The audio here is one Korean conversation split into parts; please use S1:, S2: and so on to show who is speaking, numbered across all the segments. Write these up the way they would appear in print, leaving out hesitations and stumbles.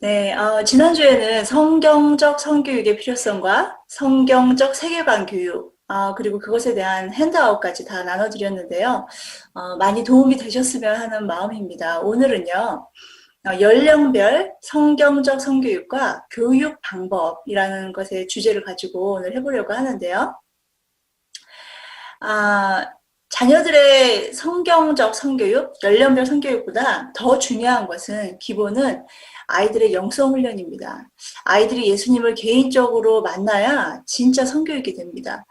S1: 네, 지난주에는 성경적 성교육의 필요성과 성경적 세계관 교육, 그리고 그것에 대한 핸드아웃까지 다 나눠드렸는데요. 많이 도움이 되셨으면 하는 마음입니다. 오늘은요, 연령별 성경적 성교육과 교육 방법이라는 것의 주제를 가지고 오늘 해보려고 하는데요. 아, 자녀들의 성경적 성교육, 연령별 성교육보다 더 중요한 것은 기본은 아이들의 영성 훈련입니다. 아이들이 예수님을 개인적으로 만나야 진짜 성교육이 됩니다.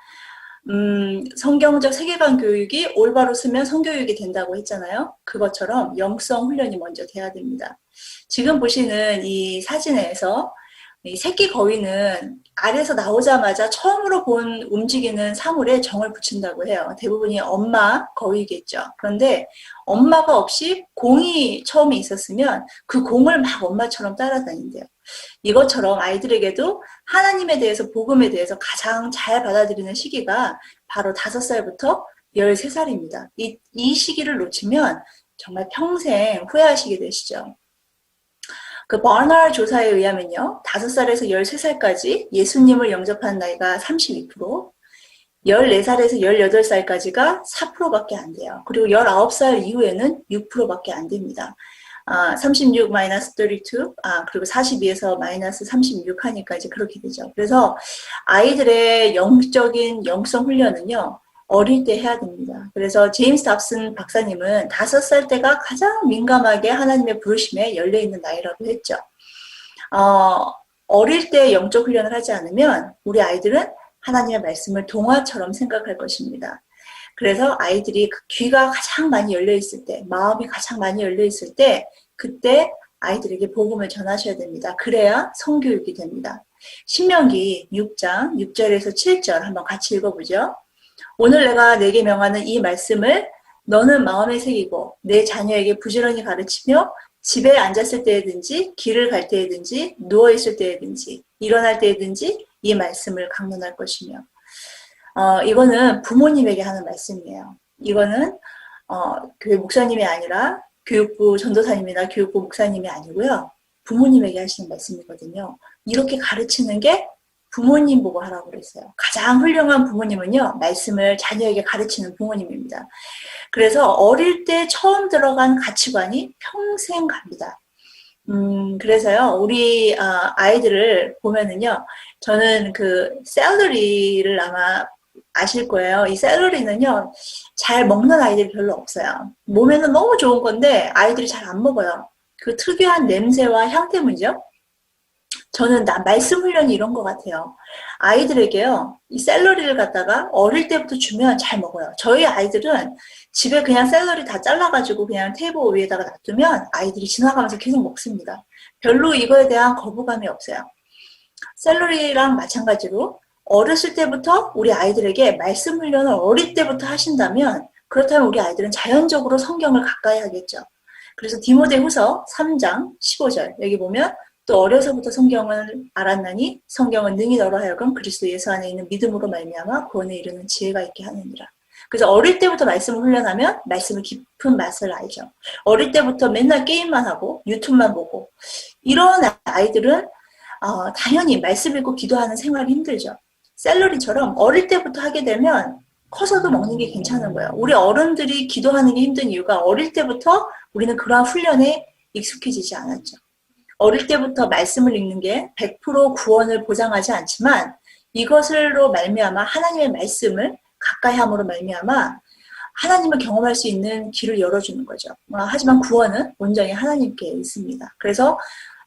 S1: 성경적 세계관 교육이 올바로 쓰면 성교육이 된다고 했잖아요. 그것처럼 영성 훈련이 먼저 돼야 됩니다. 지금 보시는 이 사진에서 이 새끼 거위는 알에서 나오자마자 처음으로 본 움직이는 사물에 정을 붙인다고 해요. 대부분이 엄마 거위겠죠. 그런데 엄마가 없이 공이 처음에 있었으면 그 공을 막 엄마처럼 따라다닌대요. 이것처럼 아이들에게도 하나님에 대해서, 복음에 대해서 가장 잘 받아들이는 시기가 바로 5살부터 13살입니다. 이 시기를 놓치면 정말 평생 후회하시게 되시죠. 그 버널 조사에 의하면요, 5살에서 13살까지 예수님을 영접한 나이가 32%, 14살에서 18살까지가 4%밖에 안 돼요. 그리고 19살 이후에는 6%밖에 안 됩니다. 36 마이너스 32, 그리고 42에서 마이너스 36 하니까 이제 그렇게 되죠. 그래서 아이들의 영적인 영성 훈련은요, 어릴 때 해야 됩니다. 그래서 제임스 답슨 박사님은 5살 때가 가장 민감하게 하나님의 부르심에 열려있는 나이라고 했죠. 어릴 때 영적 훈련을 하지 않으면 우리 아이들은 하나님의 말씀을 동화처럼 생각할 것입니다. 그래서 아이들이 귀가 가장 많이 열려있을 때, 마음이 가장 많이 열려있을 때, 그때 아이들에게 복음을 전하셔야 됩니다. 그래야 성교육이 됩니다. 신명기 6장 6절에서 7절 한번 같이 읽어보죠. 오늘 내가 내게 명하는 이 말씀을 너는 마음에 새기고 내 자녀에게 부지런히 가르치며 집에 앉았을 때에든지 길을 갈 때에든지 누워있을 때에든지 일어날 때에든지 이 말씀을 강론할 것이며 이거는 부모님에게 하는 말씀이에요. 이거는 교회 목사님이 아니라 교육부 전도사님이나 교육부 목사님이 아니고요. 부모님에게 하시는 말씀이거든요. 이렇게 가르치는 게 부모님 보고 하라고 그랬어요. 가장 훌륭한 부모님은요, 말씀을 자녀에게 가르치는 부모님입니다. 그래서 어릴 때 처음 들어간 가치관이 평생 갑니다. 그래서요, 우리 아이들을 보면은요, 저는 그 샐러리를 아마 아실 거예요. 이 샐러리는요, 잘 먹는 아이들이 별로 없어요. 몸에는 너무 좋은 건데 아이들이 잘 안 먹어요. 그 특유한 냄새와 향 때문이죠. 저는 말씀 훈련이 이런 것 같아요. 아이들에게요, 이 샐러리를 갖다가 어릴 때부터 주면 잘 먹어요. 저희 아이들은 집에 그냥 샐러리 다 잘라가지고 그냥 테이블 위에다가 놔두면 아이들이 지나가면서 계속 먹습니다. 별로 이거에 대한 거부감이 없어요. 샐러리랑 마찬가지로 어렸을 때부터 우리 아이들에게 말씀 훈련을 어릴 때부터 하신다면 그렇다면 우리 아이들은 자연적으로 성경을 가까이 하겠죠. 그래서 디모데후서 3장 15절 여기 보면 또 어려서부터 성경을 알았나니 성경은 능히 너로 하여금 그리스도 예수 안에 있는 믿음으로 말미암아 구원에 이르는 지혜가 있게 하느니라. 그래서 어릴 때부터 말씀을 훈련하면 말씀의 깊은 맛을 알죠. 어릴 때부터 맨날 게임만 하고 유튜브만 보고 이런 아이들은 당연히 말씀 읽고 기도하는 생활이 힘들죠. 샐러리처럼 어릴 때부터 하게 되면 커서도 먹는 게 괜찮은 거예요. 우리 어른들이 기도하는 게 힘든 이유가 어릴 때부터 우리는 그러한 훈련에 익숙해지지 않았죠. 어릴 때부터 말씀을 읽는 게 100% 구원을 보장하지 않지만 이것으로 말미암아 하나님의 말씀을 가까이 함으로 말미암아 하나님을 경험할 수 있는 길을 열어주는 거죠. 하지만 구원은 온전히 하나님께 있습니다. 그래서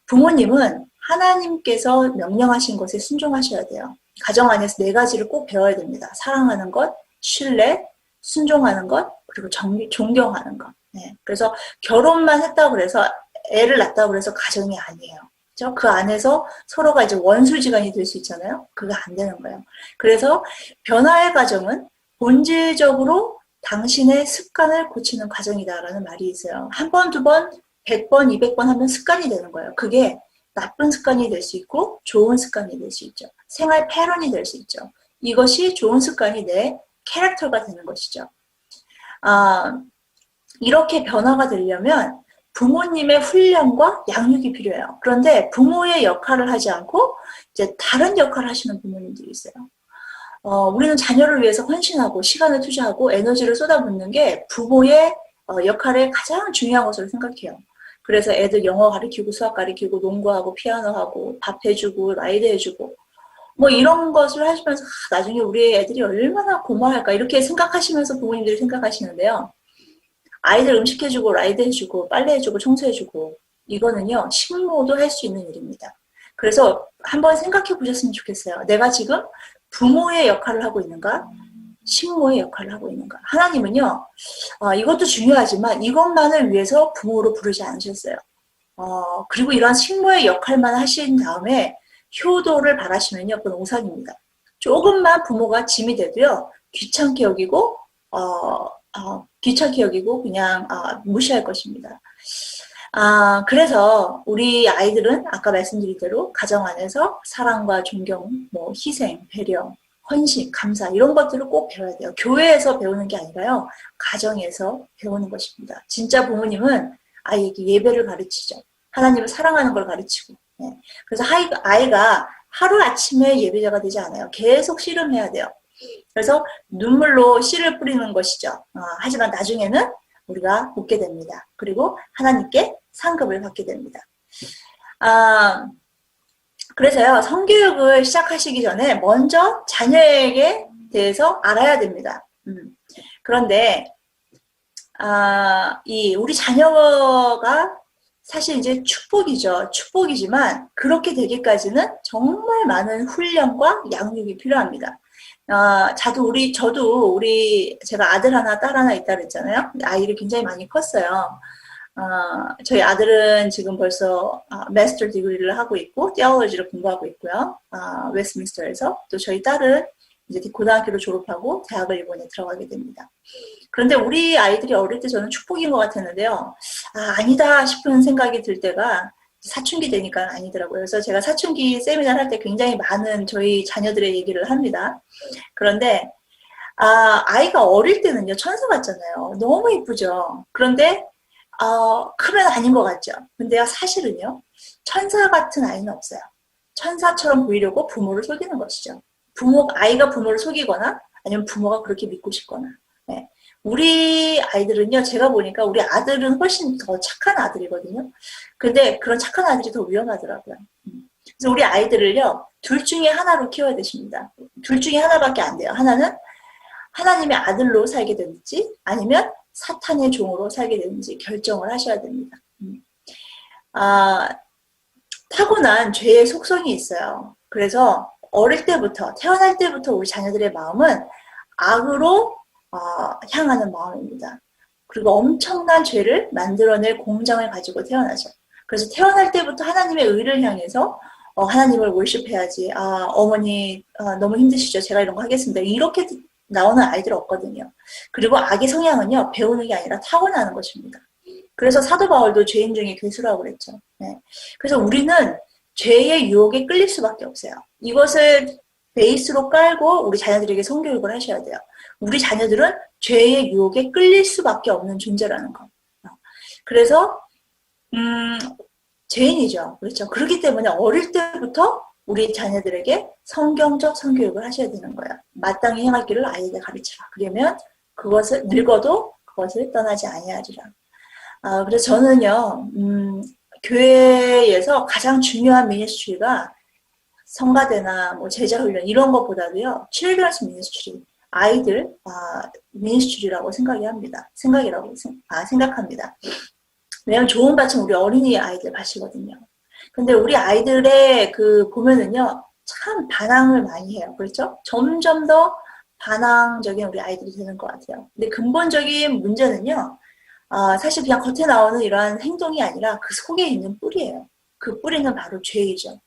S1: 부모님은 하나님께서 명령하신 것에 순종하셔야 돼요. 가정 안에서 4가지를 꼭 배워야 됩니다. 사랑하는 것, 신뢰, 순종하는 것, 그리고 존경하는 것. 네. 그래서 결혼만 했다고 그래서 애를 낳았다고 그래서 가정이 아니에요. 그렇죠? 그 안에서 서로가 이제 원수지간이 될 수 있잖아요. 그게 안 되는 거예요. 그래서 변화의 과정은 본질적으로 당신의 습관을 고치는 과정이다라는 말이 있어요. 한 번, 두 번, 100번, 200번 하면 습관이 되는 거예요. 그게 나쁜 습관이 될 수 있고 좋은 습관이 될 수 있죠. 생활 패턴이 될 수 있죠. 이것이 좋은 습관이 내 캐릭터가 되는 것이죠. 이렇게 변화가 되려면 부모님의 훈련과 양육이 필요해요. 그런데 부모의 역할을 하지 않고 이제 다른 역할을 하시는 부모님들이 있어요. 우리는 자녀를 위해서 헌신하고 시간을 투자하고 에너지를 쏟아붓는 게 부모의 역할의 가장 중요한 것으로 생각해요. 그래서 애들 영어 가르치고 수학 가르치고 농구하고 피아노하고 밥 해주고 라이드 해주고 뭐 이런 것을 하시면서 나중에 우리 애들이 얼마나 고마워할까 이렇게 생각하시면서 부모님들이 생각하시는데요. 아이들 음식 해주고 라이드 해주고 빨래 해주고 청소해주고 이거는요 식모도 할 수 있는 일입니다. 그래서 한번 생각해 보셨으면 좋겠어요. 내가 지금 부모의 역할을 하고 있는가? 식모의 역할을 하고 있는가? 하나님은요 이것도 중요하지만 이것만을 위해서 부모로 부르지 않으셨어요. 그리고 이러한 식모의 역할만 하신 다음에 효도를 바라시면요 그건 오산입니다. 조금만 부모가 짐이 돼도요 귀찮게 여기고 귀찮게 여기고 그냥 무시할 것입니다. 그래서 우리 아이들은 아까 말씀드린 대로 가정 안에서 사랑과 존경, 뭐 희생, 배려, 헌신, 감사 이런 것들을 꼭 배워야 돼요. 교회에서 배우는 게 아니라요. 가정에서 배우는 것입니다. 진짜 부모님은 아이에게 예배를 가르치죠. 하나님을 사랑하는 걸 가르치고. 네. 그래서 아이가 하루아침에 예배자가 되지 않아요. 계속 씨름해야 돼요. 그래서 눈물로 씨를 뿌리는 것이죠. 하지만 나중에는 우리가 웃게 됩니다. 그리고 하나님께 상급을 받게 됩니다. 그래서요, 성교육을 시작하시기 전에 먼저 자녀에게 대해서 알아야 됩니다. 그런데, 우리 자녀가 사실 이제 축복이죠. 축복이지만 그렇게 되기까지는 정말 많은 훈련과 양육이 필요합니다. 저도 제가 아들 하나, 딸 하나 있다 그랬잖아요. 아이를 굉장히 많이 컸어요. 저희 아들은 지금 벌써 마스터 디그리를 하고 있고, 티올로지를 공부하고 있고요. 웨스트민스터에서. 또 저희 딸은 이제 고등학교를 졸업하고 대학을 이번에 들어가게 됩니다. 그런데 우리 아이들이 어릴 때 저는 축복인 것 같았는데요. 아니다 싶은 생각이 들 때가 사춘기 되니까 아니더라고요. 그래서 제가 사춘기 세미나를 할 때 굉장히 많은 저희 자녀들의 얘기를 합니다. 그런데 아이가 어릴 때는요 천사 같잖아요. 너무 이쁘죠. 그런데 크면 아닌 것 같죠. 근데요 사실은요 천사 같은 아이는 없어요. 천사처럼 보이려고 부모를 속이는 것이죠. 아이가 부모를 속이거나 아니면 부모가 그렇게 믿고 싶거나. 네. 우리 아이들은요, 제가 보니까 우리 아들은 훨씬 더 착한 아들이거든요. 근데 그런 착한 아들이 더 위험하더라고요. 그래서 우리 아이들을요, 둘 중에 하나로 키워야 되십니다. 둘 중에 하나밖에 안 돼요. 하나는 하나님의 아들로 살게 되는지 아니면 사탄의 종으로 살게 되는지 결정을 하셔야 됩니다. 타고난 죄의 속성이 있어요. 그래서 어릴 때부터, 태어날 때부터 우리 자녀들의 마음은 악으로 향하는 마음입니다. 그리고 엄청난 죄를 만들어낼 공장을 가지고 태어나죠. 그래서 태어날 때부터 하나님의 의를 향해서 하나님을 월십해야지. 어머니 너무 힘드시죠? 제가 이런 거 하겠습니다. 이렇게 나오는 아이들 없거든요. 그리고 악의 성향은요. 배우는 게 아니라 타고나는 것입니다. 그래서 사도 바울도 죄인 중에 괴수라고 그랬죠. 네. 그래서 우리는 죄의 유혹에 끌릴 수밖에 없어요. 이것을 베이스로 깔고 우리 자녀들에게 성교육을 하셔야 돼요. 우리 자녀들은 죄의 유혹에 끌릴 수밖에 없는 존재라는 거. 그래서 죄인이죠. 그렇죠. 그렇기 때문에 어릴 때부터 우리 자녀들에게 성경적 성교육을 하셔야 되는 거예요. 마땅히 행할 길을 아이에게 가르치라. 그러면 그것을 늙어도 그것을 떠나지 아니하리라. 그래서 저는요, 교회에서 가장 중요한 미니스트리가 성가대나 뭐 제자훈련 이런 것보다도요, children's ministry, 아이들 미니스트리라고 생각합니다. 왜냐면 좋은 밭은 우리 어린이 아이들 밭이거든요. 근데 우리 아이들의 보면은요, 참 반항을 많이 해요. 그렇죠? 점점 더 반항적인 우리 아이들이 되는 것 같아요. 근데 근본적인 문제는요, 사실 그냥 겉에 나오는 이러한 행동이 아니라 그 속에 있는 뿌리예요. 그 뿌리는 바로 죄이죠.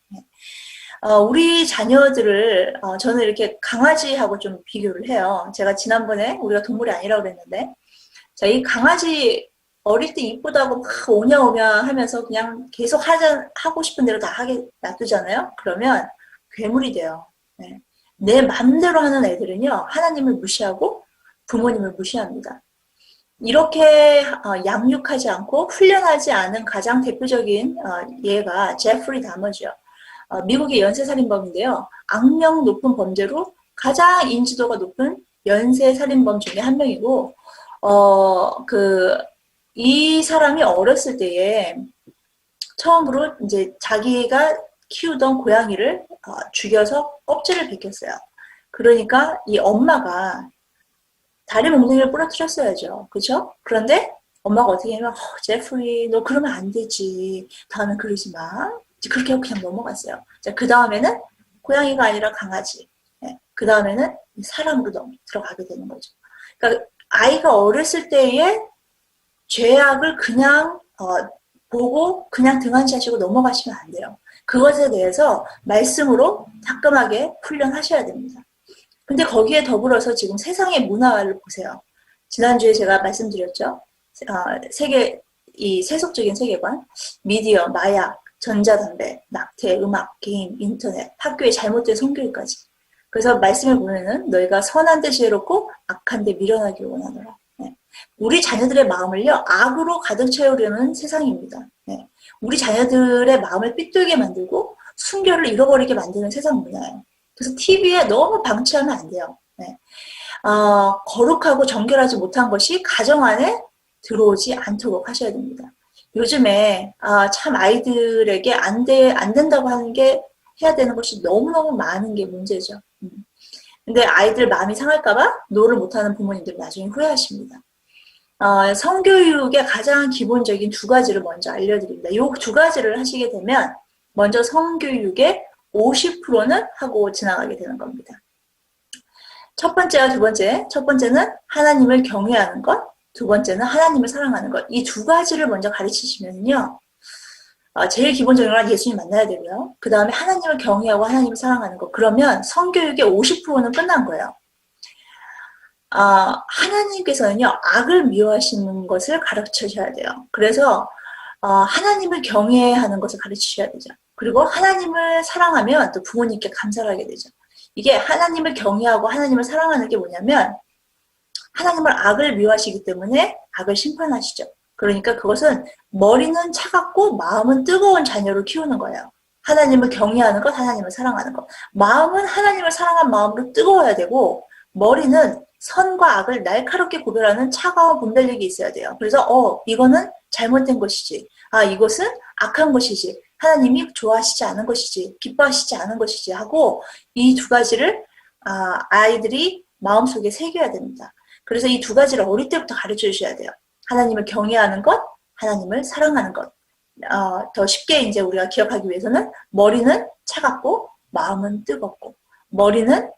S1: 우리 자녀들을 저는 이렇게 강아지하고 좀 비교를 해요. 제가 지난번에 우리가 동물이 아니라고 그랬는데, 자, 이 강아지 어릴 때 이쁘다고 막 오냐오냐 하면서 그냥 계속 하고 싶은 대로 다 하게 놔두잖아요. 그러면 괴물이 돼요. 네. 내 맘대로 하는 애들은요, 하나님을 무시하고 부모님을 무시합니다. 이렇게 양육하지 않고 훈련하지 않은 가장 대표적인 예가 제프리 다머죠. 미국의 연쇄살인범인데요. 악명 높은 범죄로 가장 인지도가 높은 연쇄살인범 중에 한 명이고, 이 사람이 어렸을 때에 처음으로 이제 자기가 키우던 고양이를 죽여서 껍질을 벗겼어요. 그러니까 이 엄마가 다리 몽둥이를 부러뜨렸어야죠. 그죠? 그런데 엄마가 어떻게 하면 제프리 너 그러면 안 되지. 다음엔 그러지 마. 그렇게 하고 그냥 넘어갔어요. 자, 그 다음에는 고양이가 아니라 강아지. 네. 그 다음에는 사람으로 들어가게 되는 거죠. 그러니까 아이가 어렸을 때에 죄악을 그냥 보고 그냥 등한시하시고 넘어가시면 안 돼요. 그것에 대해서 말씀으로 따끔하게 훈련하셔야 됩니다. 근데 거기에 더불어서 지금 세상의 문화를 보세요. 지난주에 제가 말씀드렸죠. 이 세속적인 세계관, 미디어, 마약, 전자담배, 낙태, 음악, 게임, 인터넷, 학교의 잘못된 성교육까지. 그래서 말씀을 보면은 너희가 선한 데 지혜롭고 악한 데 미련하기를 원하노라. 네. 우리 자녀들의 마음을요, 악으로 가득 채우려는 세상입니다. 네. 우리 자녀들의 마음을 삐뚤게 만들고 순결을 잃어버리게 만드는 세상 문화예요. 그래서 TV에 너무 방치하면 안 돼요. 네. 거룩하고 정결하지 못한 것이 가정 안에 들어오지 않도록 하셔야 됩니다. 요즘에 참 아이들에게 안 된다고 하는 게 해야 되는 것이 너무너무 많은 게 문제죠. 근데 아이들 마음이 상할까봐 노를 못하는 부모님들 나중에 후회하십니다. 성교육의 가장 기본적인 두 가지를 먼저 알려드립니다. 이 두 가지를 하시게 되면 먼저 성교육의 50%는 하고 지나가게 되는 겁니다. 첫 번째와 두 번째. 첫 번째는 하나님을 경외하는 것. 두 번째는 하나님을 사랑하는 것. 이 두 가지를 먼저 가르치시면요. 제일 기본적인 건 예수님 만나야 되고요. 그 다음에 하나님을 경외하고 하나님을 사랑하는 것. 그러면 성교육의 50%는 끝난 거예요. 하나님께서는요. 악을 미워하시는 것을 가르치셔야 돼요. 그래서 하나님을 경외하는 것을 가르치셔야 되죠. 그리고 하나님을 사랑하면 또 부모님께 감사를 하게 되죠. 이게 하나님을 경외하고 하나님을 사랑하는 게 뭐냐면 하나님을 악을 미워하시기 때문에 악을 심판하시죠. 그러니까 그것은 머리는 차갑고 마음은 뜨거운 자녀를 키우는 거예요. 하나님을 경외하는 것, 하나님을 사랑하는 것. 마음은 하나님을 사랑한 마음으로 뜨거워야 되고 머리는 선과 악을 날카롭게 구별하는 차가운 분별력이 있어야 돼요. 그래서 이거는 잘못된 것이지. 이것은 악한 것이지. 하나님이 좋아하시지 않은 것이지. 기뻐하시지 않은 것이지 하고 이 두 가지를 아이들이 마음속에 새겨야 됩니다. 그래서 이 두 가지를 어릴 때부터 가르쳐 주셔야 돼요. 하나님을 경외하는 것, 하나님을 사랑하는 것. 더 쉽게 이제 우리가 기억하기 위해서는 머리는 차갑고 마음은 뜨겁고 머리는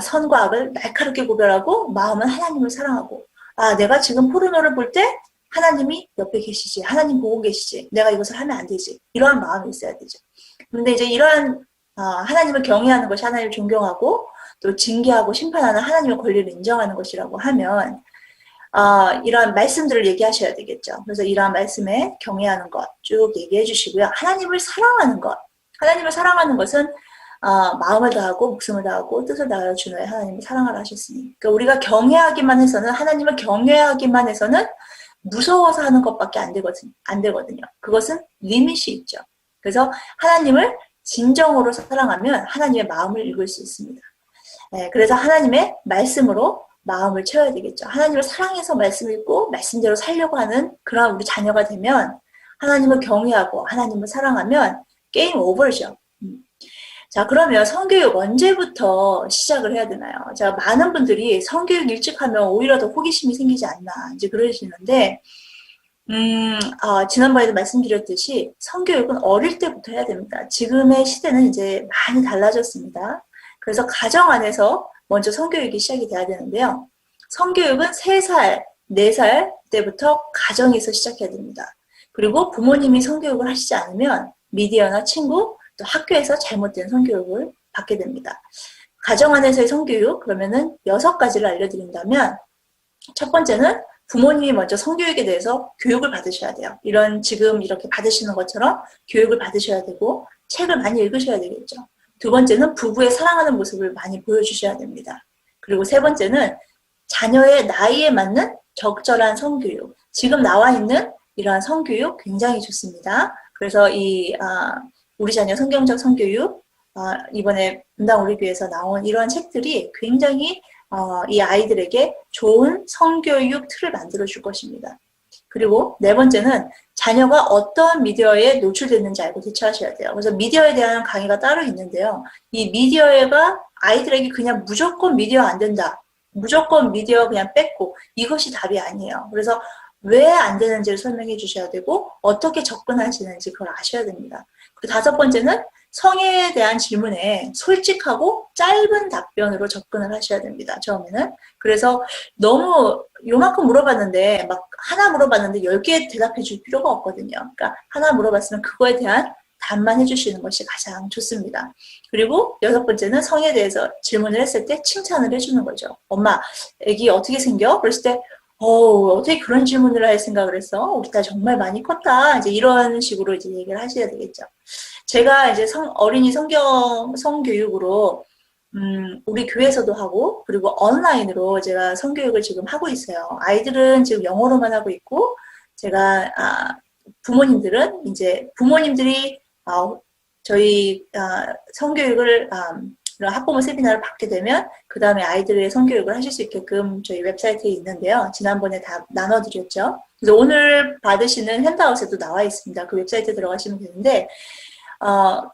S1: 선과 악을 날카롭게 구별하고 마음은 하나님을 사랑하고 내가 지금 포르노를 볼 때 하나님이 옆에 계시지. 하나님 보고 계시지. 내가 이것을 하면 안 되지. 이러한 마음이 있어야 되죠. 그런데 이제 이러한 하나님을 경외하는 것이 하나님을 존경하고 또 징계하고 심판하는 하나님의 권리를 인정하는 것이라고 하면 이러한 말씀들을 얘기하셔야 되겠죠. 그래서 이러한 말씀에 경외하는 것 쭉 얘기해 주시고요. 하나님을 사랑하는 것. 하나님을 사랑하는 것은 마음을 다하고 목숨을 다하고 뜻을 다하여 주노에 하나님을 사랑하라 하셨으니. 그러니까 우리가 경외하기만 해서는 하나님을 경외하기만 해서는 무서워서 하는 것밖에 안 되거든요. 그것은 리밋이 있죠. 그래서 하나님을 진정으로 사랑하면 하나님의 마음을 읽을 수 있습니다. 네, 그래서 하나님의 말씀으로 마음을 채워야 되겠죠. 하나님을 사랑해서 말씀 읽고 말씀대로 살려고 하는 그런 우리 자녀가 되면 하나님을 경외하고 하나님을 사랑하면 게임 오버죠. 자, 그러면 성교육 언제부터 시작을 해야 되나요? 자, 많은 분들이 성교육 일찍 하면 오히려 더 호기심이 생기지 않나 이제 그러시는데 지난번에도 말씀드렸듯이 성교육은 어릴 때부터 해야 됩니다. 지금의 시대는 이제 많이 달라졌습니다. 그래서 가정 안에서 먼저 성교육이 시작이 돼야 되는데요. 성교육은 3살, 4살 때부터 가정에서 시작해야 됩니다. 그리고 부모님이 성교육을 하시지 않으면 미디어나 친구, 또 학교에서 잘못된 성교육을 받게 됩니다. 가정 안에서의 성교육, 그러면은 6가지를 알려드린다면 첫 번째는 부모님이 먼저 성교육에 대해서 교육을 받으셔야 돼요. 지금 이렇게 받으시는 것처럼 교육을 받으셔야 되고 책을 많이 읽으셔야 되겠죠. 두 번째는 부부의 사랑하는 모습을 많이 보여주셔야 됩니다. 그리고 세 번째는 자녀의 나이에 맞는 적절한 성교육. 지금 나와 있는 이러한 성교육 굉장히 좋습니다. 그래서 우리 자녀 성경적 성교육, 이번에 분당 우리 교회에서 나온 이러한 책들이 굉장히 이 아이들에게 좋은 성교육 틀을 만들어 줄 것입니다. 그리고 네 번째는 자녀가 어떤 미디어에 노출됐는지 알고 대처하셔야 돼요. 그래서 미디어에 대한 강의가 따로 있는데요. 이 미디어가 아이들에게 그냥 무조건 미디어 안 된다. 무조건 미디어 그냥 뺐고 이것이 답이 아니에요. 그래서 왜 안 되는지를 설명해 주셔야 되고 어떻게 접근하시는지 그걸 아셔야 됩니다. 그 다섯 번째는 성에 대한 질문에 솔직하고 짧은 답변으로 접근을 하셔야 됩니다. 처음에는. 그래서 너무 요만큼 물어봤는데 막 하나 물어봤는데 10개 대답해 줄 필요가 없거든요. 그러니까 하나 물어봤으면 그거에 대한 답만 해주시는 것이 가장 좋습니다. 그리고 여섯 번째는 성에 대해서 질문을 했을 때 칭찬을 해주는 거죠. 엄마, 애기 어떻게 생겨? 그랬을 때 어떻게 그런 질문을 할 생각을 했어? 우리 딸 정말 많이 컸다. 이제 이런 식으로 이제 얘기를 하셔야 되겠죠. 제가 이제 어린이 성교육으로, 우리 교회에서도 하고, 그리고 온라인으로 제가 성교육을 지금 하고 있어요. 아이들은 지금 영어로만 하고 있고, 제가, 부모님들은 이제, 부모님들이, 저희, 성교육을, 이런 학부모 세미나를 받게 되면 그 다음에 아이들의 성교육을 하실 수 있게끔 저희 웹사이트에 있는데요. 지난번에 다 나눠드렸죠. 그래서 오늘 받으시는 핸드아웃에도 나와 있습니다. 그 웹사이트에 들어가시면 되는데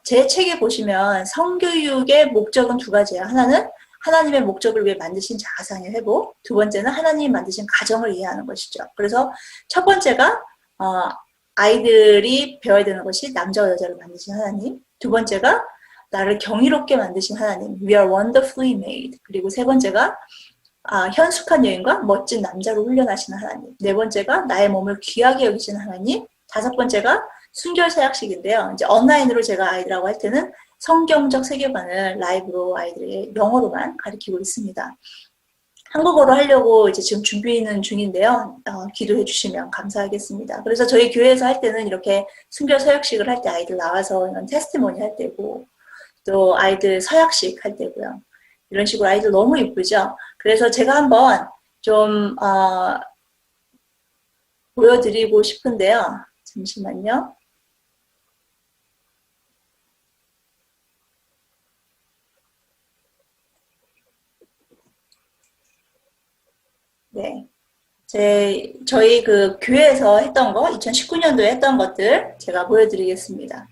S1: 제 책에 보시면 성교육의 목적은 두 가지예요. 하나는 하나님의 목적을 위해 만드신 자아상의 회복, 두 번째는 하나님이 만드신 가정을 이해하는 것이죠. 그래서 첫 번째가 아이들이 배워야 되는 것이 남자와 여자를 만드신 하나님, 두 번째가 나를 경이롭게 만드신 하나님, We are wonderfully made. 그리고 세 번째가 현숙한 여인과 멋진 남자로 훈련하시는 하나님, 네 번째가 나의 몸을 귀하게 여기시는 하나님, 다섯 번째가 순결사역식인데요. 이제 온라인으로 제가 아이들하고 할 때는 성경적 세계관을 라이브로 아이들에게 영어로만 가르치고 있습니다. 한국어로 하려고 이제 지금 준비는 중인데요. 기도해 주시면 감사하겠습니다. 그래서 저희 교회에서 할 때는 이렇게 순결사역식을 할 때 아이들 나와서 이런 테스티모니 할 때고, 또 아이들 서약식 할 때고요. 이런 식으로 아이들 너무 이쁘죠? 그래서 제가 한번 좀 보여드리고 싶은데요. 잠시만요. 네. 저희 그 교회에서 했던 거, 2019년도에 했던 것들 제가 보여드리겠습니다.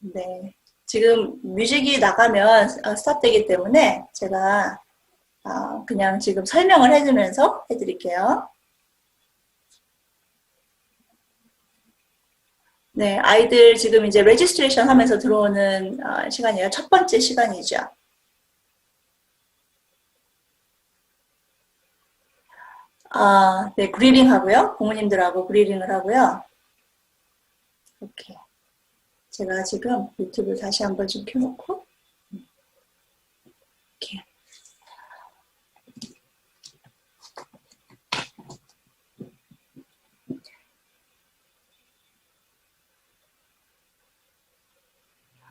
S1: 네. 지금 뮤직이 나가면 스탑되기 때문에 제가 그냥 지금 설명을 해주면서 해드릴게요. 네, 아이들 지금 이제 레지스트레이션 하면서 들어오는 시간이에요. 첫 번째 시간이죠. 네, 그리링 하고요. 부모님들하고 그리링을 하고요. 이렇게. 제가 지금 유튜브 다시 한번 좀 켜놓고 이렇게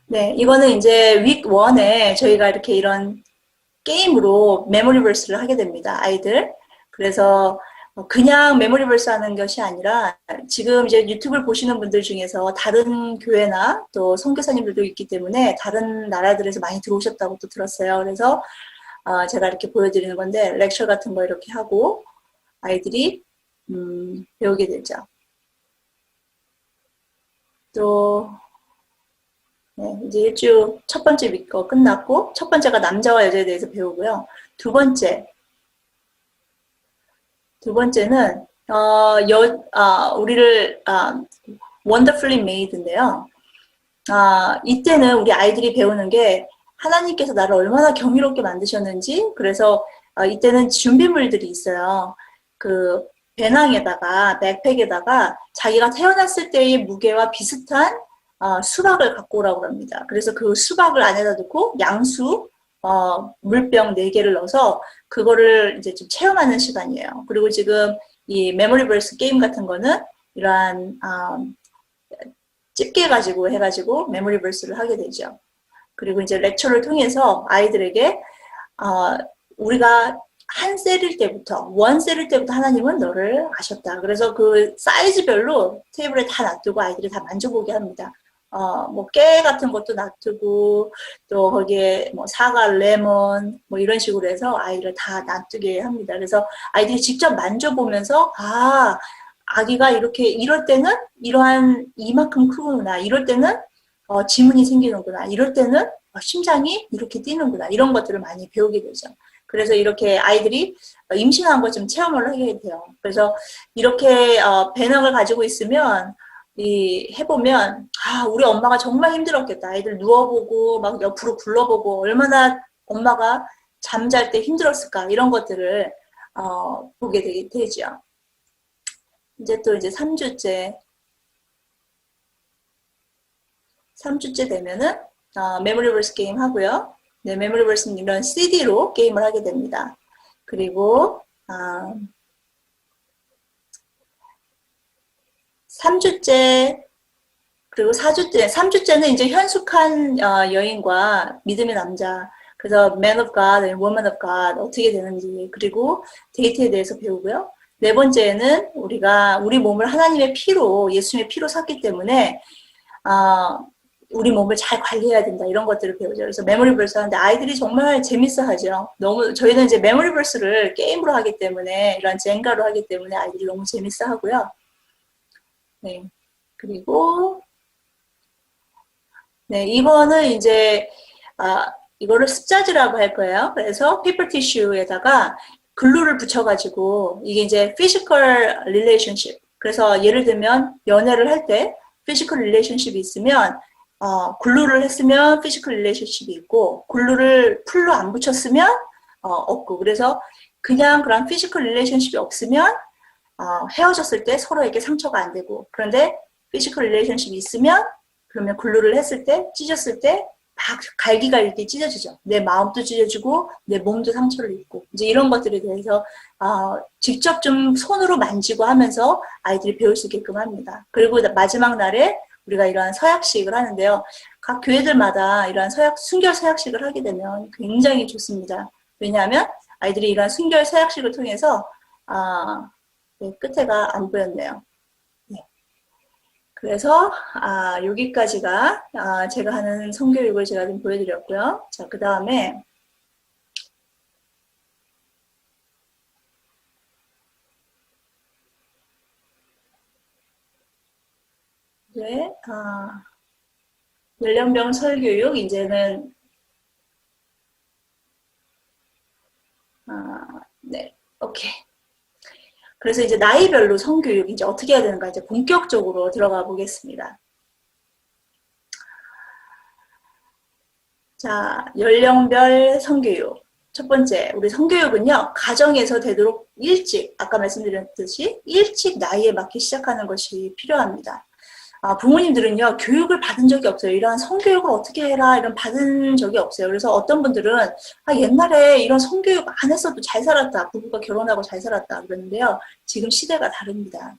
S1: 네, 이거는 이제 윅 1에 저희가 이렇게 이런 게임으로 메모리버스를 하게 됩니다. 아이들. 그래서 그냥 메모리버스 하는 것이 아니라 지금 이제 유튜브를 보시는 분들 중에서 다른 교회나 또 선교사님들도 있기 때문에 다른 나라들에서 많이 들어오셨다고 또 들었어요. 그래서 제가 이렇게 보여드리는 건데 렉처 같은 거 이렇게 하고 아이들이 배우게 되죠. 또 네, 이제 일주 첫 번째 거 끝났고 첫 번째가 남자와 여자에 대해서 배우고요. 두 번째는 우리를 wonderfully made인데요. 이때는 우리 아이들이 배우는 게 하나님께서 나를 얼마나 경이롭게 만드셨는지, 그래서 이때는 준비물들이 있어요. 그 배낭에다가 백팩에다가 자기가 태어났을 때의 무게와 비슷한 수박을 갖고 오라고 합니다. 그래서 그 수박을 안에다 넣고 양수 물병 4개를 넣어서 그거를 이제 좀 체험하는 시간이에요. 그리고 지금 이 메모리버스 게임 같은 거는 이러한 집게 가지고 해가지고 메모리버스를 하게 되죠. 그리고 이제 렉처를 통해서 아이들에게 우리가 한 셀일 때부터, 원 셀일 때부터 하나님은 너를 아셨다. 그래서 그 사이즈별로 테이블에 다 놔두고 아이들이 다 만져보게 합니다. 뭐, 깨 같은 것도 놔두고, 또 거기에 뭐 사과, 레몬, 뭐 이런 식으로 해서 아이를 다 놔두게 합니다. 그래서 아이들이 직접 만져보면서, 아기가 이렇게, 이럴 때는 이러한 이만큼 크구나. 이럴 때는 지문이 생기는구나. 이럴 때는 심장이 이렇게 뛰는구나. 이런 것들을 많이 배우게 되죠. 그래서 이렇게 아이들이 임신한 것 좀 체험을 하게 돼요. 그래서 이렇게 배낭을 가지고 있으면 해보면 우리 엄마가 정말 힘들었겠다. 아이들 누워보고 막 옆으로 굴러보고 얼마나 엄마가 잠잘 때 힘들었을까 이런 것들을 보게 되죠. 이제 또 이제 3주째 되면은 메모리 벌스 게임 하고요. 네, 메모리 벌스는 이런 CD로 게임을 하게 됩니다. 그리고 3주째 그리고 4주째, 3주째는 이제 현숙한 여인과 믿음의 남자, 그래서 Man of God, Woman of God 어떻게 되는지, 그리고 데이트에 대해서 배우고요. 네 번째는 우리 몸을 하나님의 피로, 예수님의 피로 샀기 때문에 우리 몸을 잘 관리해야 된다. 이런 것들을 배우죠. 그래서 메모리 벌스 하는데 아이들이 정말 재밌어 하죠. 저희는 이제 메모리 벌스를 게임으로 하기 때문에, 이런 젠가로 하기 때문에 아이들이 너무 재밌어 하고요. 네. 그리고, 네, 이거는 이제, 이거를 습자지라고 할 거예요. 그래서 페이퍼 티슈에다가 글루를 붙여가지고, 이게 이제 피지컬 릴레이션십. 그래서 예를 들면, 연애를 할 때, 피지컬 릴레이션십이 있으면, 글루를 했으면 피지컬 릴레이션십이 있고, 글루를 풀로 안 붙였으면, 없고. 그래서 그냥 그런 피지컬 릴레이션십이 없으면, 헤어졌을 때 서로에게 상처가 안 되고, 그런데 피지컬 릴레이션십이 있으면, 그러면 글루를 했을 때, 찢었을 때, 막 갈기가 이렇게 찢어지죠. 내 마음도 찢어지고, 내 몸도 상처를 입고, 이제 이런 것들에 대해서, 직접 좀 손으로 만지고 하면서 아이들이 배울 수 있게끔 합니다. 그리고 마지막 날에 우리가 이러한 서약식을 하는데요. 각 교회들마다 이러한 순결 서약식을 하게 되면 굉장히 좋습니다. 왜냐하면 아이들이 이러한 순결 서약식을 통해서, 네, 끝에가 안 보였네요. 네. 그래서 여기까지가 제가 하는 성교육을 제가 좀 보여드렸고요. 자, 그 다음에 이제 연령별 설교육 이제는 네, 오케이. 그래서 이제 나이별로 성교육 이제 어떻게 해야 되는가 이제 본격적으로 들어가 보겠습니다. 자, 연령별 성교육. 첫 번째, 우리 성교육은요, 가정에서 되도록 일찍, 아까 말씀드렸듯이 일찍 나이에 맞게 시작하는 것이 필요합니다. 부모님들은요, 교육을 받은 적이 없어요. 이런 성교육을 어떻게 해라, 이런 받은 적이 없어요. 그래서 어떤 분들은, 옛날에 이런 성교육 안 했어도 잘 살았다. 부부가 결혼하고 잘 살았다. 그러는데요, 지금 시대가 다릅니다.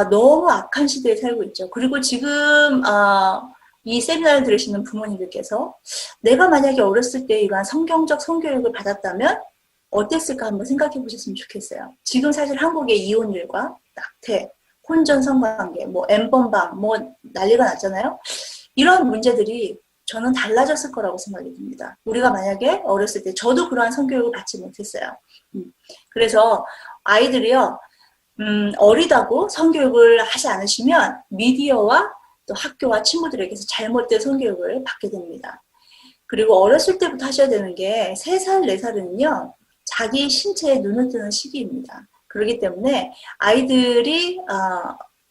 S1: 너무 악한 시대에 살고 있죠. 그리고 지금, 이 세미나를 들으시는 부모님들께서 내가 만약에 어렸을 때 이러한 성경적 성교육을 받았다면 어땠을까 한번 생각해 보셨으면 좋겠어요. 지금 사실 한국의 이혼율과 낙태, 혼전 성관계, 뭐 엠번방, 뭐 난리가 났잖아요. 이런 문제들이 저는 달라졌을 거라고 생각이 듭니다. 우리가 만약에 어렸을 때 저도 그러한 성교육을 받지 못했어요. 그래서 아이들이요, 어리다고 성교육을 하지 않으시면 미디어와 또 학교와 친구들에게서 잘못된 성교육을 받게 됩니다. 그리고 어렸을 때부터 하셔야 되는 게 3살, 4살은요. 자기 신체에 눈을 뜨는 시기입니다. 그렇기 때문에 아이들이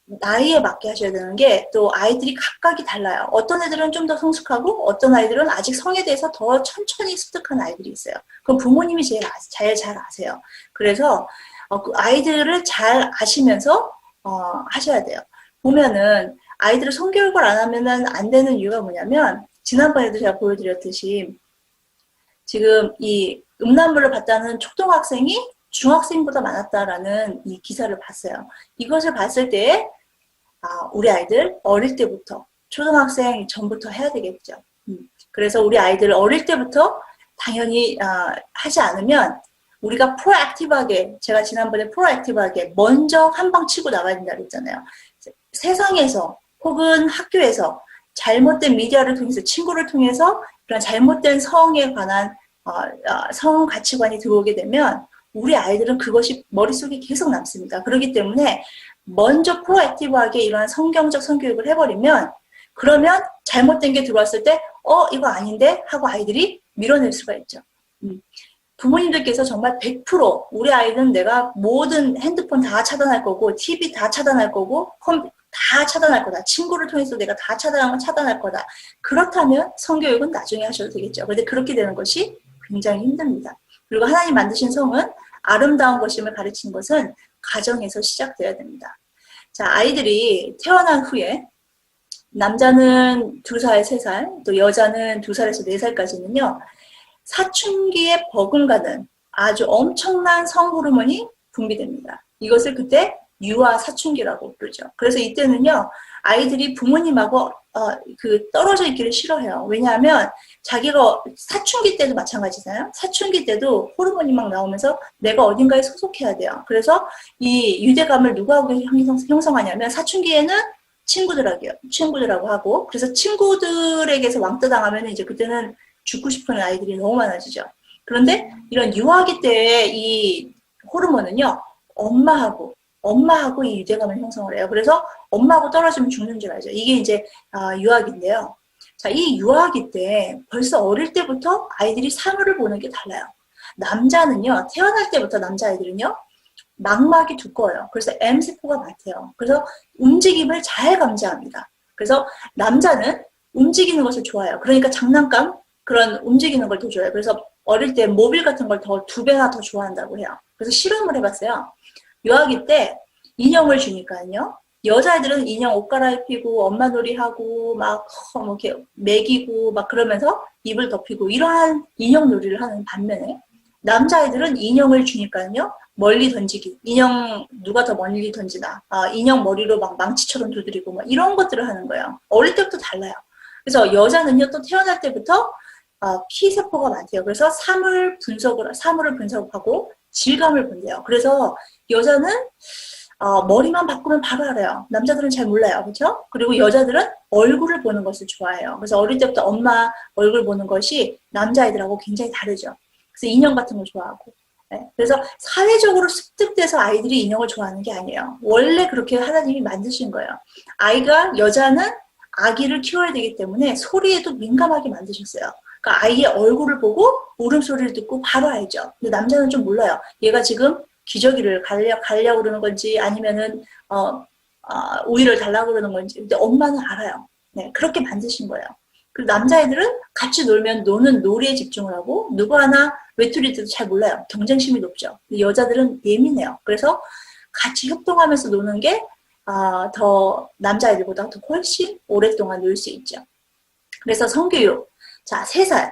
S1: 나이에 맞게 하셔야 되는 게 또 아이들이 각각이 달라요. 어떤 애들은 좀 더 성숙하고 어떤 아이들은 아직 성에 대해서 더 천천히 습득한 아이들이 있어요. 그럼 부모님이 제일 잘 아세요. 그래서 그 아이들을 잘 아시면서 하셔야 돼요. 보면은 아이들을 성교육을 안 하면 안 되는 이유가 뭐냐면 지난번에도 제가 보여드렸듯이 지금 이 음란물을 봤다는 초등학생이 중학생보다 많았다라는 이 기사를 봤어요. 이것을 봤을 때 우리 아이들 어릴 때부터 초등학생 전부터 해야 되겠죠. 그래서 우리 아이들을 어릴 때부터 당연히 하지 않으면 우리가 프로액티브하게, 제가 지난번에 프로액티브하게 먼저 한 방 치고 나가야 된다고 했잖아요. 세상에서 혹은 학교에서 잘못된 미디어를 통해서, 친구를 통해서 그런 잘못된 성에 관한 성 가치관이 들어오게 되면 우리 아이들은 그것이 머릿속에 계속 남습니다. 그렇기 때문에 먼저 프로액티브하게 이러한 성경적 성교육을 해버리면, 그러면 잘못된 게 들어왔을 때 이거 아닌데 하고 아이들이 밀어낼 수가 있죠. 부모님들께서 정말 100% 우리 아이는 내가 모든 핸드폰 다 차단할 거고 TV 다 차단할 거고 다 차단할 거다. 친구를 통해서 내가 다 차단할 거다. 그렇다면 성교육은 나중에 하셔도 되겠죠. 그런데 그렇게 되는 것이 굉장히 힘듭니다. 그리고 하나님 만드신 성은 아름다운 것임을 가르치는 것은 가정에서 시작돼야 됩니다. 자, 아이들이 태어난 후에 남자는 2살, 3살, 또 여자는 2살에서 4살까지는요. 사춘기에 버금가는 아주 엄청난 성호르몬이 분비됩니다. 이것을 그때 유아 사춘기라고 부르죠. 그래서 이때는요, 아이들이 부모님하고 떨어져 있기를 싫어해요. 왜냐하면 자기가 사춘기 때도 마찬가지잖아요. 사춘기 때도 호르몬이 막 나오면서 내가 어딘가에 소속해야 돼요. 그래서 이 유대감을 누구하고 형성하냐면 사춘기에는 친구들하고 하고, 그래서 친구들에게서 왕따 당하면 이제 그때는 죽고 싶은 아이들이 너무 많아지죠. 그런데 이런 유아기 때의 이 호르몬은요, 엄마하고 이 유대감을 형성을 해요. 그래서 엄마하고 떨어지면 죽는 줄 알죠. 이게 이제 유아기인데요. 자, 이 유아기 때 벌써 어릴 때부터 아이들이 사물을 보는 게 달라요. 남자는요, 태어날 때부터 남자아이들은요, 망막이 두꺼워요. 그래서 M세포가 많대요. 그래서 움직임을 잘 감지합니다. 그래서 남자는 움직이는 것을 좋아해요. 그러니까 장난감, 그런 움직이는 걸 더 좋아해요. 그래서 어릴 때 모빌 같은 걸 2배나 더 좋아한다고 해요. 그래서 실험을 해봤어요. 유아기 때 인형을 주니까요. 여자애들은 인형 옷 갈아입히고 엄마 놀이하고 막 이렇게 먹이고 막 그러면서 입을 덮이고 이러한 인형 놀이를 하는 반면에 남자애들은 인형을 주니까요. 멀리 던지기. 인형 누가 더 멀리 던지나. 인형 머리로 막 망치처럼 두드리고 막 이런 것들을 하는 거예요. 어릴 때부터 달라요. 그래서 여자는요. 또 태어날 때부터 P세포가 많대요. 그래서 사물을 분석하고 질감을 본대요. 그래서 여자는 머리만 바꾸면 바로 알아요. 남자들은 잘 몰라요. 그렇죠? 그리고 여자들은 얼굴을 보는 것을 좋아해요. 그래서 어릴 때부터 엄마 얼굴 보는 것이 남자애들하고 굉장히 다르죠. 그래서 인형 같은 거 좋아하고. 네. 그래서 사회적으로 습득돼서 아이들이 인형을 좋아하는 게 아니에요. 원래 그렇게 하나님이 만드신 거예요. 여자는 아기를 키워야 되기 때문에 소리에도 민감하게 만드셨어요. 그러니까 아이의 얼굴을 보고 울음소리를 듣고 바로 알죠. 근데 남자는 좀 몰라요. 얘가 지금 기저귀를 가려고 그러는 건지 아니면은 우유를 달라고 그러는 건지. 근데 엄마는 알아요. 네, 그렇게 만드신 거예요. 그리고 남자애들은 같이 놀면 노는 놀이에 집중을 하고 누구 하나 외톨이들도 잘 몰라요. 경쟁심이 높죠. 근데 여자들은 예민해요. 그래서 같이 협동하면서 노는 게 더 남자애들보다 더 훨씬 오랫동안 놀 수 있죠. 그래서 성교육. 자, 3살.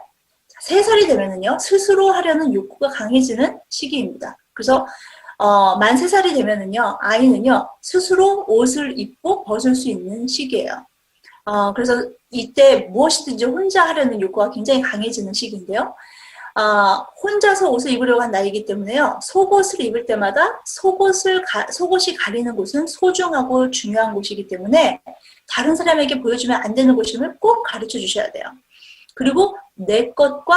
S1: 3살이 되면은요, 스스로 하려는 욕구가 강해지는 시기입니다. 그래서, 만 3살이 되면은요, 아이는요, 스스로 옷을 입고 벗을 수 있는 시기예요. 그래서 이때 무엇이든지 혼자 하려는 욕구가 굉장히 강해지는 시기인데요. 혼자서 옷을 입으려고 한 나이기 때문에요. 속옷을 입을 때마다 속옷이 가리는 곳은 소중하고 중요한 곳이기 때문에 다른 사람에게 보여주면 안 되는 곳임을 꼭 가르쳐 주셔야 돼요. 그리고 내 것과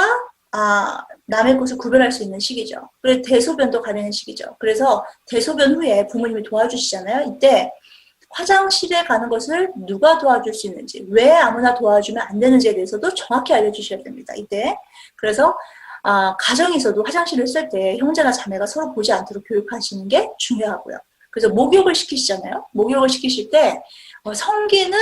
S1: 남의 것을 구별할 수 있는 시기죠. 그리고 대소변도 가리는 시기죠. 그래서 대소변 후에 부모님이 도와주시잖아요. 이때 화장실에 가는 것을 누가 도와줄 수 있는지, 왜 아무나 도와주면 안 되는지에 대해서도 정확히 알려주셔야 됩니다. 이때. 그래서 가정에서도 화장실을 쓸 때 형제나 자매가 서로 보지 않도록 교육하시는 게 중요하고요. 그래서 목욕을 시키시잖아요. 목욕을 시키실 때 성기는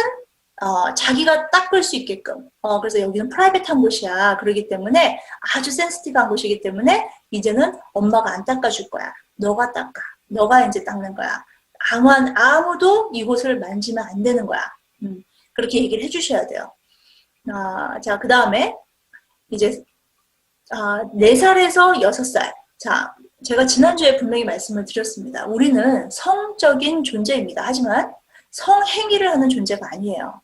S1: 자기가 닦을 수 있게끔 그래서 여기는 프라이빗한 곳이야. 그러기 때문에 아주 센시티브한 곳이기 때문에 이제는 엄마가 안 닦아줄 거야. 너가 닦아. 너가 이제 닦는 거야. 아무도 이곳을 만지면 안 되는 거야. 그렇게 얘기를 해주셔야 돼요. 자, 그 다음에 이제 4살에서 6살. 자, 제가 지난주에 분명히 말씀을 드렸습니다. 우리는 성적인 존재입니다. 하지만 성행위를 하는 존재가 아니에요.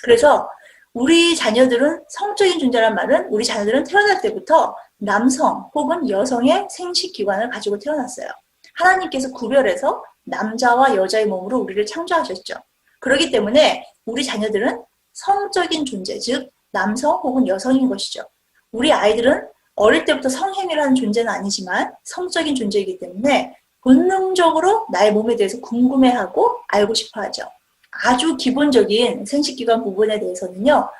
S1: 그래서 우리 자녀들은 성적인 존재란 말은 우리 자녀들은 태어날 때부터 남성 혹은 여성의 생식기관을 가지고 태어났어요. 하나님께서 구별해서 남자와 여자의 몸으로 우리를 창조하셨죠. 그렇기 때문에 우리 자녀들은 성적인 존재, 즉 남성 혹은 여성인 것이죠. 우리 아이들은 어릴 때부터 성행위를 하는 존재는 아니지만 성적인 존재이기 때문에 본능적으로 나의 몸에 대해서 궁금해하고 알고 싶어하죠. 아주 기본적인 생식기관 부분에 대해서는요.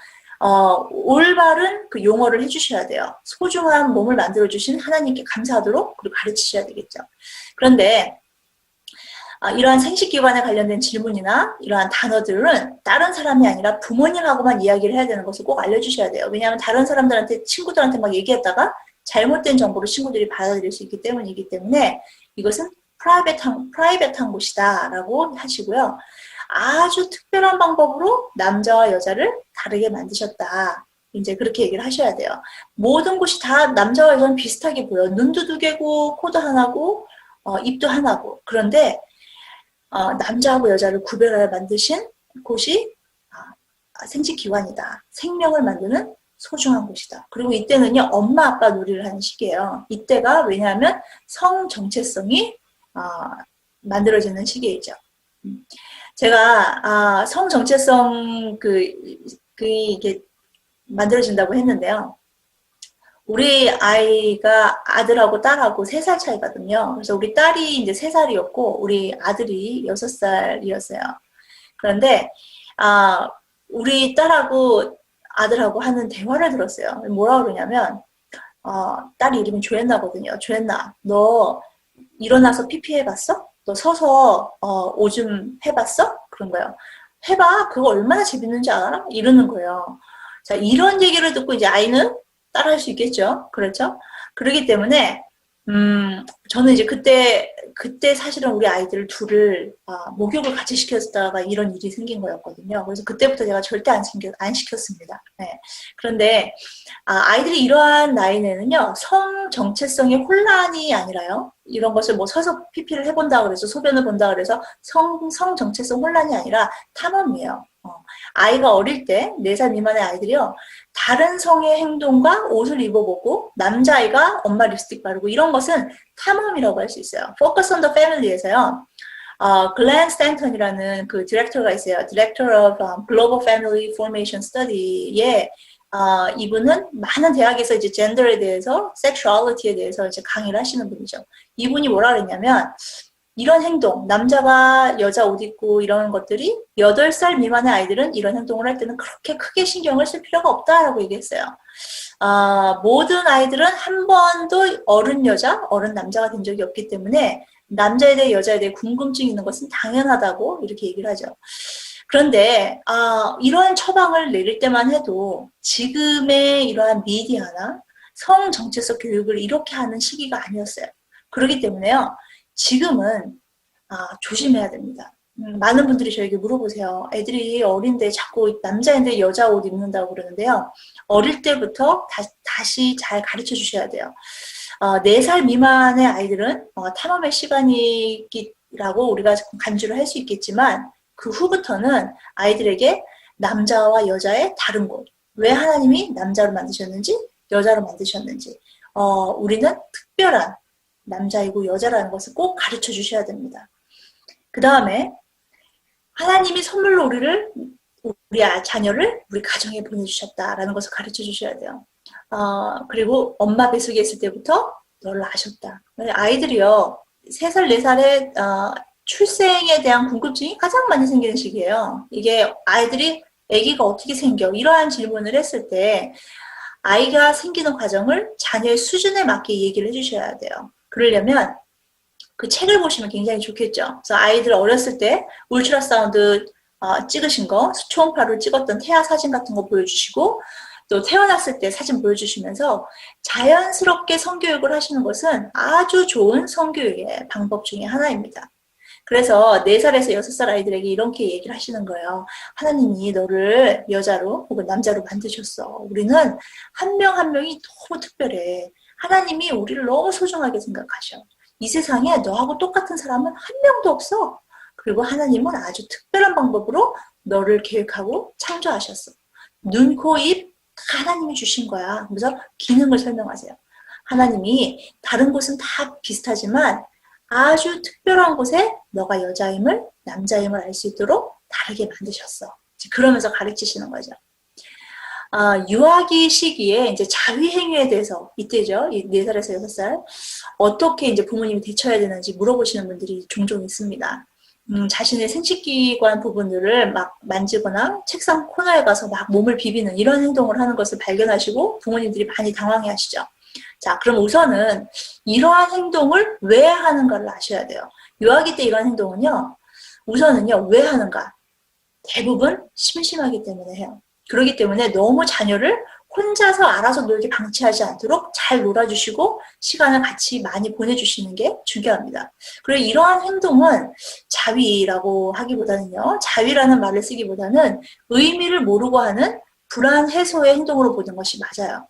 S1: 올바른 그 용어를 해주셔야 돼요. 소중한 몸을 만들어주신 하나님께 감사하도록 그리고 가르치셔야 되겠죠. 그런데 이러한 생식기관에 관련된 질문이나 이러한 단어들은 다른 사람이 아니라 부모님하고만 이야기를 해야 되는 것을 꼭 알려주셔야 돼요. 왜냐하면 다른 사람들한테, 친구들한테 막 얘기했다가 잘못된 정보를 친구들이 받아들일 수 있기 때문이기 때문에 이것은 프라이빗한 곳이다 라고 하시고요. 아주 특별한 방법으로 남자와 여자를 다르게 만드셨다. 이제 그렇게 얘기를 하셔야 돼요. 모든 곳이 다 남자와 여자는 비슷하게 보여. 눈도 두 개고, 코도 하나고, 입도 하나고. 그런데 남자하고 여자를 구별하여 만드신 곳이 생殖기관이다. 생명을 만드는 소중한 곳이다. 그리고 이때는요, 엄마 아빠 놀이를 하는 시기예요. 이때가 왜냐하면 성 정체성이 만들어지는 시기이죠. 제가 성 정체성 이게 만들어진다고 했는데요. 우리 아이가 아들하고 딸하고 3살 차이거든요. 그래서 우리 딸이 이제 3살이었고 우리 아들이 6살이었어요. 그런데 우리 딸하고 아들하고 하는 대화를 들었어요. 뭐라 그러냐면 딸이 이름이 조앤나거든요. 조앤나, 너 일어나서 피피 해봤어? 너 서서 오줌 해봤어? 그런 거예요. 해봐. 그거 얼마나 재밌는지 알아? 이러는 거예요. 자, 이런 얘기를 듣고 이제 아이는 따라할 수 있겠죠. 그렇죠? 그렇기 때문에 저는 이제 그때 사실은 우리 아이들 둘을 목욕을 같이 시켰다가 이런 일이 생긴 거였거든요. 그래서 그때부터 제가 절대 안 시켰습니다. 네. 그런데 아이들이 이러한 나이에는요, 성 정체성의 혼란이 아니라요, 이런 것을 뭐 서서 피피를 해본다 그래서 소변을 본다 그래서 성 정체성 혼란이 아니라 탐험이에요. 아이가 어릴 때 4살 미만의 아이들이요, 다른 성의 행동과 옷을 입어보고 남자아이가 엄마 립스틱 바르고 이런 것은 탐험이라고 할 수 있어요. Focus on the Family에서요. 글렌 스탠턴이라는 그 디렉터가 있어요. Director of Global Family Formation Study에 이분은 많은 대학에서 이제 젠더에 대해서, 섹슈얼리티에 대해서 이제 강의를 하시는 분이죠. 이분이 뭐라 그랬냐면 이런 행동, 남자가 여자 옷 입고 이런 것들이 8살 미만의 아이들은 이런 행동을 할 때는 그렇게 크게 신경을 쓸 필요가 없다라고 얘기했어요. 모든 아이들은 한 번도 어른 여자, 어른 남자가 된 적이 없기 때문에 남자에 대해 여자에 대해 궁금증이 있는 것은 당연하다고 이렇게 얘기를 하죠. 그런데 이러한 처방을 내릴 때만 해도 지금의 이러한 미디어나 성 정체성 교육을 이렇게 하는 시기가 아니었어요. 그렇기 때문에요. 지금은 조심해야 됩니다. 많은 분들이 저에게 물어보세요. 애들이 어린데 자꾸 남자인데 여자 옷 입는다고 그러는데요. 어릴 때부터 다시 잘 가르쳐 주셔야 돼요. 4살 미만의 아이들은 탐험의 시간이라고 우리가 간주를 할 수 있겠지만 그 후부터는 아이들에게 남자와 여자의 다른 곳, 왜 하나님이 남자로 만드셨는지 여자로 만드셨는지 우리는 특별한 남자이고 여자라는 것을 꼭 가르쳐 주셔야 됩니다. 그 다음에 하나님이 선물로 우리 자녀를 우리 가정에 보내주셨다라는 것을 가르쳐 주셔야 돼요. 그리고 엄마 뱃속에 있을 때부터 너를 아셨다. 아이들이요, 3살, 4살에 출생에 대한 궁금증이 가장 많이 생기는 시기예요. 이게 아기가 어떻게 생겨? 이러한 질문을 했을 때 아이가 생기는 과정을 자녀의 수준에 맞게 얘기를 해주셔야 돼요. 그러려면 그 책을 보시면 굉장히 좋겠죠. 그래서 아이들 어렸을 때 울트라사운드 찍으신 거, 초음파로 찍었던 태아 사진 같은 거 보여주시고 또 태어났을 때 사진 보여주시면서 자연스럽게 성교육을 하시는 것은 아주 좋은 성교육의 방법 중에 하나입니다. 그래서 4살에서 6살 아이들에게 이렇게 얘기를 하시는 거예요. 하나님이 너를 여자로 혹은 남자로 만드셨어. 우리는 한 명 한 명이 너무 특별해. 하나님이 우리를 너무 소중하게 생각하셔. 이 세상에 너하고 똑같은 사람은 한 명도 없어. 그리고 하나님은 아주 특별한 방법으로 너를 계획하고 창조하셨어. 눈, 코, 입 하나님이 주신 거야. 그래서 기능을 설명하세요. 하나님이 다른 곳은 다 비슷하지만 아주 특별한 곳에 너가 여자임을 남자임을 알 수 있도록 다르게 만드셨어. 그러면서 가르치시는 거죠. 유아기 시기에 이제 자위행위에 대해서 이때죠. 4살에서 6살 어떻게 이제 부모님이 대처해야 되는지 물어보시는 분들이 종종 있습니다. 자신의 생식기관 부분들을 막 만지거나 책상 코너에 가서 막 몸을 비비는 이런 행동을 하는 것을 발견하시고 부모님들이 많이 당황해 하시죠. 자, 그럼 우선은 이러한 행동을 왜 하는가를 아셔야 돼요. 유아기 때 이러한 행동은요, 우선은요, 왜 하는가? 대부분 심심하기 때문에 해요. 그렇기 때문에 너무 자녀를 혼자서 알아서 놀게 방치하지 않도록 잘 놀아주시고 시간을 같이 많이 보내주시는 게 중요합니다. 그리고 이러한 행동은 자위라고 하기보다는요, 자위라는 말을 쓰기보다는 의미를 모르고 하는 불안 해소의 행동으로 보는 것이 맞아요.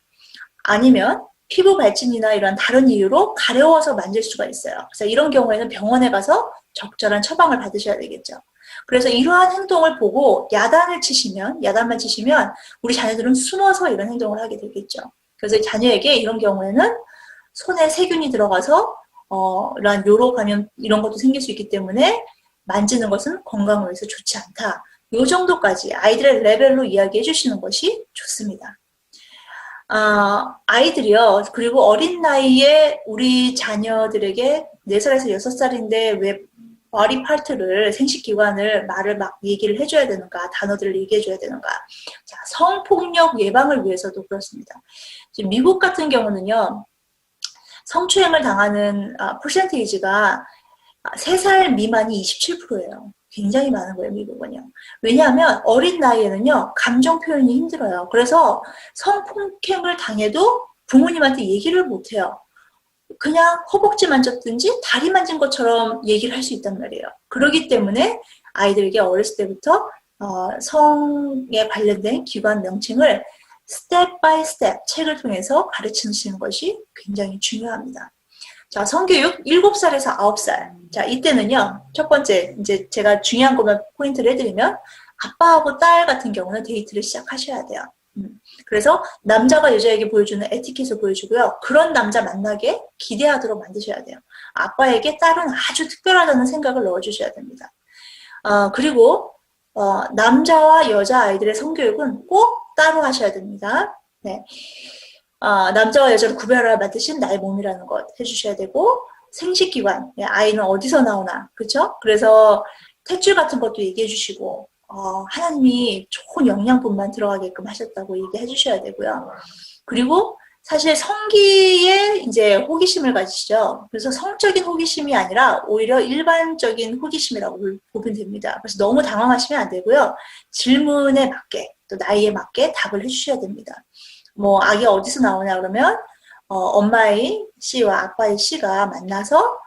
S1: 아니면 피부 발진이나 이런 다른 이유로 가려워서 만질 수가 있어요. 그래서 이런 경우에는 병원에 가서 적절한 처방을 받으셔야 되겠죠. 그래서 이러한 행동을 보고 야단만 치시면 우리 자녀들은 숨어서 이런 행동을 하게 되겠죠. 그래서 자녀에게 이런 경우에는 손에 세균이 들어가서 이러한 요로 감염 이런 것도 생길 수 있기 때문에 만지는 것은 건강을 위해서 좋지 않다. 이 정도까지 아이들의 레벨로 이야기해 주시는 것이 좋습니다. 아이들이요. 그리고 어린 나이에 우리 자녀들에게 4살에서 6살인데 왜 body part를 생식기관을 말을 막 얘기를 해줘야 되는가, 단어들을 얘기해줘야 되는가. 자, 성폭력 예방을 위해서도 그렇습니다. 지금 미국 같은 경우는요, 성추행을 당하는 퍼센테이지가 3살 미만이 27%예요. 굉장히 많은 거예요, 미국은요. 왜냐하면 어린 나이에는요, 감정 표현이 힘들어요. 그래서 성폭행을 당해도 부모님한테 얘기를 못해요. 그냥 허벅지 만졌든지 다리 만진 것처럼 얘기를 할 수 있단 말이에요. 그렇기 때문에 아이들에게 어렸을 때부터 성에 관련된 기관 명칭을 스텝 바이 스텝 책을 통해서 가르치시는 것이 굉장히 중요합니다. 자, 성교육 7살에서 9살. 자, 이때는요, 첫 번째, 이제 제가 중요한 것만 포인트를 해드리면, 아빠하고 딸 같은 경우는 데이트를 시작하셔야 돼요. 그래서 남자가 여자에게 보여주는 에티켓을 보여주고요. 그런 남자 만나게 기대하도록 만드셔야 돼요. 아빠에게 딸은 아주 특별하다는 생각을 넣어주셔야 됩니다. 그리고 남자와 여자 아이들의 성교육은 꼭 따로 하셔야 됩니다. 네. 남자와 여자를 구별하라 만드신 나의 몸이라는 것 해주셔야 되고 생식기관, 아이는 어디서 나오나, 그렇죠? 그래서 탯줄 같은 것도 얘기해 주시고 하나님이 좋은 영양분만 들어가게끔 하셨다고 얘기해 주셔야 되고요. 그리고 사실 성기에 이제 호기심을 가지시죠. 그래서 성적인 호기심이 아니라 오히려 일반적인 호기심이라고 보면 됩니다. 그래서 너무 당황하시면 안 되고요. 질문에 맞게 또 나이에 맞게 답을 해주셔야 됩니다. 뭐 아기 어디서 나오냐 그러면 엄마의 씨와 아빠의 씨가 만나서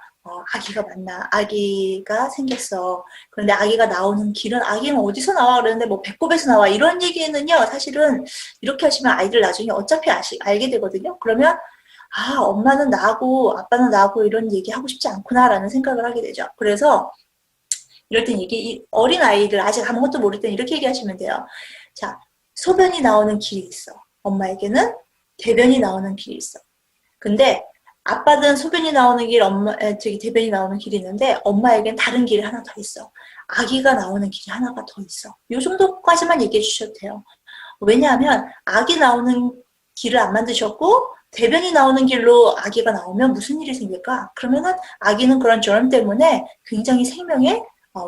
S1: 아기가 생겼어. 그런데 아기가 나오는 길은 아기는 어디서 나와? 그러는데 뭐 배꼽에서 나와. 이런 얘기는요, 사실은 이렇게 하시면 아이들 나중에 어차피 알게 되거든요. 그러면, 엄마는 나고, 아빠는 나고 이런 얘기 하고 싶지 않구나라는 생각을 하게 되죠. 그래서 이럴 땐 어린 아이들 아직 아무것도 모를 땐 이렇게 얘기하시면 돼요. 자, 소변이 나오는 길이 있어. 엄마에게는 대변이 나오는 길이 있어. 근데 아빠는 소변이 나오는 길, 대변이 나오는 길이 있는데 엄마에겐 다른 길이 하나 더 있어. 아기가 나오는 길이 하나가 더 있어. 이 정도까지만 얘기해 주셔도 돼요. 왜냐하면 아기 나오는 길을 안 만드셨고 대변이 나오는 길로 아기가 나오면 무슨 일이 생길까? 그러면은 아기는 그런 germ 때문에 굉장히 생명에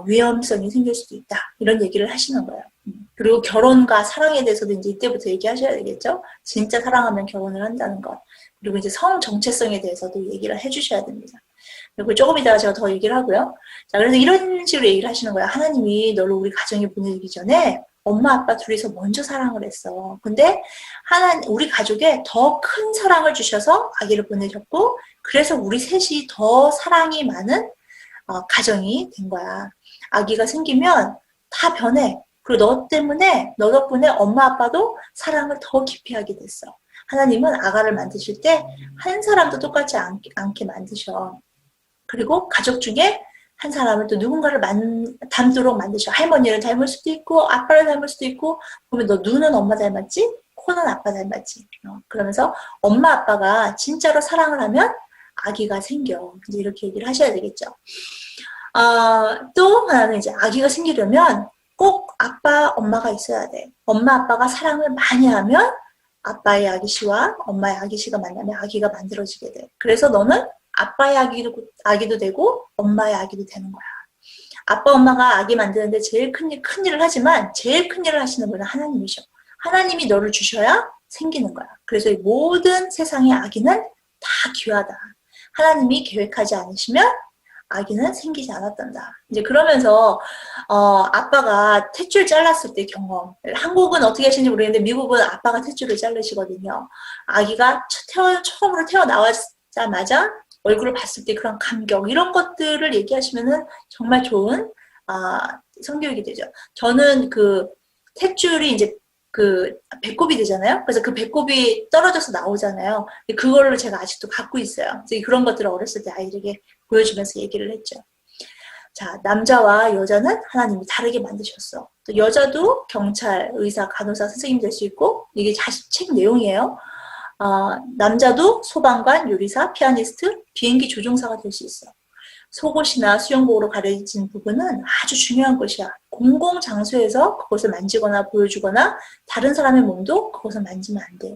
S1: 위험성이 생길 수도 있다. 이런 얘기를 하시는 거예요. 그리고 결혼과 사랑에 대해서도 이제 이때부터 얘기하셔야 되겠죠? 진짜 사랑하면 결혼을 한다는 것. 그리고 이제 성 정체성에 대해서도 얘기를 해주셔야 됩니다. 그리고 조금 이따가 제가 더 얘기를 하고요. 자, 그래서 이런 식으로 얘기를 하시는 거예요. 하나님이 너를 우리 가정에 보내기 전에 엄마, 아빠 둘이서 먼저 사랑을 했어. 근데 우리 가족에 더 큰 사랑을 주셔서 아기를 보내셨고, 그래서 우리 셋이 더 사랑이 많은 가정이 된 거야. 아기가 생기면 다 변해. 그리고 너 덕분에 엄마, 아빠도 사랑을 더 깊이 하게 됐어. 하나님은 아가를 만드실 때 한 사람도 똑같지 않게 만드셔. 그리고 가족 중에 한 사람을 또 누군가를 닮도록 만드셔. 할머니를 닮을 수도 있고 아빠를 닮을 수도 있고 그러면 너 눈은 엄마 닮았지? 코는 아빠 닮았지? 그러면서 엄마 아빠가 진짜로 사랑을 하면 아기가 생겨. 이제 이렇게 얘기를 하셔야 되겠죠. 또 하나는 이제 아기가 생기려면 꼭 아빠, 엄마가 있어야 돼. 엄마, 아빠가 사랑을 많이 하면 아빠의 아기씨와 엄마의 아기씨가 만나면 아기가 만들어지게 돼. 그래서 너는 아빠의 아기도 되고 엄마의 아기도 되는 거야. 아빠, 엄마가 아기 만드는데 제일 큰 일을 하지만 제일 큰 일을 하시는 분은 하나님이셔. 하나님이 너를 주셔야 생기는 거야. 그래서 이 모든 세상의 아기는 다 귀하다. 하나님이 계획하지 않으시면 아기는 생기지 않았단다. 이제 그러면서 아빠가 탯줄 잘랐을 때 경험. 한국은 어떻게 하시는지 모르겠는데 미국은 아빠가 탯줄을 자르시거든요. 아기가 처음으로 태어나자마자 얼굴을 봤을 때 그런 감격 이런 것들을 얘기하시면은 정말 좋은 성교육이 되죠. 저는 그 탯줄이 이제 그 배꼽이 되잖아요. 그래서 그 배꼽이 떨어져서 나오잖아요. 그걸로 제가 아직도 갖고 있어요. 그래서 그런 것들을 어렸을 때 아이들에게 보여주면서 얘기를 했죠. 자, 남자와 여자는 하나님이 다르게 만드셨어. 또 여자도 경찰, 의사, 간호사, 선생님 될 수 있고 이게 책 내용이에요. 남자도 소방관, 요리사, 피아니스트, 비행기 조종사가 될 수 있어. 속옷이나 수영복으로 가려진 부분은 아주 중요한 것이야. 공공장소에서 그것을 만지거나 보여주거나 다른 사람의 몸도 그것을 만지면 안 돼.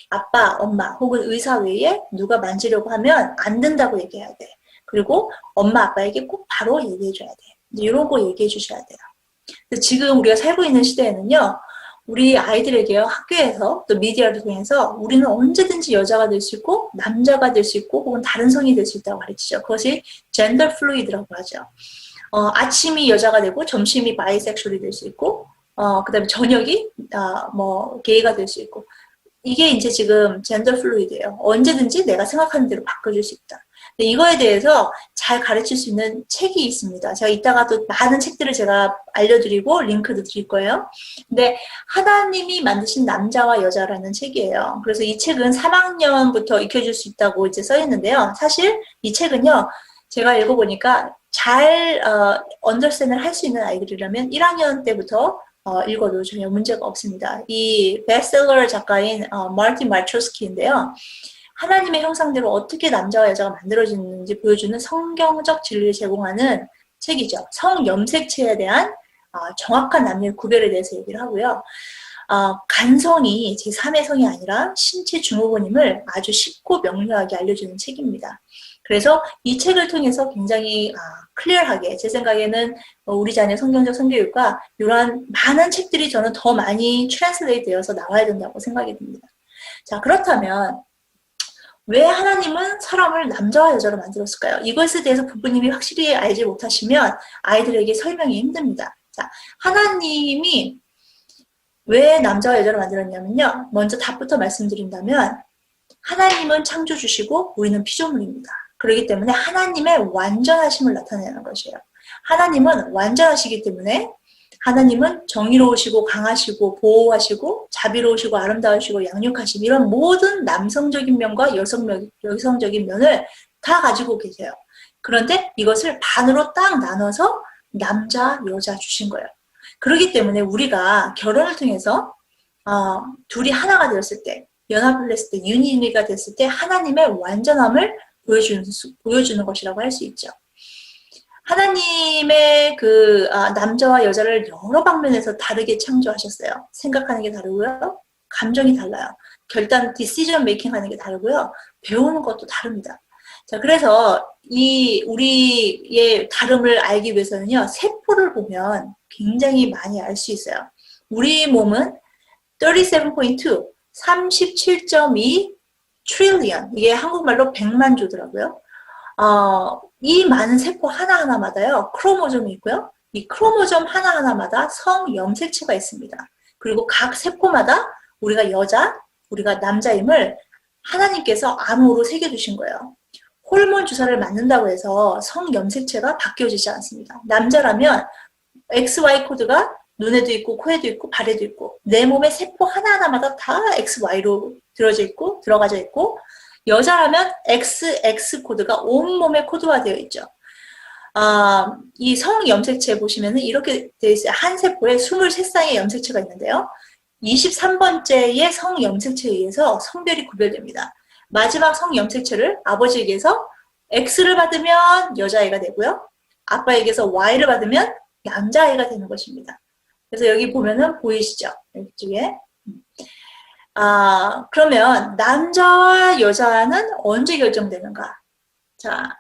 S1: 아빠, 엄마 혹은 의사 외에 누가 만지려고 하면 안 된다고 얘기해야 돼. 그리고 엄마, 아빠에게 꼭 바로 얘기해줘야 돼. 이런 거 얘기해 주셔야 돼요. 지금 우리가 살고 있는 시대에는요. 우리 아이들에게요. 학교에서 또 미디어를 통해서 우리는 언제든지 여자가 될 수 있고 남자가 될 수 있고 혹은 다른 성이 될 수 있다고 가르치죠. 그것이 젠더 플루이드라고 하죠. 아침이 여자가 되고 점심이 바이섹슈얼이 될 수 있고 그 다음에 저녁이 게이가 될 수 있고 이게 이제 지금 젠더 플루이드예요. 언제든지 내가 생각하는 대로 바꿔줄 수 있다. 근데 이거에 대해서 잘 가르칠 수 있는 책이 있습니다. 제가 이따가 또 많은 책들을 제가 알려드리고 링크도 드릴 거예요. 근데 하나님이 만드신 남자와 여자라는 책이에요. 그래서 이 책은 3학년부터 익혀줄 수 있다고 이제 써 있는데요. 사실 이 책은요, 제가 읽어보니까 잘 언더스탠을 할 수 있는 아이들이라면 1학년 때부터 읽어도 전혀 문제가 없습니다. 이 베스트셀러 작가인 마르틴 말초스키인데요. 하나님의 형상대로 어떻게 남자와 여자가 만들어지는지 보여주는 성경적 진리를 제공하는 책이죠. 성염색체에 대한 정확한 남녀의 구별에 대해서 얘기를 하고요. 간성이 제3의 성이 아니라 신체 증후군임을 아주 쉽고 명료하게 알려주는 책입니다. 그래서 이 책을 통해서 굉장히 클리어하게 제 생각에는 우리 자녀 성경적 성교육과 이러한 많은 책들이 저는 더 많이 트랜슬레이트 되어서 나와야 된다고 생각이 듭니다. 자, 그렇다면 왜 하나님은 사람을 남자와 여자로 만들었을까요? 이것에 대해서 부모님이 확실히 알지 못하시면 아이들에게 설명이 힘듭니다. 자, 하나님이 왜 남자와 여자로 만들었냐면요. 먼저 답부터 말씀드린다면 하나님은 창조주시고 우리는 피조물입니다. 그렇기 때문에 하나님의 완전하심을 나타내는 것이에요. 하나님은 완전하시기 때문에 하나님은 정의로우시고 강하시고 보호하시고 자비로우시고 아름다우시고 양육하시고 이런 모든 남성적인 면과 여성적인 면을 다 가지고 계세요. 그런데 이것을 반으로 딱 나눠서 남자, 여자 주신 거예요. 그렇기 때문에 우리가 결혼을 통해서 둘이 하나가 되었을 때 연합을 했을 때 유니가 됐을 때 하나님의 완전함을 보여주는 것이라고 할 수 있죠. 하나님의 남자와 여자를 여러 방면에서 다르게 창조하셨어요. 생각하는 게 다르고요. 감정이 달라요. 결단, 디시전 메이킹 하는 게 다르고요. 배우는 것도 다릅니다. 자, 그래서 우리의 다름을 알기 위해서는요. 세포를 보면 굉장히 많이 알 수 있어요. 우리 몸은 37.2, 37.2 trillion, 이게 한국말로 100만 조더라고요. 이 많은 세포 하나하나마다요, 크로모점이 있고요. 이 크로모점 하나하나마다 성염색체가 있습니다. 그리고 각 세포마다 우리가 여자, 우리가 남자임을 하나님께서 암호로 새겨주신 거예요. 호르몬 주사를 맞는다고 해서 성염색체가 바뀌어지지 않습니다. 남자라면 XY 코드가 눈에도 있고 코에도 있고 발에도 있고 내 몸의 세포 하나하나마다 다 XY로 들어가져 있고 여자라면 XX 코드가 온몸에 코드화되어 있죠. 이 성염색체 보시면은 이렇게 되어 있어요. 한 세포에 23쌍의 염색체가 있는데요. 23번째의 성염색체에 의해서 성별이 구별됩니다. 마지막 성염색체를 아버지에게서 X를 받으면 여자아이가 되고요. 아빠에게서 Y를 받으면 남자아이가 되는 것입니다. 그래서 여기 보면은 보이시죠? 이쪽에. 그러면 남자와 여자는 언제 결정되는가? 자,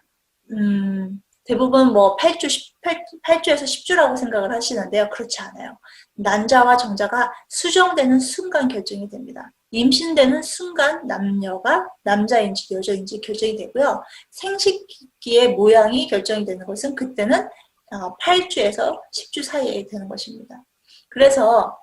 S1: 대부분 뭐 8주에서 10주라고 생각을 하시는데요. 그렇지 않아요. 난자와 정자가 수정되는 순간 결정이 됩니다. 임신되는 순간 남녀가 남자인지 여자인지 결정이 되고요. 생식기의 모양이 결정이 되는 것은 그때는 8주에서 10주 사이에 되는 것입니다. 그래서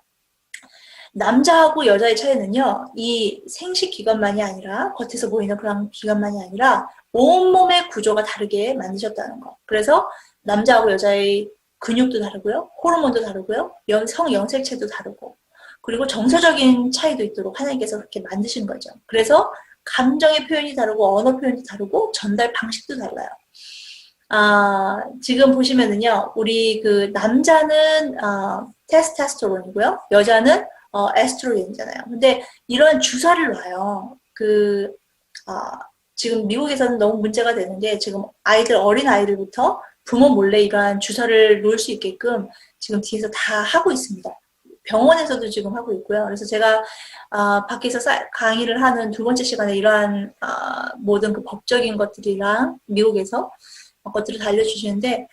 S1: 남자하고 여자의 차이는요, 이 생식기관만이 아니라, 겉에서 보이는 그런 기관만이 아니라, 온몸의 구조가 다르게 만드셨다는 거. 그래서 남자하고 여자의 근육도 다르고요, 호르몬도 다르고요, 성영색체도 다르고, 그리고 정서적인 차이도 있도록 하나님께서 그렇게 만드신 거죠. 그래서 감정의 표현이 다르고, 언어 표현도 다르고, 전달 방식도 달라요. 지금 보시면은요, 우리 그 남자는 테스토스테론이고요, 여자는 에스트로겐이잖아요. 근데 이런 주사를 놔요. 지금 미국에서는 너무 문제가 되는 게 지금 어린 아이들부터 부모 몰래 이러한 주사를 놓을 수 있게끔 지금 뒤에서 다 하고 있습니다. 병원에서도 지금 하고 있고요. 그래서 제가 밖에서 강의를 하는 두 번째 시간에 이러한 모든 그 법적인 것들이랑 미국에서 것들을 알려주시는데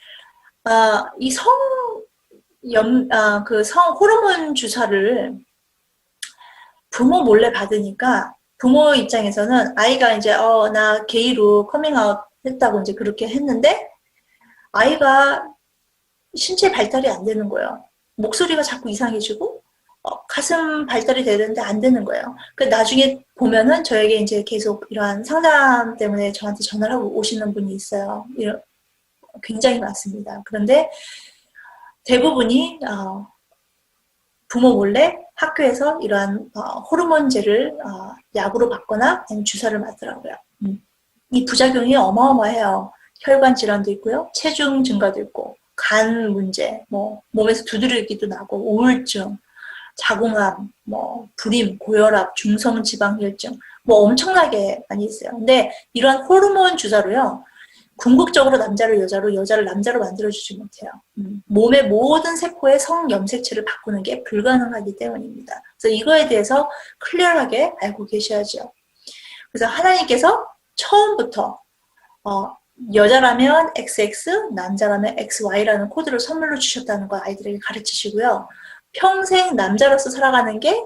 S1: 이 호르몬 주사를 부모 몰래 받으니까 부모 입장에서는 아이가 이제 나 게이로 커밍아웃 했다고 이제 그렇게 했는데 아이가 신체 발달이 안 되는 거예요. 목소리가 자꾸 이상해지고 가슴 발달이 되는데 안 되는 거예요. 그 나중에 보면은 저에게 이제 계속 이러한 상담 때문에 저한테 전화를 하고 오시는 분이 있어요. 굉장히 많습니다. 그런데 대부분이 부모 몰래 학교에서 이러한 호르몬제를 약으로 받거나 아니면 주사를 맞더라고요. 이 부작용이 어마어마해요. 혈관 질환도 있고요, 체중 증가도 있고, 간 문제, 뭐 몸에서 두드러기도 나고, 우울증, 자궁암, 뭐 불임, 고혈압, 중성지방혈증, 뭐 엄청나게 많이 있어요. 근데 이런 호르몬 주사로요, 궁극적으로 남자를 여자로, 여자를 남자로 만들어주지 못해요. 몸의 모든 세포의 성염색체를 바꾸는 게 불가능하기 때문입니다. 그래서 이거에 대해서 클리어하게 알고 계셔야죠. 그래서 하나님께서 처음부터 여자라면 XX, 남자라면 XY라는 코드를 선물로 주셨다는 걸 아이들에게 가르치시고요. 평생 남자로서 살아가는 게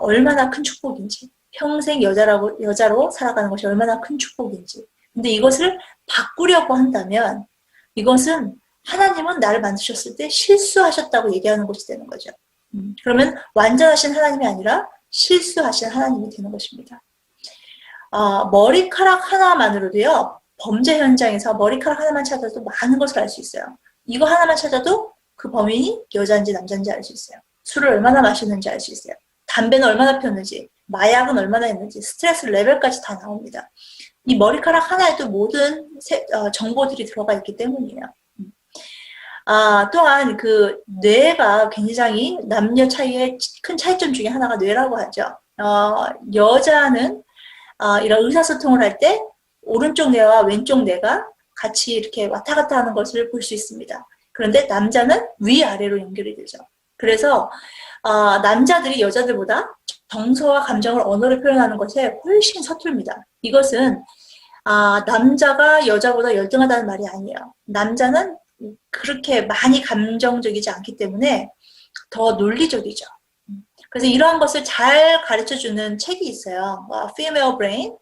S1: 얼마나 큰 축복인지, 평생 여자로 살아가는 것이 얼마나 큰 축복인지. 근데 이것을 바꾸려고 한다면 이것은 하나님은 나를 만드셨을 때 실수하셨다고 얘기하는 것이 되는 거죠. 그러면 완전하신 하나님이 아니라 실수하신 하나님이 되는 것입니다. 머리카락 하나만으로도요, 범죄 현장에서 머리카락 하나만 찾아도 많은 것을 알 수 있어요. 이거 하나만 찾아도 그 범인이 여자인지 남자인지 알 수 있어요. 술을 얼마나 마시는지 알 수 있어요. 담배는 얼마나 피웠는지, 마약은 얼마나 했는지, 스트레스 레벨까지 다 나옵니다. 이 머리카락 하나에도 모든 정보들이 들어가 있기 때문이에요. 또한 그 뇌가 굉장히 남녀 차이의 큰 차이점 중에 하나가 뇌라고 하죠. 여자는 이런 의사소통을 할 때 오른쪽 뇌와 왼쪽 뇌가 같이 이렇게 왔다 갔다 하는 것을 볼 수 있습니다. 그런데 남자는 위아래로 연결이 되죠. 그래서 남자들이 여자들보다 정서와 감정을 언어로 표현하는 것에 훨씬 서툴입니다. 이것은 남자가 여자보다 열등하다는 말이 아니에요. 남자는 그렇게 많이 감정적이지 않기 때문에 더 논리적이죠. 그래서 이러한 것을 잘 가르쳐주는 책이 있어요. Female Brain,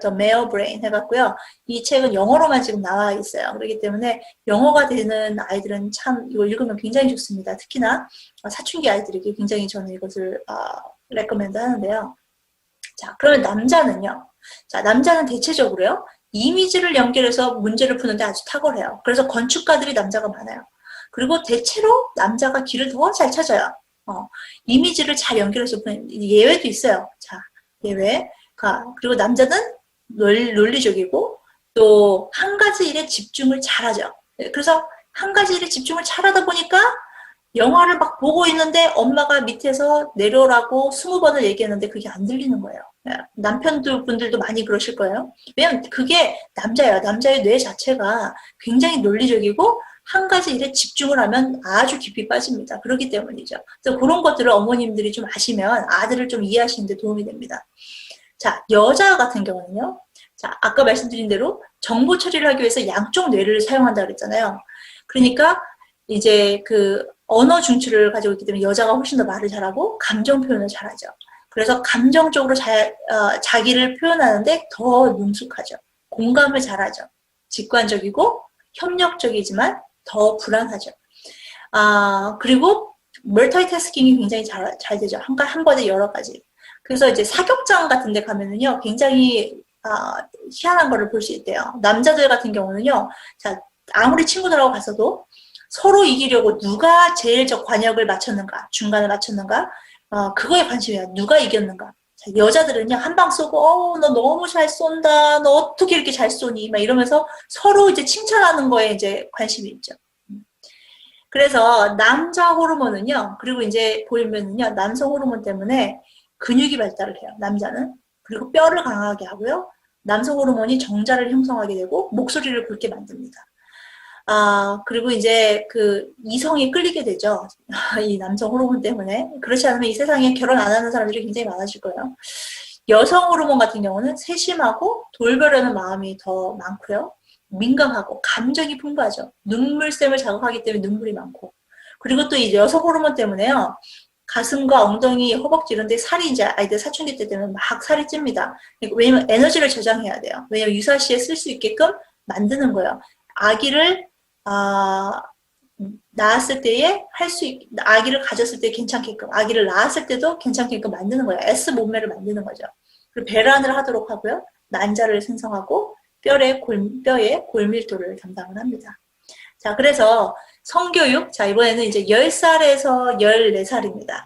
S1: The Male Brain 해갖고요. 이 책은 영어로만 지금 나와 있어요. 그렇기 때문에 영어가 되는 아이들은 참 이거 읽으면 굉장히 좋습니다. 특히나 사춘기 아이들에게 굉장히 저는 이것을 레커멘드 하는데요. 자, 그러면 남자는요. 자, 남자는 대체적으로요. 이미지를 연결해서 문제를 푸는데 아주 탁월해요. 그래서 건축가들이 남자가 많아요. 그리고 대체로 남자가 길을 더 잘 찾아요. 이미지를 잘 연결해서 푸는 예외도 있어요. 자, 예외가. 그리고 남자는 논리적이고 또 한 가지 일에 집중을 잘하죠. 그래서 한 가지 일에 집중을 잘하다 보니까 영화를 막 보고 있는데 엄마가 밑에서 내려라고 20번을 얘기했는데 그게 안 들리는 거예요. 남편분들도 많이 그러실 거예요. 왜냐면 그게 남자예요. 남자의 뇌 자체가 굉장히 논리적이고 한 가지 일에 집중을 하면 아주 깊이 빠집니다. 그렇기 때문이죠. 그래서 그런 것들을 어머님들이 좀 아시면 아들을 좀 이해하시는 데 도움이 됩니다. 자, 여자 같은 경우는요. 자, 아까 말씀드린 대로 정보 처리를 하기 위해서 양쪽 뇌를 사용한다고 그랬잖아요. 그러니까 이제 그 언어 중추를 가지고 있기 때문에 여자가 훨씬 더 말을 잘하고 감정 표현을 잘하죠. 그래서 감정적으로 자기를 표현하는데 더 능숙하죠. 공감을 잘하죠. 직관적이고 협력적이지만 더 불안하죠. 그리고 멀티태스킹이 굉장히 잘 되죠. 한 번에 여러 가지. 그래서 이제 사격장 같은 데 가면은요, 굉장히 희한한 거를 볼 수 있대요. 남자들 같은 경우는요, 자, 아무리 친구들하고 갔어도 서로 이기려고 누가 제일 저 관역을 맞췄는가, 중간을 맞췄는가, 그거에 관심이야. 누가 이겼는가. 자, 여자들은요, 한 방 쏘고, 너 너무 잘 쏜다. 너 어떻게 이렇게 잘 쏘니? 막 이러면서 서로 이제 칭찬하는 거에 이제 관심이 있죠. 그래서 남자 호르몬은요, 그리고 이제 보면은요, 남성 호르몬 때문에 근육이 발달을 해요. 남자는. 그리고 뼈를 강하게 하고요. 남성 호르몬이 정자를 형성하게 되고 목소리를 굵게 만듭니다. 그리고 이제 그 이성이 끌리게 되죠. 이 남성 호르몬 때문에. 그렇지 않으면 이 세상에 결혼 안 하는 사람들이 굉장히 많아질 거예요. 여성 호르몬 같은 경우는 세심하고 돌보려는 마음이 더 많고요. 민감하고 감정이 풍부하죠. 눈물샘을 자극하기 때문에 눈물이 많고. 그리고 또 이 여성 호르몬 때문에요. 가슴과 엉덩이, 허벅지 이런 데 살이 이제 아이들 사춘기 때 되면 막 살이 찝니다. 왜냐면 에너지를 저장해야 돼요. 왜냐면 유사시에 쓸 수 있게끔 만드는 거예요. 아기를 낳았을 때에 아기를 가졌을 때 괜찮게끔, 아기를 낳았을 때도 괜찮게끔 만드는 거예요. S 몸매를 만드는 거죠. 그리고 배란을 하도록 하고요. 난자를 생성하고 뼈의 골밀도를 담당을 합니다. 자, 그래서 성교육, 자, 이번에는 이제 10살에서 14살입니다.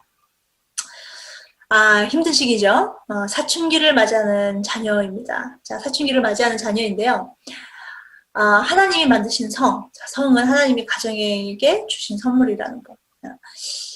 S1: 힘든 시기죠. 사춘기를 맞이하는 자녀입니다. 자, 사춘기를 맞이하는 자녀인데요. 하나님이 만드신 성은 하나님이 가정에게 주신 선물이라는 거.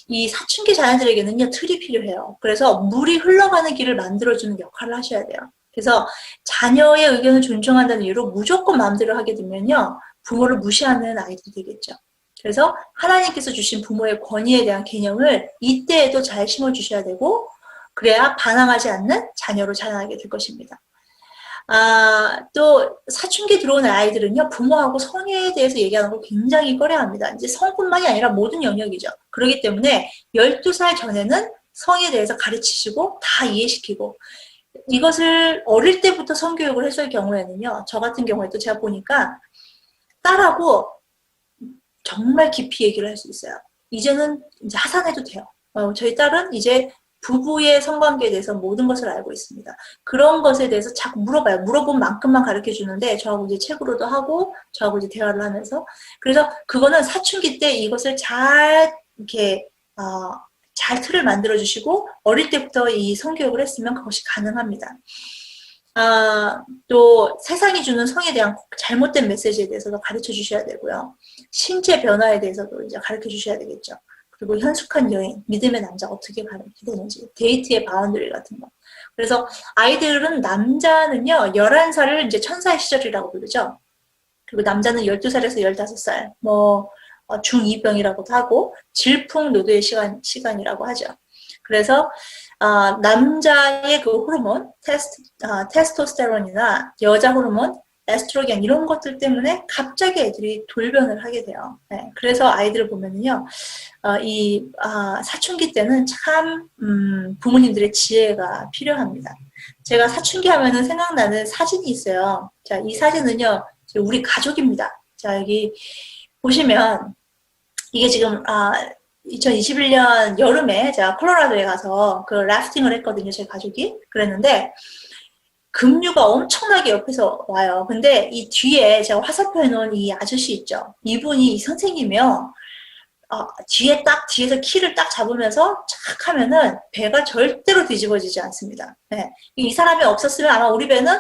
S1: 이 사춘기 자녀들에게는요, 틀이 필요해요. 그래서 물이 흘러가는 길을 만들어주는 역할을 하셔야 돼요. 그래서 자녀의 의견을 존중한다는 이유로 무조건 마음대로 하게 되면요, 부모를 무시하는 아이들이 되겠죠. 그래서 하나님께서 주신 부모의 권위에 대한 개념을 이때에도 잘 심어주셔야 되고, 그래야 반항하지 않는 자녀로 자라나게 될 것입니다. 또 사춘기 들어오는 아이들은요, 부모하고 성에 대해서 얘기하는 걸 굉장히 꺼려합니다. 이제 성뿐만이 아니라 모든 영역이죠. 그렇기 때문에 12살 전에는 성에 대해서 가르치시고 다 이해시키고, 이것을 어릴 때부터 성교육을 했을 경우에는요, 저 같은 경우에도 제가 보니까 딸하고 정말 깊이 얘기를 할 수 있어요. 이제는 이제 하산해도 돼요. 저희 딸은 이제 부부의 성관계에 대해서 모든 것을 알고 있습니다. 그런 것에 대해서 자꾸 물어봐요. 물어본 만큼만 가르쳐 주는데 저하고 이제 책으로도 하고 저하고 이제 대화를 하면서, 그래서 그거는 사춘기 때 이것을 잘 이렇게 잘 틀을 만들어 주시고 어릴 때부터 이 성교육을 했으면 그것이 가능합니다. 또 세상이 주는 성에 대한 잘못된 메시지에 대해서도 가르쳐 주셔야 되고요. 신체 변화에 대해서도 이제 가르쳐 주셔야 되겠죠. 그리고 현숙한 여인, 믿음의 남자 어떻게 가르쳐야 되는지, 데이트의 바운더리 같은 거. 그래서 아이들은, 남자는요, 11살을 이제 천사의 시절이라고 부르죠. 그리고 남자는 12살에서 15살, 중2병이라고도 하고, 질풍노도의 시간이라고 하죠. 그래서, 남자의 그 호르몬, 테스토스테론이나 여자 호르몬, 에스트로겐 이런 것들 때문에 갑자기 애들이 돌변을 하게 돼요. 네, 그래서 아이들을 보면은요, 사춘기 때는 참 부모님들의 지혜가 필요합니다. 제가 사춘기 하면은 생각나는 사진이 있어요. 자, 이 사진은요, 우리 가족입니다. 자, 여기 보시면 이게 지금 2021년 여름에 제가 콜로라도에 가서 그 래프팅을 했거든요. 제 가족이. 그랬는데 급류가 엄청나게 옆에서 와요. 근데 이 뒤에 제가 화살표 해놓은 이 아저씨 있죠. 이분이 이 선생님이요. 뒤에서 키를 딱 잡으면서 착 하면은 배가 절대로 뒤집어지지 않습니다. 네. 이 사람이 없었으면 아마 우리 배는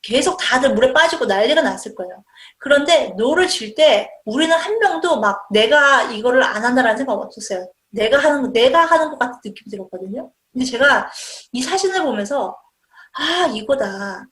S1: 계속 다들 물에 빠지고 난리가 났을 거예요. 그런데 노를 질 때 우리는 한 명도 막 내가 이거를 안 한다라는 생각 없었어요. 내가 하는 것 같은 느낌이 들었거든요. 근데 제가 이 사진을 보면서 아, 이거다.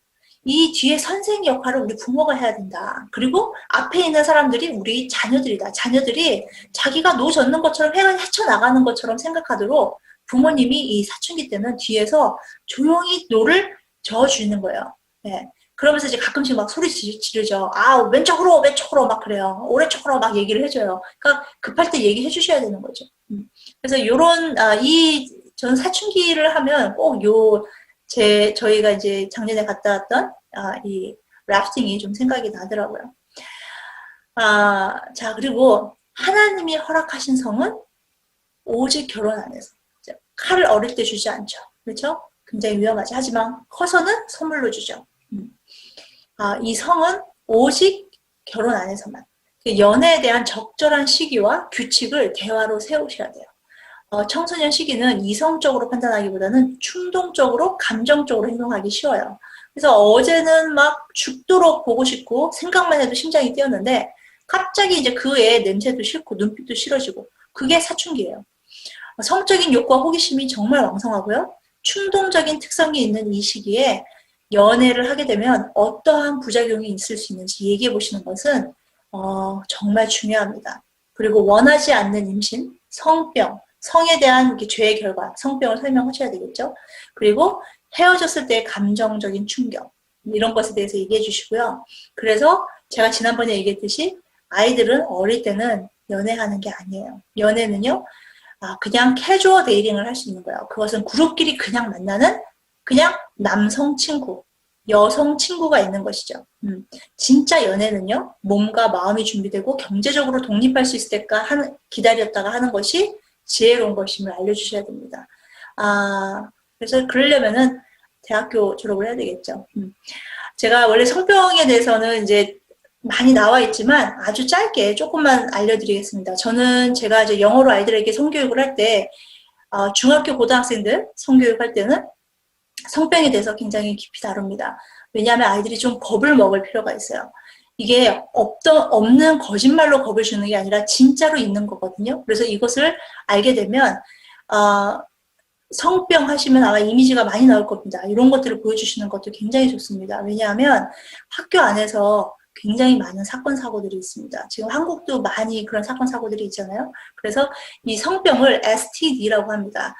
S1: 이 뒤에 선생 역할을 우리 부모가 해야 된다. 그리고 앞에 있는 사람들이 우리 자녀들이다. 자녀들이 자기가 노 젓는 것처럼 헤쳐나가는 것처럼 생각하도록 부모님이 이 사춘기 때는 뒤에서 조용히 노를 저어주는 거예요. 네. 그러면서 이제 가끔씩 막 소리 지르죠. 아, 왼쪽으로 막 그래요. 오른쪽으로 막 얘기를 해줘요. 그러니까 급할 때 얘기해 주셔야 되는 거죠. 그래서 요런, 전 사춘기를 하면 꼭 저희가 이제 작년에 갔다 왔던, 이 래프팅이 좀 생각이 나더라고요. 자, 그리고 하나님이 허락하신 성은 오직 결혼 안에서. 칼을 어릴 때 주지 않죠. 그렇죠? 굉장히 위험하지. 하지만 커서는 선물로 주죠. 이 성은 오직 결혼 안에서만. 연애에 대한 적절한 시기와 규칙을 대화로 세우셔야 돼요. 청소년 시기는 이성적으로 판단하기보다는 충동적으로, 감정적으로 행동하기 쉬워요. 그래서 어제는 막 죽도록 보고 싶고 생각만 해도 심장이 뛰었는데 갑자기 이제 그 애의 냄새도 싫고 눈빛도 싫어지고 그게 사춘기예요. 성적인 욕구와 호기심이 정말 왕성하고요. 충동적인 특성이 있는 이 시기에 연애를 하게 되면 어떠한 부작용이 있을 수 있는지 얘기해 보시는 것은 정말 중요합니다. 그리고 원하지 않는 임신, 성병, 성에 대한 죄의 결과, 성병을 설명하셔야 되겠죠. 그리고 헤어졌을 때의 감정적인 충격, 이런 것에 대해서 얘기해 주시고요. 그래서 제가 지난번에 얘기했듯이 아이들은 어릴 때는 연애하는 게 아니에요. 연애는요, 그냥 캐주얼 데이팅을 할 수 있는 거예요. 그것은 그룹끼리 그냥 만나는 그냥 남성 친구, 여성 친구가 있는 것이죠. 진짜 연애는요, 몸과 마음이 준비되고 경제적으로 독립할 수 있을 때까지 기다렸다가 하는 것이 지혜로운 것임을 알려주셔야 됩니다. 그래서 그러려면은 대학교 졸업을 해야 되겠죠. 제가 원래 성병에 대해서는 이제 많이 나와 있지만 아주 짧게 조금만 알려드리겠습니다. 제가 이제 영어로 아이들에게 성교육을 할 때, 중학교 고등학생들 성교육할 때는 성병에 대해서 굉장히 깊이 다룹니다. 왜냐하면 아이들이 좀 겁을 먹을 필요가 있어요. 이게 없는 거짓말로 겁을 주는 게 아니라 진짜로 있는 거거든요. 그래서 이것을 알게 되면 성병 하시면 아마 이미지가 많이 나올 겁니다. 이런 것들을 보여주시는 것도 굉장히 좋습니다. 왜냐하면 학교 안에서 굉장히 많은 사건, 사고들이 있습니다. 지금 한국도 많이 그런 사건, 사고들이 있잖아요. 그래서 이 성병을 STD라고 합니다.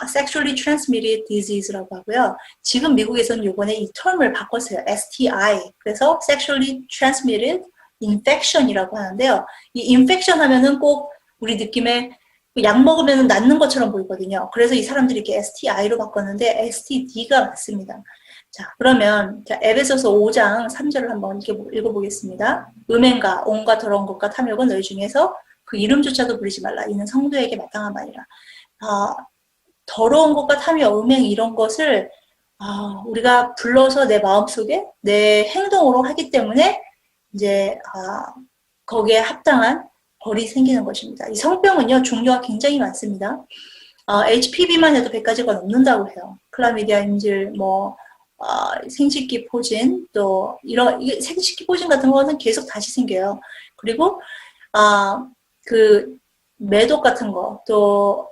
S1: Sexually Transmitted Disease라고 하고요. 지금 미국에서는 요번에 이 term을 바꿨어요. STI. 그래서 Sexually Transmitted Infection이라고 하는데요. 이 infection 하면은 꼭 우리 느낌에 약 먹으면 낫는 것처럼 보이거든요. 그래서 이 사람들이 이렇게 STI로 바꿨는데 STD가 맞습니다. 자, 그러면 에베소서 5장 3절을 한번 읽어보겠습니다. 음행과 온갖 더러운 것과 탐욕은 너희 중에서 그 이름조차도 부리지 말라. 이는 성도에게 마땅한 말이라. 더러운 것과 탐욕, 음행 이런 것을 우리가 불러서 내 마음속에 내 행동으로 하기 때문에 이제 거기에 합당한 벌이 생기는 것입니다. 이 성병은요, 종류가 굉장히 많습니다. HPV만 해도 100가지가 넘는다고 해요. 클라미디아, 인질, 생식기 포진, 또 이게 생식기 포진 같은 거는 계속 다시 생겨요. 그리고 그 매독 같은 거, 또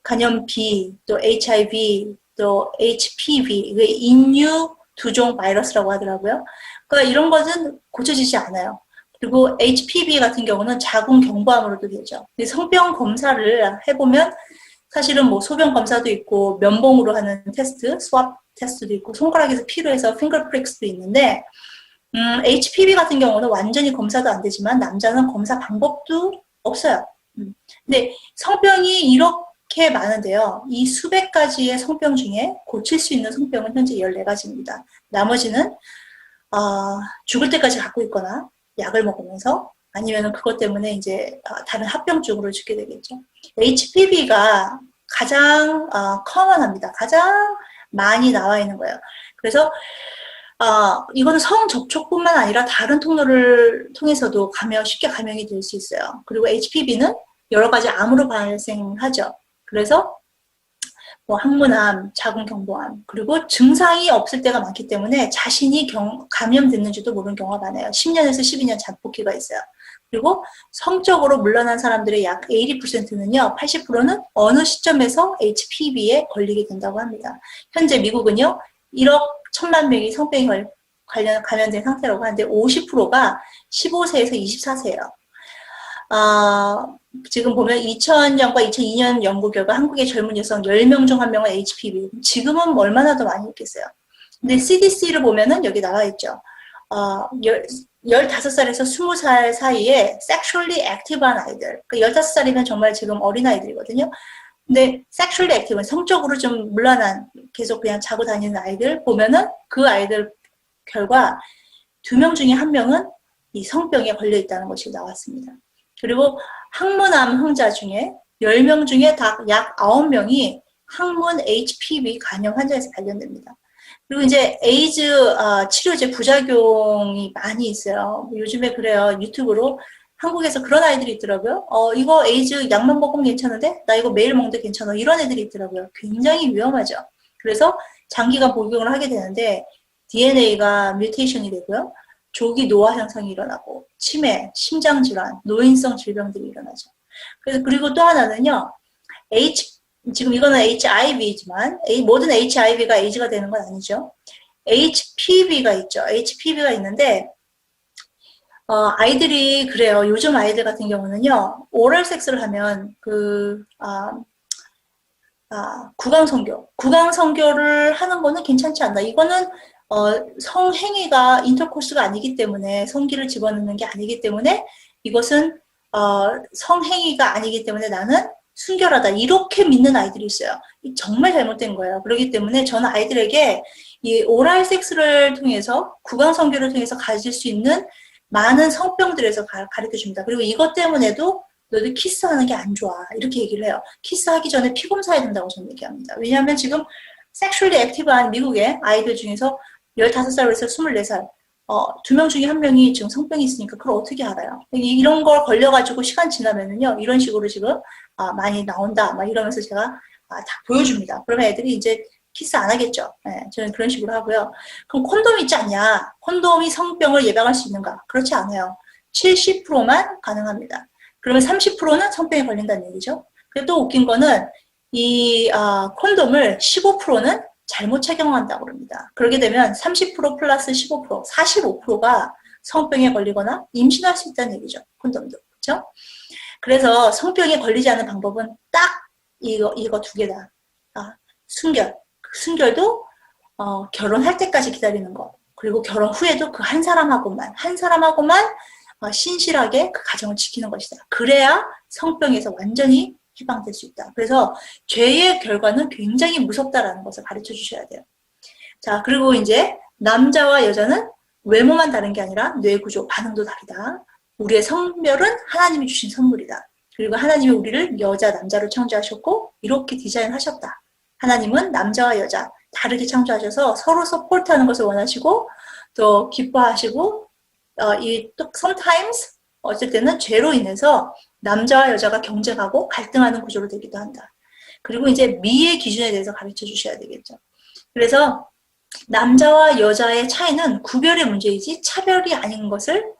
S1: 간염비, 또 HIV, 또 HPV, 이게 인유 두종 바이러스라고 하더라고요. 그러니까 이런 것은 고쳐지지 않아요. 그리고 HPV 같은 경우는 자궁 경부암으로도 되죠. 성병 검사를 해보면 사실은 소변 검사도 있고 면봉으로 하는 테스트, 스왑 테스트도 있고 손가락에서 피로 해서 핑거 프릭스도 있는데 HPV 같은 경우는 완전히 검사도 안 되지만 남자는 검사 방법도 없어요. 근데 성병이 이렇게 많은데요. 이 수백 가지의 성병 중에 고칠 수 있는 성병은 현재 14가지입니다. 나머지는 죽을 때까지 갖고 있거나 약을 먹으면서 아니면 그것 때문에 이제 다른 합병증으로 죽게 되겠죠. HPV가 가장 커먼합니다. 가장 많이 나와 있는 거예요. 그래서 이거는 성접촉뿐만 아니라 다른 통로를 통해서도 쉽게 감염이 될 수 있어요. 그리고 HPV는 여러 가지 암으로 발생하죠. 그래서 뭐 항문암, 자궁경부암, 그리고 증상이 없을 때가 많기 때문에 자신이 감염됐는지도 모르는 경우가 많아요. 10년에서 12년 잠복기가 있어요. 그리고 성적으로 물러난 사람들의 약 80%는요, 80%는 어느 시점에서 HPV에 걸리게 된다고 합니다. 현재 미국은요, 1억 1천만 명이 성병에 감염된 상태라고 하는데 50%가 15세에서 24세예요. 지금 보면 2000년과 2002년 연구 결과 한국의 젊은 여성 10명 중 1명은 HPV. 지금은 얼마나 더 많이 있겠어요. 근데 CDC를 보면은 여기 나와 있죠. 15살에서 20살 사이에 sexually active한 아이들. 그러니까 15살이면 정말 지금 어린아이들이거든요. 근데 sexually active는 성적으로 좀 물러난, 계속 그냥 자고 다니는 아이들 보면은 그 아이들 결과 2명 중에 1명은 이 성병에 걸려 있다는 것이 나왔습니다. 그리고 항문암 환자 중에 10명 중에 약 9명이 항문 HPV 감염 환자에서 발견됩니다. 그리고 이제 에이즈 치료제 부작용이 많이 있어요. 요즘에 그래요. 유튜브로 한국에서 그런 아이들이 있더라고요. 이거 에이즈 약만 먹으면 괜찮은데? 나 이거 매일 먹는데 괜찮아. 이런 애들이 있더라고요. 굉장히 위험하죠. 그래서 장기간 복용을 하게 되는데 DNA가 뮤테이션이 되고요. 조기 노화 현상이 일어나고 치매, 심장질환, 노인성 질병들이 일어나죠. 그리고 또 하나는요. 지금 이거는 HIV지만 모든 HIV가 에이즈가 되는 건 아니죠. HPV가 있죠. HPV가 있는데 아이들이 그래요. 요즘 아이들 같은 경우는요. 오럴 섹스를 하면 구강성교를 하는 거는 괜찮지 않나. 이거는 성행위가 인터코스가 아니기 때문에 성기를 집어넣는 게 아니기 때문에 이것은 성행위가 아니기 때문에 나는 순결하다. 이렇게 믿는 아이들이 있어요. 정말 잘못된 거예요. 그렇기 때문에 저는 아이들에게 이 오랄 섹스를 통해서 구강성교를 통해서 가질 수 있는 많은 성병들에서 가르쳐 줍니다. 그리고 이것 때문에도 너도 키스하는 게 안 좋아. 이렇게 얘기를 해요. 키스하기 전에 피 검사해야 된다고 저는 얘기합니다. 왜냐하면 지금 섹슈얼리 액티브한 미국의 아이들 중에서 15살에서 24살 2명 중에 1명이 지금 성병이 있으니까 그걸 어떻게 알아요? 이런 걸 걸려가지고 시간 지나면은요, 이런 식으로 지금 많이 나온다. 막 이러면서 제가 다 보여줍니다. 그러면 애들이 이제 키스 안 하겠죠. 네, 저는 그런 식으로 하고요. 그럼 콘돔 있지 않냐? 콘돔이 성병을 예방할 수 있는가? 그렇지 않아요. 70%만 가능합니다. 그러면 30%는 성병에 걸린다는 얘기죠. 그리고 또 웃긴 거는 이 콘돔을 15%는 잘못 착용한다고 합니다. 그러게 되면 30% 플러스 15%, 45%가 성병에 걸리거나 임신할 수 있다는 얘기죠. 콘돔도. 그렇죠? 그래서 성병에 걸리지 않는 방법은 딱 이거 두 개다. 순결. 순결도 결혼할 때까지 기다리는 거. 그리고 결혼 후에도 그 한 사람하고만 신실하게 그 가정을 지키는 것이다. 그래야 성병에서 완전히 해방될 수 있다. 그래서 죄의 결과는 굉장히 무섭다라는 것을 가르쳐 주셔야 돼요. 자, 그리고 이제 남자와 여자는 외모만 다른 게 아니라 뇌구조, 반응도 다르다. 우리의 성별은 하나님이 주신 선물이다. 그리고 하나님이 우리를 여자, 남자로 창조하셨고 이렇게 디자인하셨다. 하나님은 남자와 여자 다르게 창조하셔서 서로 서포트하는 것을 원하시고 또 기뻐하시고 또 sometimes 어쩔 때는 죄로 인해서 남자와 여자가 경쟁하고 갈등하는 구조로 되기도 한다. 그리고 이제 미의 기준에 대해서 가르쳐 주셔야 되겠죠. 그래서 남자와 여자의 차이는 구별의 문제이지 차별이 아닌 것을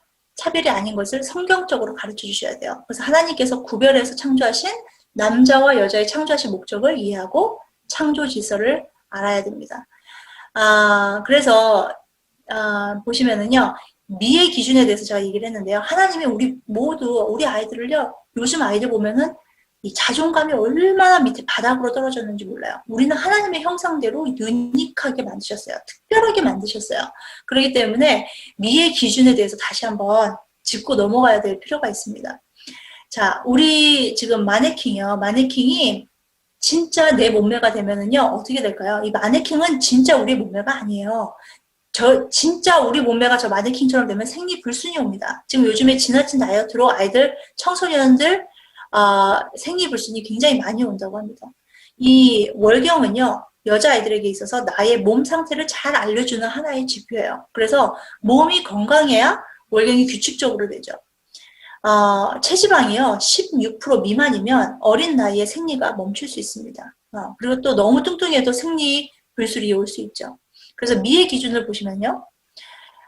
S1: 성경적으로 가르쳐 주셔야 돼요. 그래서 하나님께서 구별해서 창조하신 남자와 여자의 창조하신 목적을 이해하고 창조 질서를 알아야 됩니다. 그래서 보시면은요. 미의 기준에 대해서 제가 얘기를 했는데요. 하나님이 우리 아이들을요. 요즘 아이들 보면은 이 자존감이 얼마나 밑에 바닥으로 떨어졌는지 몰라요. 우리는 하나님의 형상대로 유니크하게 만드셨어요. 특별하게 만드셨어요. 그렇기 때문에 미의 기준에 대해서 다시 한번 짚고 넘어가야 될 필요가 있습니다. 자, 우리 지금 마네킹이요. 마네킹이 진짜 내 몸매가 되면은요. 어떻게 될까요? 이 마네킹은 진짜 우리 몸매가 아니에요. 진짜 우리 몸매가 저 마네킹처럼 되면 생리불순이 옵니다. 지금 요즘에 지나친 다이어트로 아이들, 청소년들 생리불순이 굉장히 많이 온다고 합니다. 이 월경은요. 여자아이들에게 있어서 나의 몸 상태를 잘 알려주는 하나의 지표예요. 그래서 몸이 건강해야 월경이 규칙적으로 되죠. 체지방이요 16% 미만이면 어린 나이에 생리가 멈출 수 있습니다. 그리고 또 너무 뚱뚱해도 생리 불순이 올 수 있죠. 그래서 미의 기준을 보시면요.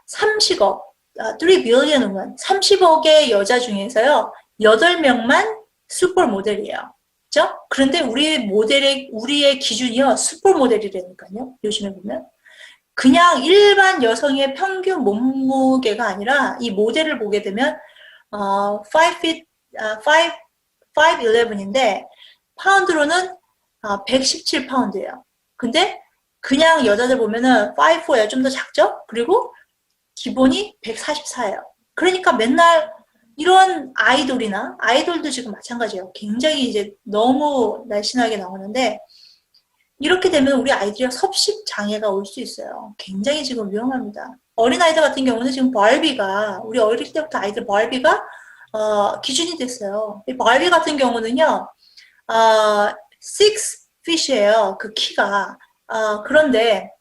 S1: 30억, 3 billion women, 30억의 여자 중에서요, 8명만 슈퍼 모델이에요. 그죠? 그런데 우리의 기준이요, 슈퍼 모델이라니까요. 요즘에 보면. 그냥 일반 여성의 평균 몸무게가 아니라 이 모델을 보게 되면, 5 feet, 5'11인데, 파운드로는 117파운드예요. 근데 그냥 여자들 보면은 5'4야 좀 더 작죠? 그리고 기본이 144예요. 그러니까 맨날 이런 아이돌도 지금 마찬가지예요. 굉장히 이제 너무 날씬하게 나오는데 이렇게 되면 우리 아이들이 섭식 장애가 올 수 있어요. 굉장히 지금 위험합니다. 어린아이들 같은 경우는 지금 우리 어릴 때부터 아이들 바비가 기준이 됐어요. 이 바비 같은 경우는요, 6fit이에요. 그 키가. 그런데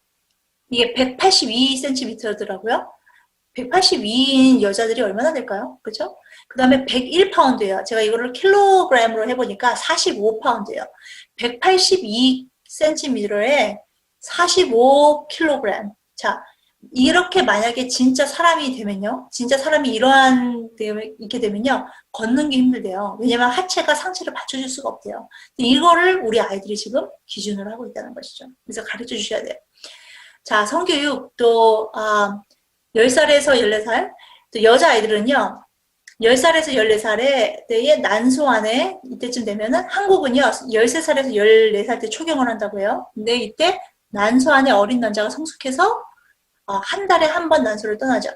S1: 이게 182cm더라고요. 182인 여자들이 얼마나 될까요? 그죠? 그 다음에 101파운드예요. 제가 이거를 킬로그램으로 해보니까 45파운드예요. 182cm에 45kg. 자, 이렇게 만약에 진짜 사람이 되면요. 진짜 사람이 이렇게 되면요. 걷는 게 힘들대요. 왜냐면 하체가 상체를 받쳐줄 수가 없대요. 이거를 우리 아이들이 지금 기준으로 하고 있다는 것이죠. 그래서 가르쳐 주셔야 돼요. 자, 성교육 또 10살에서 14살, 또 여자아이들은요, 10살에서 14살에 대해 난소안에 이때쯤 되면은 한국은요, 13살에서 14살 때 초경을 한다고 해요. 근데 이때 난소안에 어린 난자가 성숙해서 한 달에 한 번 난소를 떠나죠.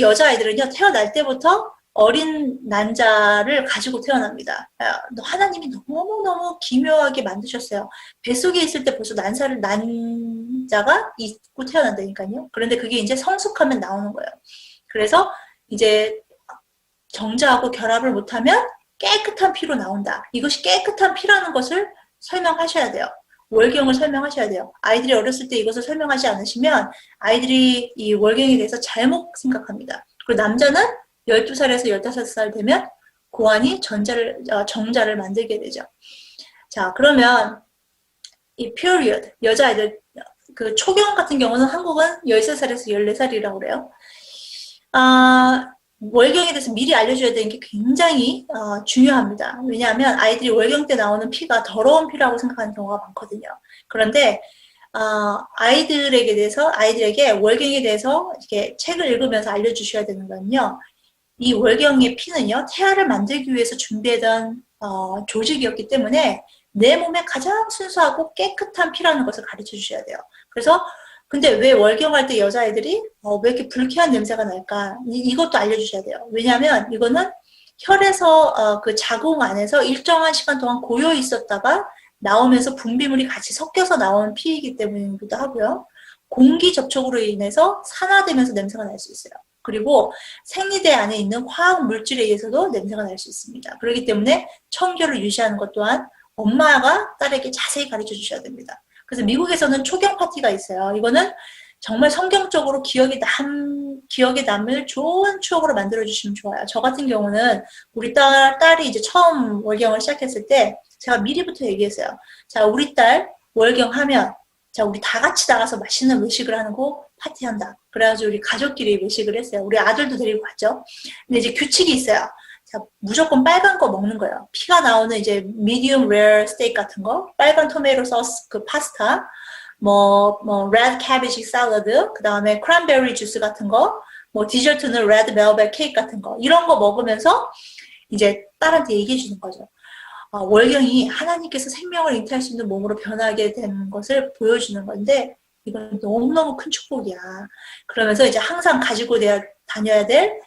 S1: 여자아이들은요, 태어날 때부터 어린 난자를 가지고 태어납니다. 하나님이 너무너무 기묘하게 만드셨어요. 뱃속에 있을 때 벌써 난자가 있고 태어난다니까요. 그런데 그게 이제 성숙하면 나오는 거예요. 그래서 이제 정자하고 결합을 못하면 깨끗한 피로 나온다. 이것이 깨끗한 피라는 것을 설명하셔야 돼요. 월경을 설명하셔야 돼요. 아이들이 어렸을 때 이것을 설명하지 않으시면 아이들이 이 월경에 대해서 잘못 생각합니다. 그리고 남자는 12살에서 15살 되면 고환이 정자를 만들게 되죠. 자, 그러면 이 period, 여자아이들, 그 초경 같은 경우는 한국은 13살에서 14살이라고 그래요. 월경에 대해서 미리 알려줘야 되는 게 굉장히 중요합니다. 왜냐하면 아이들이 월경 때 나오는 피가 더러운 피라고 생각하는 경우가 많거든요. 그런데 아이들에게 월경에 대해서 이렇게 책을 읽으면서 알려주셔야 되는 건요. 이 월경의 피는요, 태아를 만들기 위해서 준비했던 조직이었기 때문에 내 몸에 가장 순수하고 깨끗한 피라는 것을 가르쳐 주셔야 돼요. 그래서 근데 왜 월경할 때 여자애들이 왜 이렇게 불쾌한 냄새가 날까? 이것도 알려주셔야 돼요. 왜냐하면 이거는 혈에서 그 자궁 안에서 일정한 시간 동안 고여 있었다가 나오면서 분비물이 같이 섞여서 나온 피이기 때문이기도 하고요. 공기 접촉으로 인해서 산화되면서 냄새가 날 수 있어요. 그리고 생리대 안에 있는 화학 물질에 의해서도 냄새가 날 수 있습니다. 그렇기 때문에 청결을 유지하는 것 또한 엄마가 딸에게 자세히 가르쳐 주셔야 됩니다. 그래서 미국에서는 초경 파티가 있어요. 이거는 정말 성경적으로 기억에 남을 좋은 추억으로 만들어주시면 좋아요. 저 같은 경우는 우리 딸이 이제 처음 월경을 시작했을 때 제가 미리부터 얘기했어요. 자, 우리 딸 월경하면 자, 우리 다 같이 나가서 맛있는 외식을 하는 거 파티한다. 그래가지고 우리 가족끼리 외식을 했어요. 우리 아들도 데리고 갔죠. 근데 이제 규칙이 있어요. 자, 무조건 빨간 거 먹는 거예요. 피가 나오는 이제 medium rare steak 같은 거, 빨간 토마토 소스 그 파스타, red cabbage salad, 그 다음에 cranberry 주스 같은 거, 디저트는 red velvet 케이크 같은 거, 이런 거 먹으면서 이제 딸한테 얘기해 주는 거죠. 월경이 하나님께서 생명을 잉태할 수 있는 몸으로 변하게 되는 것을 보여주는 건데, 이건 너무너무 큰 축복이야. 그러면서 이제 항상 가지고 다녀야 될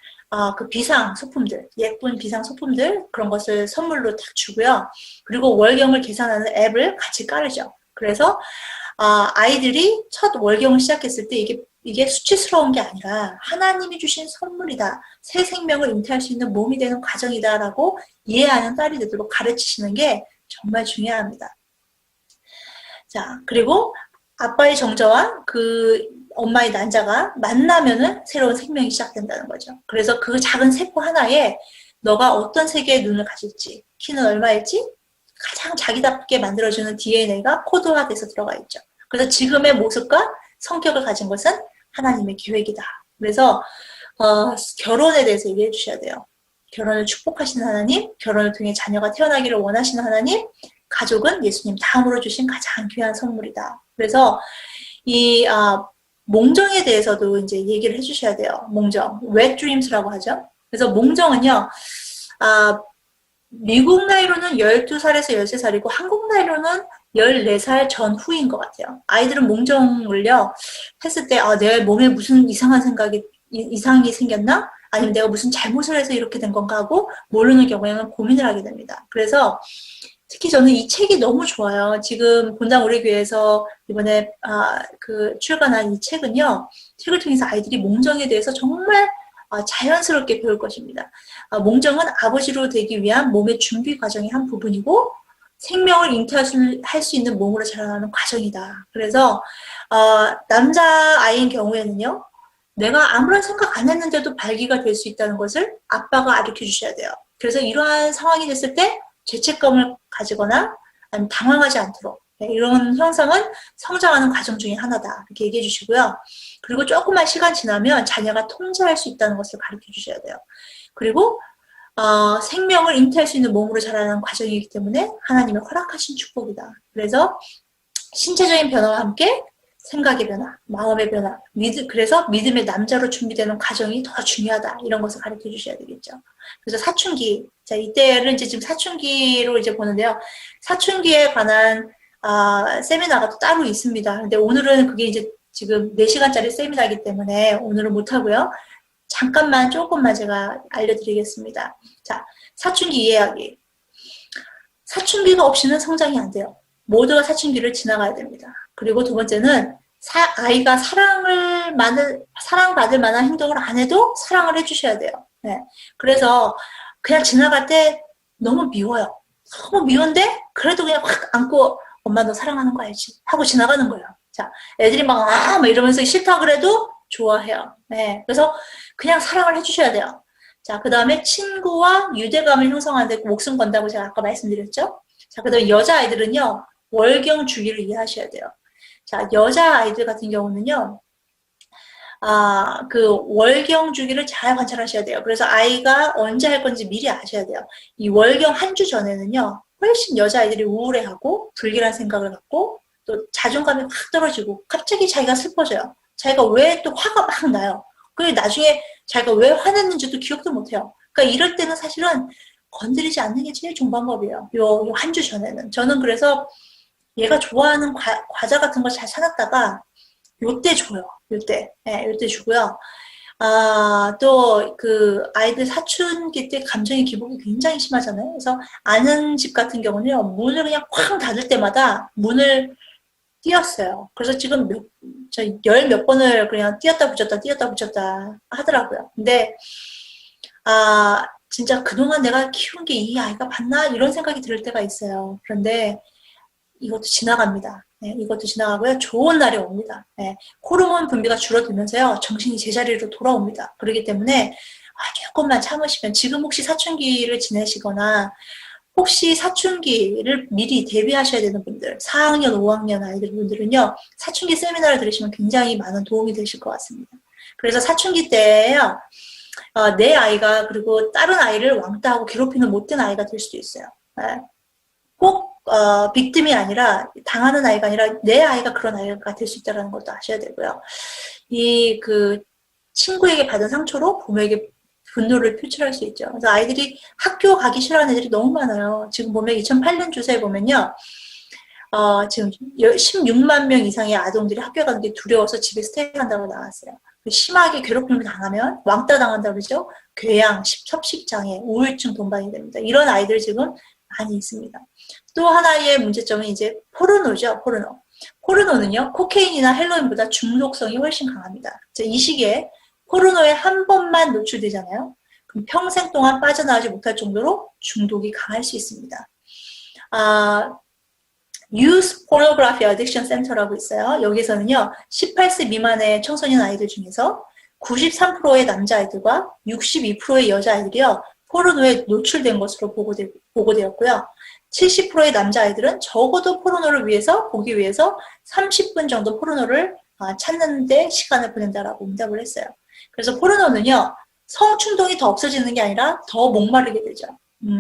S1: 그 비상 소품들, 예쁜 비상 소품들, 그런 것을 선물로 딱 주고요. 그리고 월경을 계산하는 앱을 같이 깔으죠. 그래서, 아이들이 첫 월경을 시작했을 때 이게 수치스러운 게 아니라 하나님이 주신 선물이다. 새 생명을 잉태할 수 있는 몸이 되는 과정이다라고 이해하는 딸이 되도록 가르치시는 게 정말 중요합니다. 자, 그리고 아빠의 정자와 그 엄마의 난자가 만나면은 새로운 생명이 시작된다는 거죠. 그래서 그 작은 세포 하나에 너가 어떤 세계의 눈을 가질지, 키는 얼마일지 가장 자기답게 만들어주는 DNA가 코드화돼서 들어가 있죠. 그래서 지금의 모습과 성격을 가진 것은 하나님의 계획이다. 그래서 결혼에 대해서 얘기해 주셔야 돼요. 결혼을 축복하시는 하나님, 결혼을 통해 자녀가 태어나기를 원하시는 하나님, 가족은 예수님 다음으로 주신 가장 귀한 선물이다. 그래서 이 몽정에 대해서도 이제 얘기를 해주셔야 돼요. 몽정, wet dreams라고 하죠. 그래서 몽정은요, 미국 나이로는 12살에서 13살이고 한국 나이로는 14살 전후인 것 같아요. 아이들은 몽정을요 했을 때 내 몸에 무슨 이상한 생각이 이상이 생겼나? 아니면 내가 무슨 잘못을 해서 이렇게 된 건가 하고 모르는 경우에는 고민을 하게 됩니다. 그래서 특히 저는 이 책이 너무 좋아요. 지금 본당 우리 교회에서 이번에 출간한 이 책은요. 책을 통해서 아이들이 몽정에 대해서 정말 자연스럽게 배울 것입니다. 몽정은 아버지로 되기 위한 몸의 준비 과정의 한 부분이고 생명을 잉태할 수 있는 몸으로 자라나는 과정이다. 그래서 남자아이인 경우에는요. 내가 아무런 생각 안 했는데도 발기가 될 수 있다는 것을 아빠가 가르쳐 주셔야 돼요. 그래서 이러한 상황이 됐을 때 죄책감을 가지거나 아니면 당황하지 않도록 이런 형상은 성장하는 과정 중에 하나다. 이렇게 얘기해 주시고요. 그리고 조금만 시간 지나면 자녀가 통제할 수 있다는 것을 가르쳐 주셔야 돼요. 그리고 생명을 잉태할 수 있는 몸으로 자라는 과정이기 때문에 하나님의 허락하신 축복이다. 그래서 신체적인 변화와 함께 생각의 변화, 마음의 변화, 그래서 믿음의 남자로 준비되는 과정이 더 중요하다. 이런 것을 가르쳐 주셔야 되겠죠. 그래서 사춘기, 자, 이때를 이제 지금 사춘기로 이제 보는데요. 사춘기에 관한, 세미나가 또 따로 있습니다. 근데 오늘은 그게 이제 지금 4시간짜리 세미나이기 때문에 오늘은 못하고요. 잠깐만, 조금만 제가 알려드리겠습니다. 자, 사춘기 이해하기. 사춘기가 없이는 성장이 안 돼요. 모두가 사춘기를 지나가야 됩니다. 그리고 두 번째는 아이가 사랑받을 만한 행동을 안 해도 사랑을 해주셔야 돼요. 네. 그래서 그냥 지나갈 때 너무 미워요. 너무 미운데 그래도 그냥 확 안고 엄마 너 사랑하는 거 알지? 하고 지나가는 거예요. 자, 애들이 막 이러면서 싫다 그래도 좋아해요. 네. 그래서 그냥 사랑을 해주셔야 돼요. 자, 그 다음에 친구와 유대감을 형성하는데 목숨 건다고 제가 아까 말씀드렸죠? 자, 그 다음에 여자아이들은요, 월경 주기를 이해하셔야 돼요. 자, 여자아이들 같은 경우는요, 그 월경 주기를 잘 관찰하셔야 돼요. 그래서 아이가 언제 할 건지 미리 아셔야 돼요. 이 월경 한 주 전에는요, 훨씬 여자아이들이 우울해하고 불길한 생각을 갖고 또 자존감이 확 떨어지고 갑자기 자기가 슬퍼져요. 자기가 왜 또 화가 막 나요. 그리고 나중에 자기가 왜 화냈는지도 기억도 못해요. 그러니까 이럴 때는 사실은 건드리지 않는 게 제일 좋은 방법이에요. 요 한 주 전에는. 저는 그래서 얘가 좋아하는 과자 같은 걸 잘 사놨다가 요때 줘요. 요때. 네, 요때 주고요. 또 그 아이들 사춘기 때 감정의 기복이 굉장히 심하잖아요. 그래서 아는 집 같은 경우는요. 문을 그냥 쾅 닫을 때마다 문을 띄었어요. 그래서 지금 열 몇 번을 그냥 띄었다 붙였다 하더라고요. 근데 진짜 그동안 내가 키운 게 이 아이가 맞나? 이런 생각이 들 때가 있어요. 그런데 이것도 지나갑니다. 네, 이것도 지나가고요. 좋은 날이 옵니다. 네, 호르몬 분비가 줄어들면서요. 정신이 제자리로 돌아옵니다. 그렇기 때문에 조금만 참으시면 지금 혹시 사춘기를 지내시거나 혹시 사춘기를 미리 대비하셔야 되는 분들 4학년, 5학년 아이들 분들은요. 사춘기 세미나를 들으시면 굉장히 많은 도움이 되실 것 같습니다. 그래서 사춘기 때에요. 내 아이가 그리고 다른 아이를 왕따하고 괴롭히는 못된 아이가 될 수도 있어요. 네. 꼭 빅팀이 아니라 당하는 아이가 아니라 내 아이가 그런 아이가 될 수 있다는 것도 아셔야 되고요. 그 친구에게 받은 상처로 부모에게 분노를 표출할 수 있죠. 그래서 아이들이 학교 가기 싫어하는 애들이 너무 많아요. 지금 보면 2008년 조사에 보면요. 지금 16만 명 이상의 아동들이 학교 가는 게 두려워서 집에 스테이한다고 나왔어요. 심하게 괴롭힘을 당하면 왕따 당한다고 그러죠. 궤양, 섭식장애, 우울증 동반이 됩니다. 이런 아이들 지금 많이 있습니다. 또 하나의 문제점은 이제 포르노죠. 포르노는요. 코케인이나 헬로인보다 중독성이 훨씬 강합니다. 이 시기에 포르노에 한 번만 노출되잖아요. 그럼 평생 동안 빠져나오지 못할 정도로 중독이 강할 수 있습니다. Youth Pornography Addiction Center라고 있어요. 여기서는요. 18세 미만의 청소년 아이들 중에서 93%의 남자아이들과 62%의 여자아이들이요. 포르노에 노출된 것으로 보고되었고요. 70%의 남자아이들은 적어도 포르노를 위해서, 보기 위해서 30분 정도 포르노를 찾는데 시간을 보낸다라고 응답을 했어요. 그래서 포르노는요, 성충동이 더 없어지는 게 아니라 더 목마르게 되죠.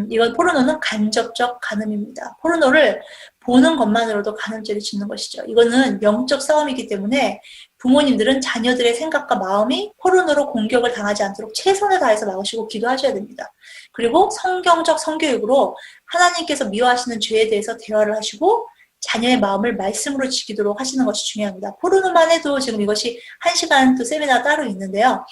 S1: 이건 포르노는 간접적 간음입니다. 포르노를 보는 것만으로도 간음죄를 짓는 것이죠. 이거는 영적 싸움이기 때문에 부모님들은 자녀들의 생각과 마음이 포르노로 공격을 당하지 않도록 최선을 다해서 막으시고 기도하셔야 됩니다. 그리고 성경적 성교육으로 하나님께서 미워하시는 죄에 대해서 대화를 하시고 자녀의 마음을 말씀으로 지키도록 하시는 것이 중요합니다. 포르노만 해도 지금 이것이 1시간 또 세미나 따로 있는데요.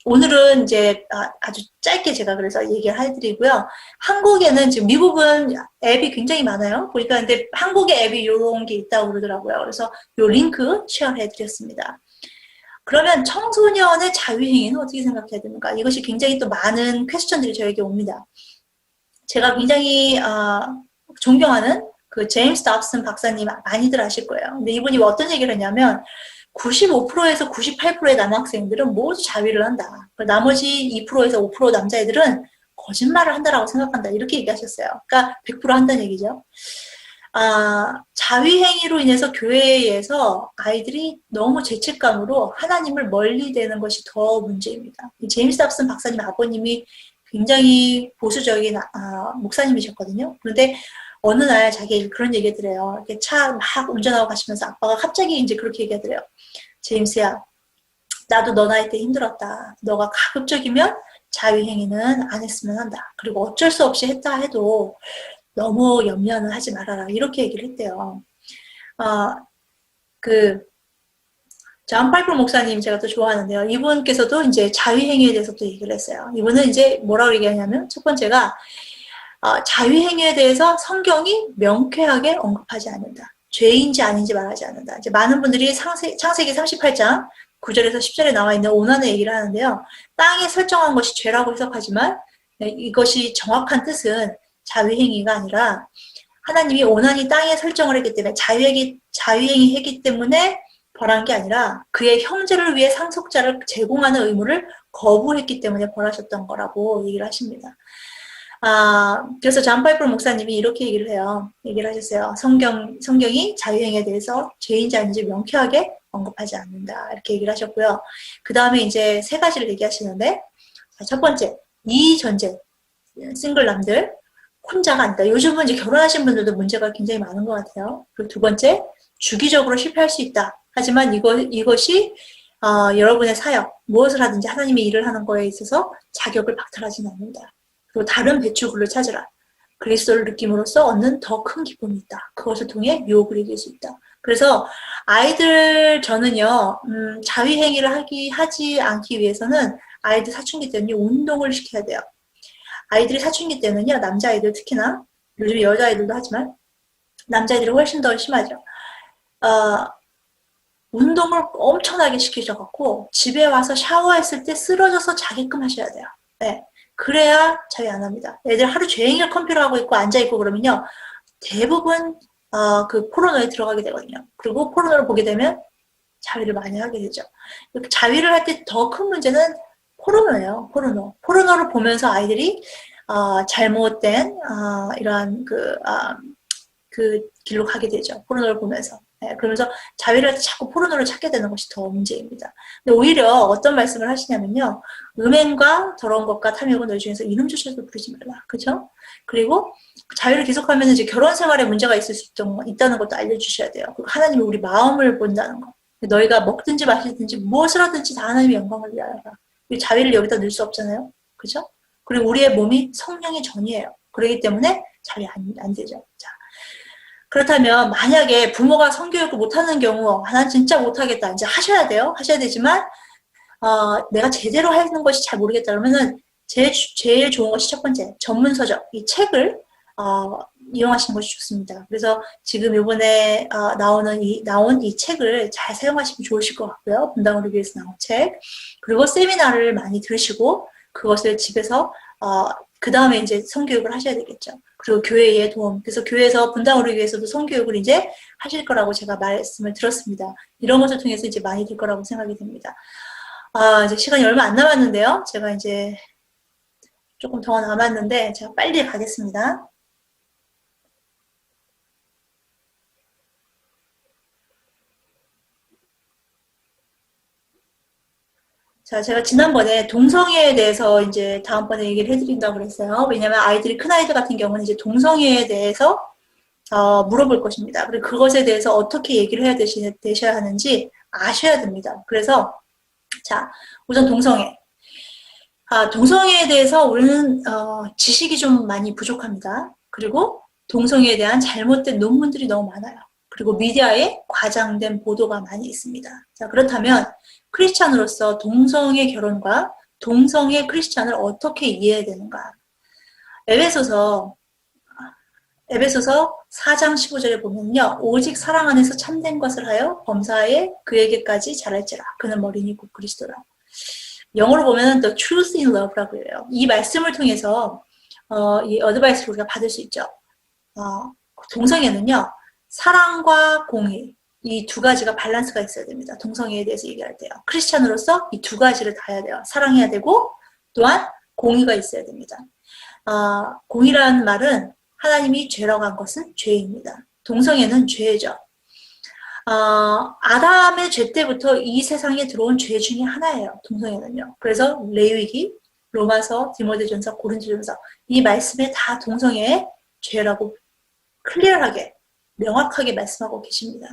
S1: 오늘은 이제 아주 짧게 제가 그래서 얘기를 해드리고요. 한국에는 지금 미국은 앱이 굉장히 많아요. 보니까 근데 한국의 앱이 이런 게 있다고 그러더라고요. 그래서 이 링크 쉐어해드렸습니다. 그러면 청소년의 자유행위는 어떻게 생각해야 됩니까? 이것이 굉장히 또 많은 퀘스천들이 저에게 옵니다. 제가 굉장히 존경하는 그 제임스 dob슨 박사님 많이들 아실 거예요. 근데 이분이 어떤 얘기를 했냐면 95%에서 98%의 남학생들은 모두 자위를 한다. 나머지 2%에서 5% 남자애들은 거짓말을 한다라고 생각한다. 이렇게 얘기하셨어요. 그러니까 100% 한다는 얘기죠. 자위행위로 인해서 교회에서 아이들이 너무 죄책감으로 하나님을 멀리 되는 것이 더 문제입니다. 제임스 dob슨 박사님 아버님이 굉장히 보수적인 목사님이셨거든요. 그런데 어느 날 자기 그런 얘기를 해요. 이렇게 차 막 운전하고 가시면서 아빠가 갑자기 이제 그렇게 얘기하더래요. 제임스야, 나도 너 나이 때 힘들었다. 너가 가급적이면 자위행위는 안 했으면 한다. 그리고 어쩔 수 없이 했다 해도 너무 염려는 하지 말아라. 이렇게 얘기를 했대요. 존 파이프 목사님 제가 또 좋아하는데요. 이분께서도 이제 자위행위에 대해서 또 얘기를 했어요. 이분은 이제 뭐라고 얘기하냐면 첫 번째가 자위행위에 대해서 성경이 명쾌하게 언급하지 않는다. 죄인지 아닌지 말하지 않는다. 이제 많은 분들이 창세기 38장 9절에서 10절에 나와 있는 오난의 얘기를 하는데요. 땅에 설정한 것이 죄라고 해석하지만 이것이 정확한 뜻은 자위행위가 아니라 하나님이 오난이 땅에 설정을 했기 때문에 자위행위 했기 때문에 벌한 게 아니라 그의 형제를 위해 상속자를 제공하는 의무를 거부했기 때문에 벌하셨던 거라고 얘기를 하십니다. 그래서 존 파이프 목사님이 이렇게 얘기를 하셨어요. 성경이 자유행위에 대해서 죄인지 아닌지 명쾌하게 언급하지 않는다. 이렇게 얘기를 하셨고요. 그 다음에 이제 세 가지를 얘기하시는데, 첫 번째, 이전제, 싱글남들, 혼자가 아니다. 요즘은 이제 결혼하신 분들도 문제가 굉장히 많은 것 같아요. 그리고 두 번째, 주기적으로 실패할 수 있다. 하지만 이것이 여러분의 사역, 무엇을 하든지 하나님의 일을 하는 거에 있어서 자격을 박탈하지는 않는다. 그리고 다른 배출구를 찾으라. 그리스도를 느낌으로써 얻는 더 큰 기쁨이 있다. 그것을 통해 유혹을 이길 수 있다. 그래서 저는요, 자위행위를 하지 않기 위해서는 아이들 사춘기 때는 운동을 시켜야 돼요. 아이들이 사춘기 때는요, 남자아이들 특히나, 요즘 여자아이들도 하지만, 남자아이들이 훨씬 더 심하죠. 운동을 엄청나게 시키셔갖고, 집에 와서 샤워했을 때 쓰러져서 자게끔 하셔야 돼요. 네. 그래야 자위 안 합니다. 애들 하루 종일 컴퓨터 하고 있고 앉아있고 그러면요, 대부분, 그 포르노에 들어가게 되거든요. 그리고 포르노를 보게 되면 자위를 많이 하게 되죠. 자위를 할 때 더 큰 문제는 포르노예요. 포르노를 보면서 아이들이 잘못된 이러한 그 길로 가게 되죠. 포르노를 보면서. 네, 그러면서 자위를 할 때 자꾸 포르노를 찾게 되는 것이 더 문제입니다. 근데 오히려 어떤 말씀을 하시냐면요. 음행과 더러운 것과 탐욕은 너희 중에서 이름조차도 부르지 말라. 그죠? 그리고 자위를 계속하면 이제 결혼 생활에 문제가 있을 수 있다는 것도 알려주셔야 돼요. 하나님이 우리 마음을 본다는 거. 너희가 먹든지 마시든지 무엇을 하든지 다 하나님의 영광을 위하여라. 자위를 여기다 넣을 수 없잖아요. 그죠? 그리고 우리의 몸이 성령의 전이에요. 그렇기 때문에 자위 안 되죠. 자. 그렇다면 만약에 부모가 성교육을 못하는 경우 난 진짜 못하겠다. 이제 하셔야 돼요. 하셔야 되지만 내가 제대로 하는 것이 잘 모르겠다. 그러면은 제일 좋은 것이 첫 번째 전문서적 이 책을 이용하시는 것이 좋습니다. 그래서 지금 이번에 나온 이 책을 잘 사용하시면 좋으실 것 같고요. 분당을 위해서 나온 책. 그리고 세미나를 많이 들으시고 그것을 집에서 그 다음에 이제 성교육을 하셔야 되겠죠. 그리고 교회의 도움. 그래서 교회에서 분당을 위해서도 성교육을 이제 하실 거라고 제가 말씀을 들었습니다. 이런 것을 통해서 이제 많이 될 거라고 생각이 됩니다. 이제 시간이 얼마 안 남았는데요. 제가 이제 조금 더 남았는데 제가 빨리 가겠습니다. 자, 제가 지난번에 동성애에 대해서 이제 다음번에 얘기를 해드린다고 그랬어요. 왜냐면 아이들이, 큰아이들 같은 경우는 이제 동성애에 대해서 물어볼 것입니다. 그리고 그것에 대해서 어떻게 얘기를 해야 되셔야 하는지 아셔야 됩니다. 그래서, 자, 우선 동성애. 동성애에 대해서 우리는, 지식이 좀 많이 부족합니다. 그리고 동성애에 대한 잘못된 논문들이 너무 많아요. 그리고 미디어에 과장된 보도가 많이 있습니다. 자, 그렇다면 크리스찬으로서 동성애 결혼과 동성애 크리스찬을 어떻게 이해해야 되는가? 에베소서 4장 15절에 보면요. 오직 사랑 안에서 참된 것을 하여 범사에 그에게까지 잘할지라. 그는 머리니 곧 그리스도라. 영어로 보면 The Truth in Love라고 해요. 이 말씀을 통해서 이 어드바이스를 우리가 받을 수 있죠. 동성애는요. 사랑과 공의 이 두 가지가 밸런스가 있어야 됩니다. 동성애에 대해서 얘기할 때요. 크리스찬으로서 이 두 가지를 다 해야 돼요. 사랑해야 되고 또한 공의가 있어야 됩니다. 공의라는 말은 하나님이 죄라고 한 것은 죄입니다. 동성애는 죄죠. 아담의 죄 때부터 이 세상에 들어온 죄 중에 하나예요. 동성애는요. 그래서 레위기, 로마서, 디모데전서, 고린도전서 이 말씀에 다 동성애의 죄라고 클리어하게 명확하게 말씀하고 계십니다.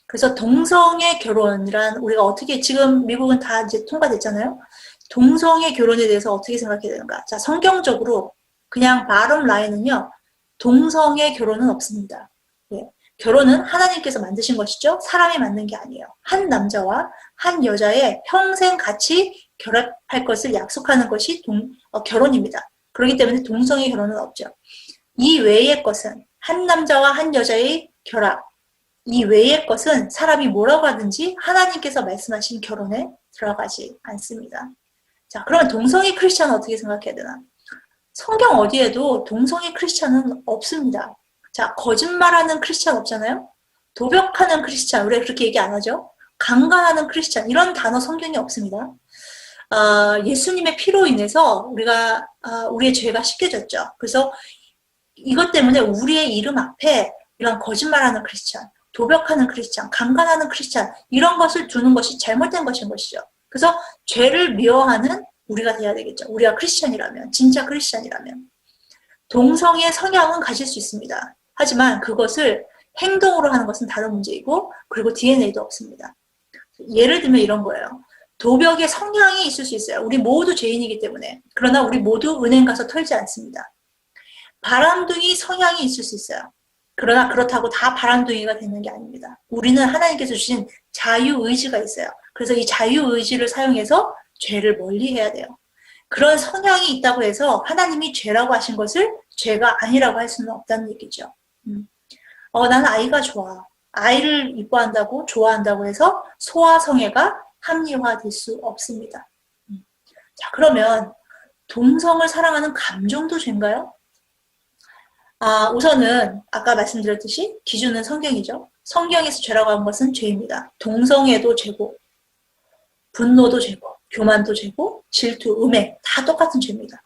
S1: 그래서 동성애 결혼이란 우리가 어떻게 지금 미국은 다 이제 통과됐잖아요. 동성애 결혼에 대해서 어떻게 생각해야 되는가? 자, 성경적으로 그냥 바텀 라인은요. 동성애 결혼은 없습니다. 예. 결혼은 하나님께서 만드신 것이죠. 사람이 만든 게 아니에요. 한 남자와 한 여자의 평생 같이 결합할 것을 약속하는 것이 결혼입니다. 그렇기 때문에 동성애 결혼은 없죠. 이 외의 것은 한 남자와 한 여자의 결합, 이 외의 것은 사람이 뭐라고 하든지 하나님께서 말씀하신 결혼에 들어가지 않습니다. 자, 그러면 동성애 크리스찬은 어떻게 생각해야 되나? 성경 어디에도 동성애 크리스찬은 없습니다. 자, 거짓말하는 크리스찬 없잖아요? 도벽하는 크리스찬, 우리가 그렇게 얘기 안 하죠? 강간하는 크리스찬, 이런 단어 성경에 없습니다. 예수님의 피로 인해서 우리의 죄가 씻겨졌죠. 그래서 이것 때문에 우리의 이름 앞에 이런 거짓말하는 크리스찬, 도벽하는 크리스찬, 강간하는 크리스찬 이런 것을 두는 것이 잘못된 것인 것이죠. 그래서 죄를 미워하는 우리가 돼야 되겠죠. 우리가 크리스찬이라면, 진짜 크리스찬이라면. 동성애 성향은 가질 수 있습니다. 하지만 그것을 행동으로 하는 것은 다른 문제이고 그리고 DNA도 없습니다. 예를 들면 이런 거예요. 도벽의 성향이 있을 수 있어요. 우리 모두 죄인이기 때문에. 그러나 우리 모두 은행 가서 털지 않습니다. 바람둥이 성향이 있을 수 있어요. 그러나 그렇다고 다 바람둥이가 되는 게 아닙니다. 우리는 하나님께서 주신 자유의지가 있어요. 그래서 이 자유의지를 사용해서 죄를 멀리해야 돼요. 그런 성향이 있다고 해서 하나님이 죄라고 하신 것을 죄가 아니라고 할 수는 없다는 얘기죠. 나는 아이가 좋아. 아이를 이뻐한다고 좋아한다고 해서 소아성애가 합리화될 수 없습니다. 자, 그러면 동성을 사랑하는 감정도 죄인가요? 우선은 아까 말씀드렸듯이 기준은 성경이죠. 성경에서 죄라고 한 것은 죄입니다. 동성애도 죄고 분노도 죄고 교만도 죄고 질투, 음행 다 똑같은 죄입니다.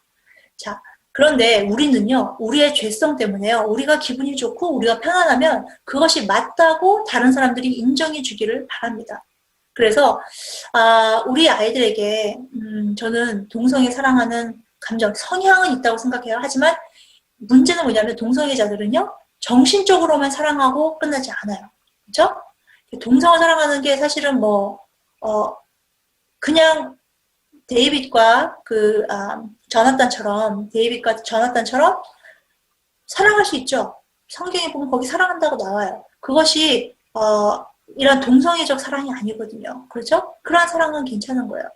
S1: 자, 그런데 우리는요. 우리의 죄성 때문에요. 우리가 기분이 좋고 우리가 편안하면 그것이 맞다고 다른 사람들이 인정해 주기를 바랍니다. 그래서 우리 아이들에게 저는 동성애 사랑하는 감정, 성향은 있다고 생각해요. 하지만 문제는 뭐냐면 동성애자들은요. 정신적으로만 사랑하고 끝나지 않아요. 그렇죠? 동성을 사랑하는 게 사실은 그냥 데이빗과 데이빗과 저나단처럼 사랑할 수 있죠. 성경에 보면 거기 사랑한다고 나와요. 그것이 이런 동성애적 사랑이 아니거든요. 그렇죠? 그러한 사랑은 괜찮은 거예요.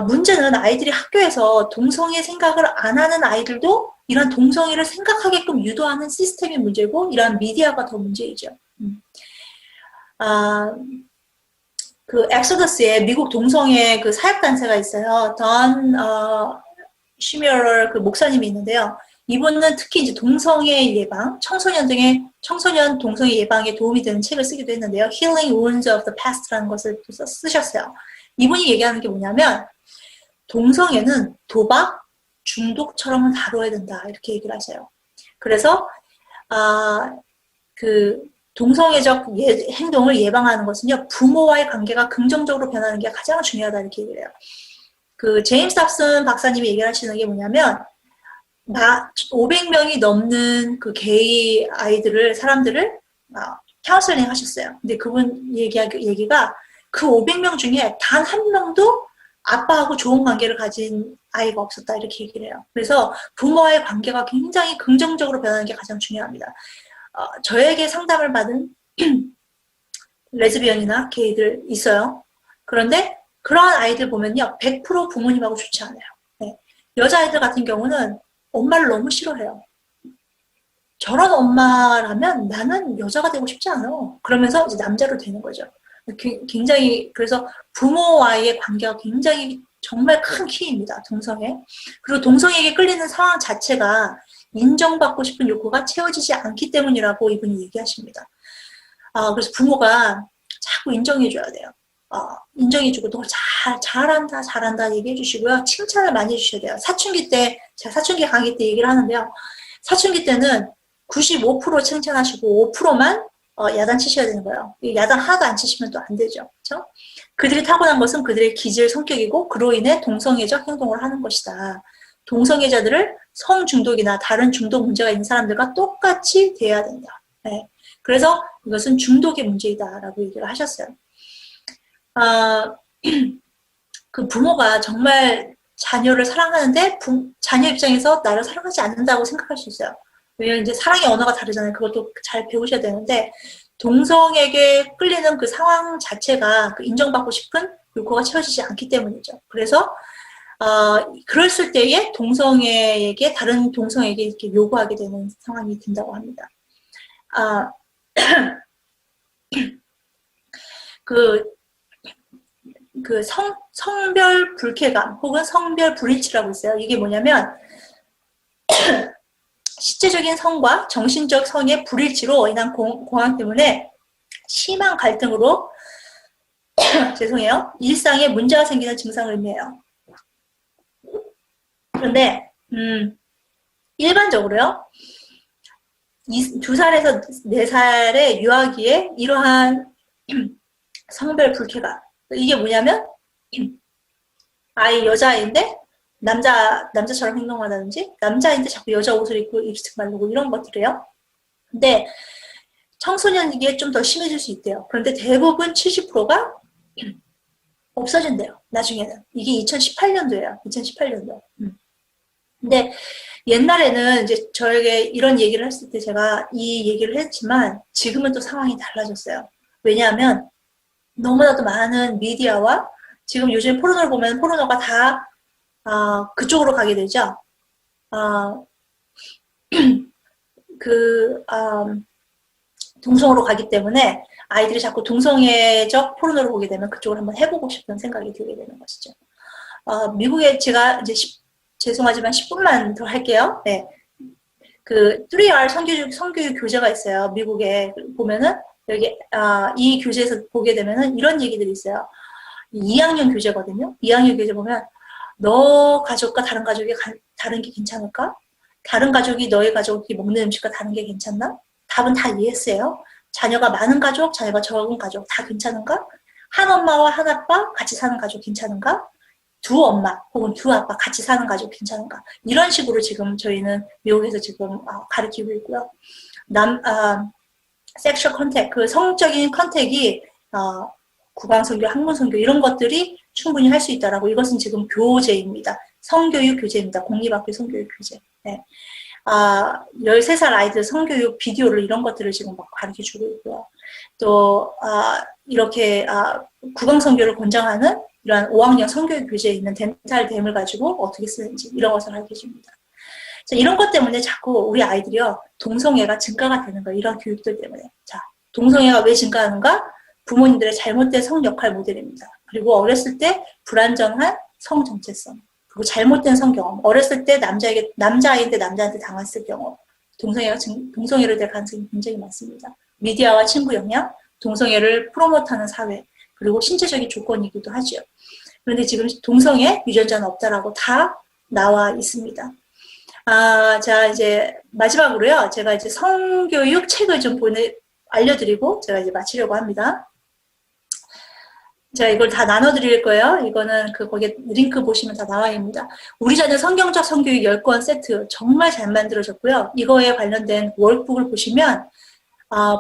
S1: 문제는 아이들이 학교에서 동성애 생각을 안 하는 아이들도 이런 동성애를 생각하게끔 유도하는 시스템이 문제고 이런 미디어가 더 문제이죠. 그 엑소더스에 미국 동성애 그 사역단체가 있어요. 던 시미얼 그 목사님이 있는데요. 이분은 특히 이제 동성애 예방, 청소년 동성애 예방에 도움이 되는 책을 쓰기도 했는데요. Healing Wounds of the Past라는 것을 쓰셨어요. 이분이 얘기하는 게 뭐냐면 동성애는 도박, 중독처럼 다뤄야 된다. 이렇게 얘기를 하세요. 그래서 그 동성애적 행동을 예방하는 것은요, 부모와의 관계가 긍정적으로 변하는 게 가장 중요하다 이렇게 얘기를 해요. 그 제임스 답슨 박사님이 얘기하시는 게 뭐냐면 500명이 넘는 그 게이 사람들을 카운슬링 하셨어요. 근데 그분 얘기가 그 500명 중에 단 한 명도 아빠하고 좋은 관계를 가진 아이가 없었다 이렇게 얘기를 해요. 그래서 부모와의 관계가 굉장히 긍정적으로 변하는 게 가장 중요합니다. 저에게 상담을 받은 레즈비언이나 게이들 있어요. 그런데 그런 아이들 보면요, 100% 부모님하고 좋지 않아요. 네. 여자아이들 같은 경우는 엄마를 너무 싫어해요. 저런 엄마라면 나는 여자가 되고 싶지 않아. 그러면서 이제 남자로 되는 거죠. 굉장히, 그래서 부모와의 관계가 굉장히 정말 큰 키입니다. 동성애. 그리고 동성애에게 끌리는 상황 자체가 인정받고 싶은 욕구가 채워지지 않기 때문이라고 이분이 얘기하십니다. 그래서 부모가 자꾸 인정해줘야 돼요. 인정해주고 또 잘한다 얘기해 주시고요. 칭찬을 많이 해주셔야 돼요. 사춘기 때, 제가 사춘기 강의 때 얘기를 하는데요. 사춘기 때는 95% 칭찬하시고 5%만 야단치셔야 되는 거예요. 야단 하나도 안 치시면 또 안 되죠. 그렇죠? 그들이 타고난 것은 그들의 기질 성격이고 그로 인해 동성애적 행동을 하는 것이다. 동성애자들을 성중독이나 다른 중독 문제가 있는 사람들과 똑같이 대해야 된다. 네. 그래서 이것은 중독의 문제이다라고 얘기를 하셨어요. 그 부모가 정말 자녀를 사랑하는데 자녀 입장에서 나를 사랑하지 않는다고 생각할 수 있어요. 왜냐면 이제 사랑의 언어가 다르잖아요. 그것도 잘 배우셔야 되는데 동성에게 끌리는 그 상황 자체가 그 인정받고 싶은 욕구가 채워지지 않기 때문이죠. 그래서 그랬을 때에 동성애에게 다른 동성에게 이렇게 요구하게 되는 상황이 된다고 합니다. 성별 불쾌감 혹은 성별 불일치라고 있어요. 이게 뭐냐면 신체적인 성과 정신적 성의 불일치로 인한 공황 때문에 심한 갈등으로 죄송해요. 일상에 문제가 생기는 증상을 의미해요. 그런데 일반적으로요. 2살에서 4살의 유아기에 이러한 성별 불쾌감, 이게 뭐냐면 여자아이인데 남자처럼 행동한다든지 남자인데 자꾸 여자 옷을 입고 립스틱 바르고 이런 것들이에요. 근데 청소년기에 좀 더 심해질 수 있대요. 그런데 대부분 70%가 없어진대요. 나중에는. 이게 2018년도예요. 2018년도. 근데 옛날에는 이제 저에게 이런 얘기를 했을 때 제가 이 얘기를 했지만 지금은 또 상황이 달라졌어요. 왜냐하면 너무나도 많은 미디어와 지금 요즘 포르노를 보면 포르노가 다 그쪽으로 가게 되죠. 동성으로 가기 때문에 아이들이 자꾸 동성애적 포르노를 보게 되면 그쪽을 한번 해보고 싶은 생각이 들게 되는 것이죠. 미국에 제가 이제 죄송하지만 10분만 더 할게요. 네. 그 3R 성교육 교재가 있어요. 미국에 보면은 여기 이 교재에서 보게 되면은 이런 얘기들이 있어요. 2학년 교재거든요. 2학년 교재 보면 너 가족과 다른 가족이 다른 게 괜찮을까? 다른 가족이 너의 가족이 먹는 음식과 다른 게 괜찮나? 답은 다 예스예요. 자녀가 많은 가족, 자녀가 적은 가족 다 괜찮은가? 한 엄마와 한 아빠 같이 사는 가족 괜찮은가? 두 엄마 혹은 두 아빠 같이 사는 가족 괜찮은가? 이런 식으로 지금 저희는 미국에서 지금 가르치고 있고요. 섹슈얼 컨택, 그 성적인 컨택이 국왕성교, 학문성교 이런 것들이 충분히 할 수 있다라고. 이것은 지금 교재입니다. 성교육 교재입니다. 공립학교 성교육 교재. 네. 13살 아이들 성교육 비디오를 이런 것들을 지금 막 가르쳐주고 있고요. 또 이렇게 국왕성교를 권장하는 이러한 5학년 성교육 교재에 있는 덴탈 댐을 가지고 어떻게 쓰는지 이런 것을 가르쳐줍니다. 이런 것 때문에 자꾸 우리 아이들이요 동성애가 증가가 되는 거예요. 이런 교육들 때문에. 자, 동성애가 왜 증가하는가? 부모님들의 잘못된 성 역할 모델입니다. 그리고 어렸을 때 불안정한 성 정체성, 그리고 잘못된 성 경험. 어렸을 때 남자아이인데 남자한테 당했을 경우 동성애를 될 가능성이 굉장히 많습니다. 미디어와 친구 영향, 동성애를 프로모트하는 사회, 그리고 신체적인 조건이기도 하죠. 그런데 지금 동성애 유전자는 없다라고 다 나와 있습니다. 자, 이제 마지막으로요. 제가 이제 성교육 책을 좀 알려드리고 제가 이제 마치려고 합니다. 제가 이걸 다 나눠드릴 거예요. 이거는 거기에 링크 보시면 다 나와 있습니다. 우리 자녀 성경적 성교육 10권 세트 정말 잘 만들어졌고요. 이거에 관련된 월북을 보시면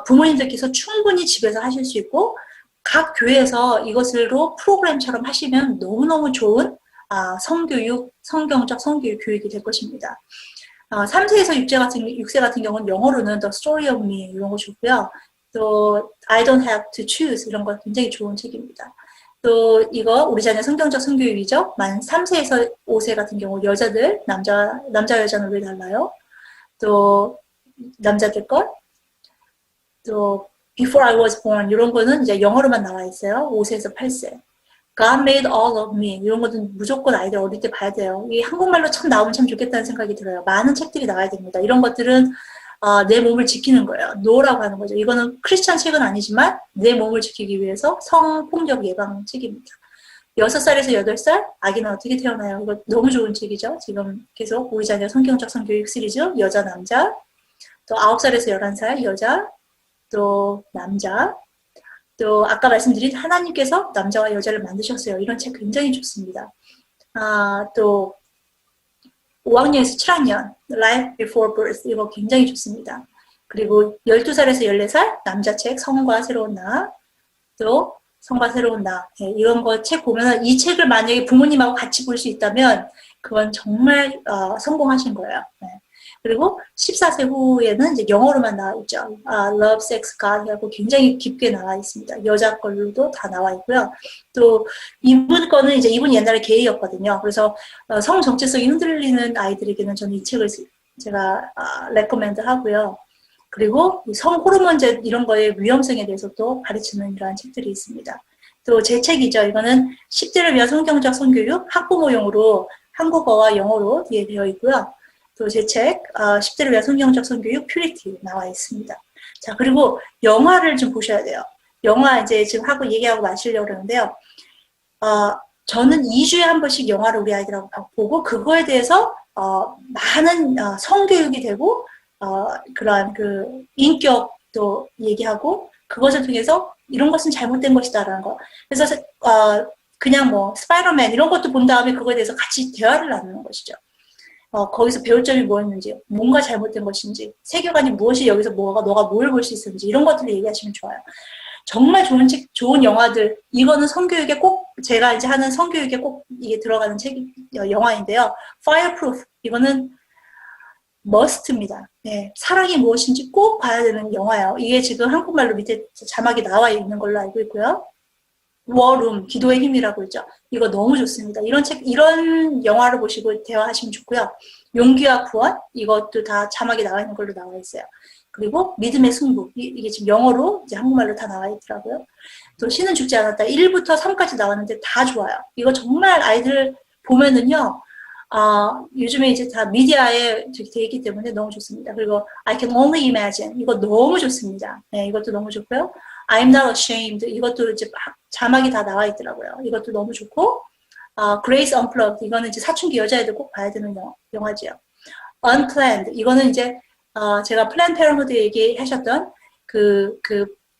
S1: 부모님들께서 충분히 집에서 하실 수 있고 각 교회에서 이것으로 프로그램처럼 하시면 너무너무 좋은 성교육, 성경적 성교육 교육이 될 것입니다. 3세에서 6세 같은 경우는 영어로는 The Story of Me 이런 거 좋고요. 또 I don't have to choose 이런 거 굉장히 좋은 책입니다. 또 이거 우리 자녀 성경적 성교육이죠. 만 3세에서 5세 같은 경우 여자들, 남자 여자는 왜 달라요? 또 남자들 것, 또 Before I was born 이런 거는 이제 영어로만 나와 있어요. 5세에서 8세. God made all of me 이런 것은 무조건 아이들 어릴 때 봐야 돼요. 이 한국말로 참 나오면 참 좋겠다는 생각이 들어요. 많은 책들이 나와야 됩니다. 이런 것들은 내 몸을 지키는 거예요. 노라고 하는 거죠. 이거는 크리스찬 책은 아니지만 내 몸을 지키기 위해서 성폭력 예방 책입니다. 6살에서 8살 아기는 어떻게 태어나요? 이거 너무 좋은 책이죠. 지금 계속 우리 자녀 성경적 성교육 시리즈 여자 남자 또 9살에서 11살 여자 또 남자 또 아까 말씀드린 하나님께서 남자와 여자를 만드셨어요. 이런 책 굉장히 좋습니다. 또 5학년에서 7학년 Life Before Birth 이거 굉장히 좋습니다. 그리고 12살에서 14살 남자책 성과 새로운 나 또 성과 새로운 나 이런 거 책 보면 이 책을 만약에 부모님하고 같이 볼 수 있다면 그건 정말 성공하신 거예요. 네. 그리고 14세 후에는 이제 영어로만 나와 있죠. Love, Sex, God 하고 굉장히 깊게 나와 있습니다. 여자 걸로도 다 나와 있고요. 또 이분 거는 이제 이분 옛날에 게이였거든요. 그래서 성 정체성이 흔들리는 아이들에게는 저는 이 책을 제가 레코멘드 하고요. 그리고 성 호르몬제 이런 거의 위험성에 대해서 또 가르치는 이러한 책들이 있습니다. 또 제 책이죠. 이거는 10대를 위한 성경적 성교육 학부모용으로 한국어와 영어로 뒤에 되어 있고요. 또 제 책 10대를 위한 성경적 성교육 퓨리티 나와 있습니다. 자, 그리고 영화를 좀 보셔야 돼요. 영화 이제 지금 얘기하고 마시려고 그러는데요. 저는 2주에 한 번씩 영화를 우리 아이들하고 보고 그거에 대해서 많은 성교육이 되고 그러한 인격도 얘기하고 그것을 통해서 이런 것은 잘못된 것이다라는 거. 그래서 그냥 뭐 스파이더맨 이런 것도 본 다음에 그거에 대해서 같이 대화를 나누는 것이죠. 거기서 배울 점이 뭐였는지, 뭔가 잘못된 것인지, 세계관이 무엇이 여기서 너가 뭘 볼 수 있었는지 이런 것들을 얘기하시면 좋아요. 정말 좋은 책, 좋은 영화들. 이거는 성교육에 꼭 제가 이제 하는 성교육에 꼭 이게 들어가는 영화인데요. Fireproof 이거는 머스트입니다. 네, 사랑이 무엇인지 꼭 봐야 되는 영화예요. 이게 지금 한국말로 밑에 자막이 나와 있는 걸로 알고 있고요. 워룸, 기도의 힘이라고 있죠. 이거 너무 좋습니다. 이런 영화를 보시고 대화하시면 좋고요. 용기와 구원, 이것도 다 자막이 나와 있는 걸로 나와 있어요. 그리고 믿음의 승부, 이게 지금 영어로 이제 한국말로 다 나와 있더라고요. 또 신은 죽지 않았다. 1부터 3까지 나왔는데 다 좋아요. 이거 정말 아이들 보면은요, 요즘에 이제 다 미디어에 되어 있기 때문에 너무 좋습니다. 그리고 I can only imagine, 이거 너무 좋습니다. 네, 이것도 너무 좋고요. I'm not ashamed, 이것도 이제 자막이 다 나와 있더라고요. 이것도 너무 좋고, Grace Unplugged, 이거는 이제 사춘기 여자애들 꼭 봐야 되는 영화지요. Unplanned, 이거는 이제 제가 플랜 페어हु드 얘기하셨던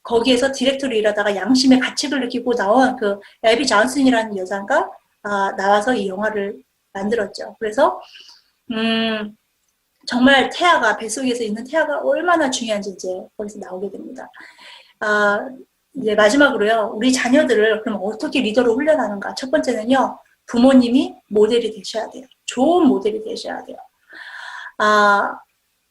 S1: 거기에서 디렉터로 일하다가 양심의 가책을 느끼고 나온 에비 존슨이라는 여자가 나와서 이 영화를 만들었죠. 그래서 정말 뱃속에서 있는 태아가 얼마나 중요한지 이제 거기서 나오게 됩니다. 이제 마지막으로요. 우리 자녀들을 그럼 어떻게 리더로 훈련하는가? 첫 번째는요. 부모님이 모델이 되셔야 돼요. 좋은 모델이 되셔야 돼요.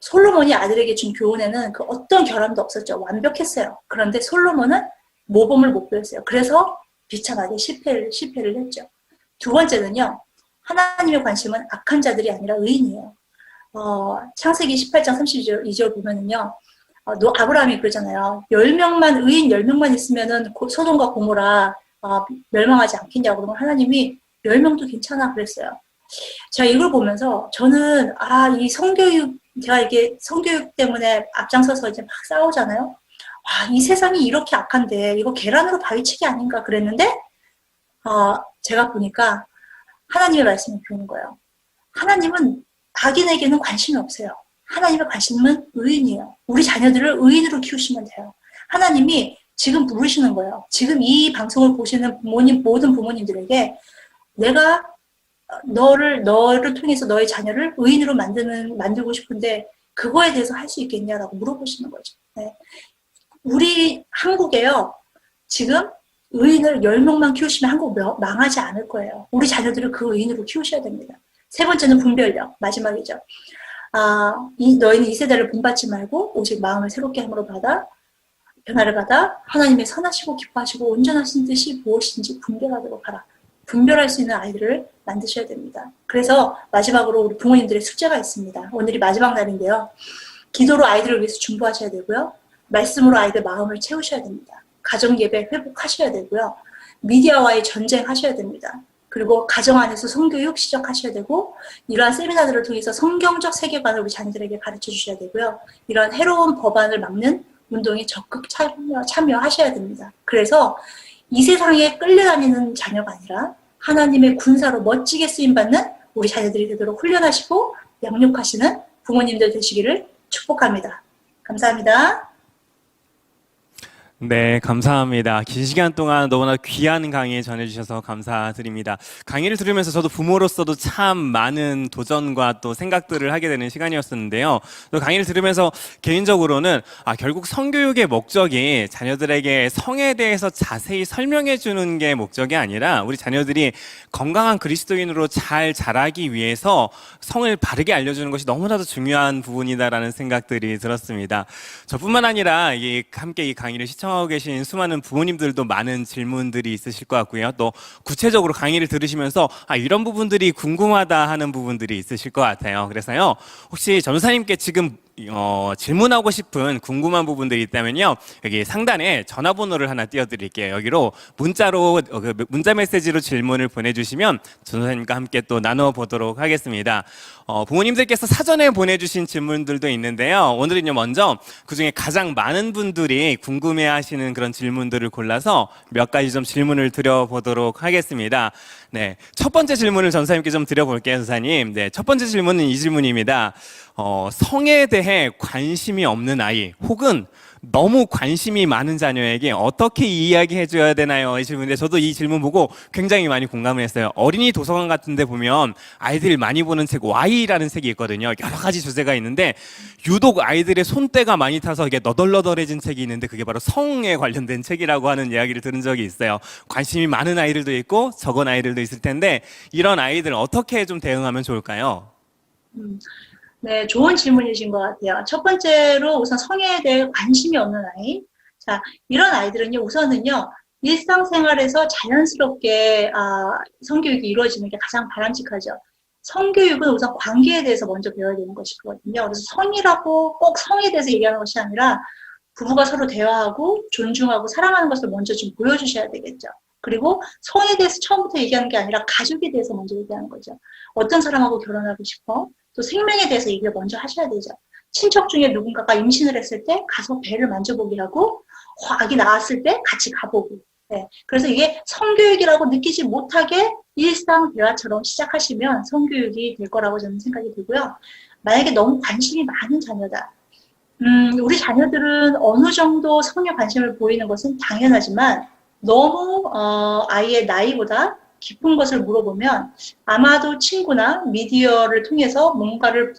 S1: 솔로몬이 아들에게 준 교훈에는 어떤 결함도 없었죠. 완벽했어요. 그런데 솔로몬은 모범을 못 보였어요. 그래서 비참하게 실패를 했죠. 두 번째는요. 하나님의 관심은 악한 자들이 아니라 의인이에요. 창세기 18장 32절 보면은요. 아브라함이 그러잖아요. 10명만, 의인 10명만 있으면은 소돔과 고모라 멸망하지 않겠냐고. 그러면 하나님이 10명도 괜찮아 그랬어요. 제가 이걸 보면서 저는 이 제가 이게 성교육 때문에 앞장서서 이제 막 싸우잖아요. 이 세상이 이렇게 악한데 이거 계란으로 바위치기 아닌가 그랬는데 제가 보니까 하나님의 말씀이 보이는 거예요. 하나님은 악인에게는 관심이 없어요. 하나님의 관심은 의인이에요. 우리 자녀들을 의인으로 키우시면 돼요. 하나님이 지금 부르시는 거예요. 지금 이 방송을 보시는 부모님, 모든 부모님들에게 내가 너를 통해서 너의 자녀를 의인으로 만들고 싶은데 그거에 대해서 할 수 있겠냐라고 물어보시는 거죠. 네. 우리 한국에요. 지금 의인을 10명만 키우시면 한국 망하지 않을 거예요. 우리 자녀들을 그 의인으로 키우셔야 됩니다. 세 번째는 분별력, 마지막이죠. 너희는 이 세대를 본받지 말고 오직 마음을 새롭게 함으로 변화를 받아 하나님의 선하시고 기뻐하시고 온전하신 뜻이 무엇인지 분별하도록 하라. 분별할 수 있는 아이들을 만드셔야 됩니다. 그래서 마지막으로 우리 부모님들의 숙제가 있습니다. 오늘이 마지막 날인데요. 기도로 아이들을 위해서 중보하셔야 되고요. 말씀으로 아이들 마음을 채우셔야 됩니다. 가정예배 회복하셔야 되고요. 미디어와의 전쟁하셔야 됩니다. 그리고 가정 안에서 성교육 시작하셔야 되고 이러한 세미나들을 통해서 성경적 세계관을 우리 자녀들에게 가르쳐 주셔야 되고요. 이런 해로운 법안을 막는 운동에 적극 참여하셔야 됩니다. 그래서 이 세상에 끌려다니는 자녀가 아니라 하나님의 군사로 멋지게 쓰임받는 우리 자녀들이 되도록 훈련하시고 양육하시는 부모님들 되시기를 축복합니다. 감사합니다.
S2: 네, 감사합니다. 긴 시간 동안 너무나 귀한 강의 전해주셔서 감사드립니다. 강의를 들으면서 저도 부모로서도 참 많은 도전과 또 생각들을 하게 되는 시간이었었는데요. 또 강의를 들으면서 개인적으로는 결국 성교육의 목적이 자녀들에게 성에 대해서 자세히 설명해 주는 게 목적이 아니라 우리 자녀들이 건강한 그리스도인으로 잘 자라기 위해서 성을 바르게 알려주는 것이 너무나도 중요한 부분이다라는 생각들이 들었습니다. 저뿐만 아니라 함께 이 강의를 시청하고 계신 수많은 부모님들도 많은 질문들이 있으실 것 같고요. 또 구체적으로 강의를 들으시면서 이런 부분들이 궁금하다 하는 부분들이 있으실 것 같아요. 그래서요, 혹시 전도사님께 지금 질문하고 싶은 궁금한 부분들이 있다면요, 여기 상단에 전화번호를 하나 띄워드릴게요. 여기로 문자로 문자 메시지로 질문을 보내주시면 전도사님과 함께 또 나눠보도록 하겠습니다. 부모님들께서 사전에 보내주신 질문들도 있는데요. 오늘은요, 먼저 그중에 가장 많은 분들이 궁금해하시는 그런 질문들을 골라서 몇 가지 좀 질문을 드려보도록 하겠습니다. 네, 첫 번째 질문을 전사님께 좀 드려볼게요, 전사님. 네, 첫 번째 질문은 이 질문입니다. 성에 대해 관심이 없는 아이 혹은 너무 관심이 많은 자녀에게 어떻게 이야기해줘야 되나요? 이 질문인데 저도 이 질문 보고 굉장히 많이 공감을 했어요. 어린이 도서관 같은 데 보면 아이들이 많이 보는 책 Y라는 책이 있거든요. 여러 가지 주제가 있는데 유독 아이들의 손때가 많이 타서 이게 너덜너덜해진 책이 있는데 그게 바로 성에 관련된 책이라고 하는 이야기를 들은 적이 있어요. 관심이 많은 아이들도 있고 적은 아이들도 있을 텐데 이런 아이들 어떻게 좀 대응하면 좋을까요?
S1: 네, 좋은 질문이신 것 같아요. 첫 번째로 우선 성에 대해 관심이 없는 아이. 자, 이런 아이들은요, 우선은요, 일상생활에서 자연스럽게 성교육이 이루어지는 게 가장 바람직하죠. 성교육은 우선 관계에 대해서 먼저 배워야 되는 것이거든요. 그래서 성이라고 꼭 성에 대해서 얘기하는 것이 아니라 부부가 서로 대화하고 존중하고 사랑하는 것을 먼저 좀 보여주셔야 되겠죠. 그리고 성에 대해서 처음부터 얘기하는 게 아니라 가족에 대해서 먼저 얘기하는 거죠. 어떤 사람하고 결혼하고 싶어? 또 생명에 대해서 얘기를 먼저 하셔야 되죠. 친척 중에 누군가가 임신을 했을 때 가서 배를 만져보게 하고 아기 낳았을 때 같이 가보고. 네. 그래서 이게 성교육이라고 느끼지 못하게 일상 대화처럼 시작하시면 성교육이 될 거라고 저는 생각이 들고요. 만약에 너무 관심이 많은 자녀다. 우리 자녀들은 어느 정도 성에 관심을 보이는 것은 당연하지만 너무 아이의 나이보다 깊은 것을 물어보면 아마도 친구나 미디어를 통해서 뭔가를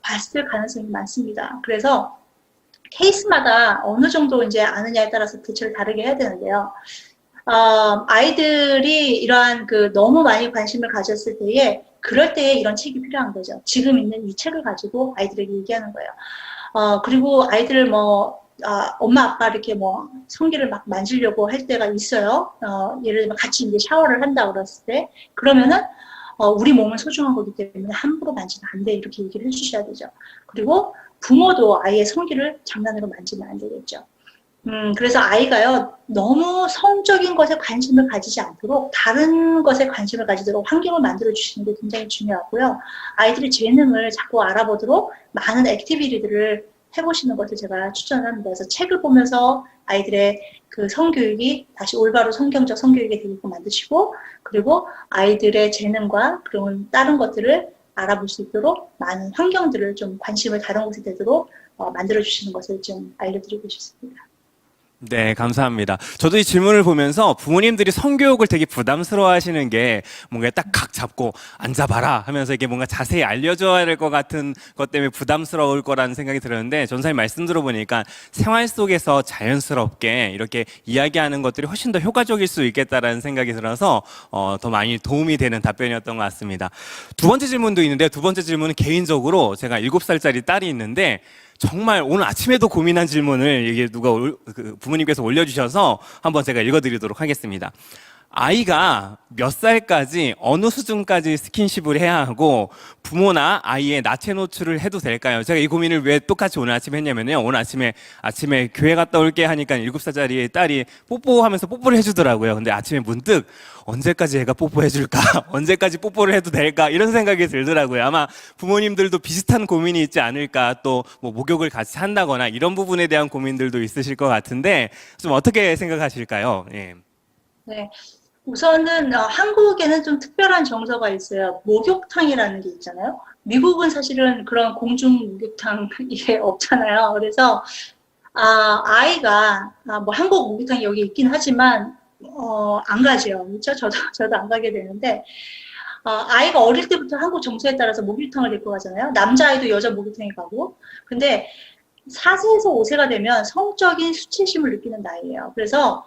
S1: 봤을 가능성이 많습니다. 그래서 케이스마다 어느 정도 이제 아느냐에 따라서 대처를 다르게 해야 되는데요. 아이들이 이러한 너무 많이 관심을 가졌을 때에 그럴 때에 이런 책이 필요한 거죠. 지금 있는 이 책을 가지고 아이들에게 얘기하는 거예요. 그리고 아이들 엄마 아빠 이렇게 성기를 막 만지려고 할 때가 있어요. 예를 들면 같이 이제 샤워를 한다 그랬을 때 그러면은 우리 몸은 소중한 거기 때문에 함부로 만지면 안 돼 이렇게 얘기를 해주셔야 되죠. 그리고 부모도 아이의 성기를 장난으로 만지면 안 되겠죠. 그래서 아이가요 너무 성적인 것에 관심을 가지지 않도록 다른 것에 관심을 가지도록 환경을 만들어 주시는 게 굉장히 중요하고요. 아이들의 재능을 자꾸 알아보도록 많은 액티비티들을 해보시는 것을 제가 추천합니다. 그래서 책을 보면서 아이들의 성교육이 다시 올바로 성경적 성교육이 되게끔 만드시고 그리고 아이들의 재능과 그런 다른 것들을 알아볼 수 있도록 많은 환경들을 좀 관심을 다른 곳에 되도록 만들어주시는 것을 좀 알려드리고 싶습니다.
S2: 네, 감사합니다. 저도 이 질문을 보면서 부모님들이 성교육을 되게 부담스러워 하시는 게 뭔가 딱 각 잡고 앉아봐라 하면서 이게 뭔가 자세히 알려줘야 될 것 같은 것 때문에 부담스러울 거라는 생각이 들었는데 전사님 말씀 들어보니까 생활 속에서 자연스럽게 이렇게 이야기하는 것들이 훨씬 더 효과적일 수 있겠다라는 생각이 들어서 더 많이 도움이 되는 답변이었던 것 같습니다. 두 번째 질문도 있는데 두 번째 질문은 개인적으로 제가 7살짜리 딸이 있는데 정말 오늘 아침에도 고민한 질문을 이게 누가 부모님께서 올려주셔서 한번 제가 읽어드리도록 하겠습니다. 아이가 몇 살까지 어느 수준까지 스킨십을 해야 하고 부모나 아이의 나체 노출을 해도 될까요? 제가 이 고민을 왜 똑같이 오늘 아침에 했냐면요. 오늘 아침에 교회 갔다 올게 하니까 7살짜리 딸이 뽀뽀하면서 뽀뽀를 해주더라고요. 근데 아침에 문득 언제까지 애가 뽀뽀해줄까? 언제까지 뽀뽀를 해도 될까? 이런 생각이 들더라고요. 아마 부모님들도 비슷한 고민이 있지 않을까? 또 뭐 목욕을 같이 한다거나 이런 부분에 대한 고민들도 있으실 것 같은데 좀 어떻게 생각하실까요? 예.
S1: 네. 우선은 한국에는 좀 특별한 정서가 있어요. 목욕탕이라는 게 있잖아요. 미국은 사실은 그런 공중 목욕탕 이게 없잖아요. 그래서 아이가 뭐 한국 목욕탕이 여기 있긴 하지만 안 가죠. 그렇죠? 저도 안 가게 되는데 아이가 어릴 때부터 한국 정서에 따라서 목욕탕을 데리고 가잖아요. 남자아이도 여자 목욕탕에 가고. 근데 4세에서 5세가 되면 성적인 수치심을 느끼는 나이예요. 그래서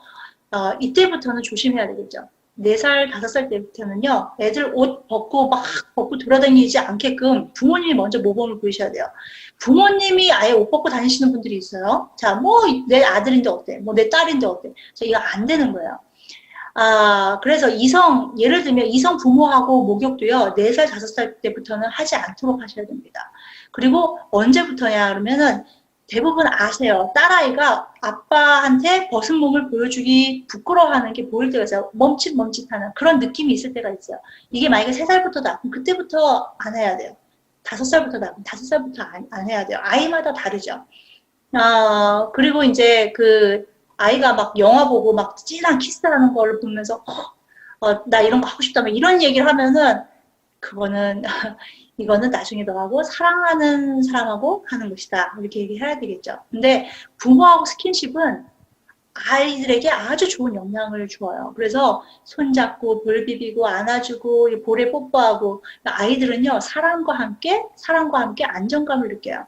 S1: 이때부터는 조심해야 되겠죠. 4살, 5살 때부터는요, 애들 옷 벗고 돌아다니지 않게끔 부모님이 먼저 모범을 보이셔야 돼요. 부모님이 아예 옷 벗고 다니시는 분들이 있어요. 자, 뭐, 내 아들인데 어때? 뭐, 내 딸인데 어때? 자, 이거 안 되는 거예요. 그래서 예를 들면 이성 부모하고 목욕도요, 4살, 5살 때부터는 하지 않도록 하셔야 됩니다. 그리고 언제부터냐, 그러면은, 대부분 아세요. 딸아이가 아빠한테 벗은 몸을 보여주기 부끄러워하는 게 보일 때가 있어요. 멈칫멈칫하는 그런 느낌이 있을 때가 있어요. 이게 만약에 3살부터다. 그럼 그때부터 안 해야 돼요. 5살부터다. 그럼 5살부터 안 해야 돼요. 아이마다 다르죠. 그리고 이제 아이가 막 영화 보고 막 찐한 키스하는 걸 보면서 나 이런 거 하고 싶다. 이런 얘기를 하면은 이거는 나중에 너하고 사랑하는 사람하고 하는 것이다. 이렇게 얘기해야 되겠죠. 근데 부모하고 스킨십은 아이들에게 아주 좋은 영향을 줘요. 그래서 손잡고 볼 비비고 안아주고 볼에 뽀뽀하고 아이들은요 사랑과 함께 안정감을 느껴요.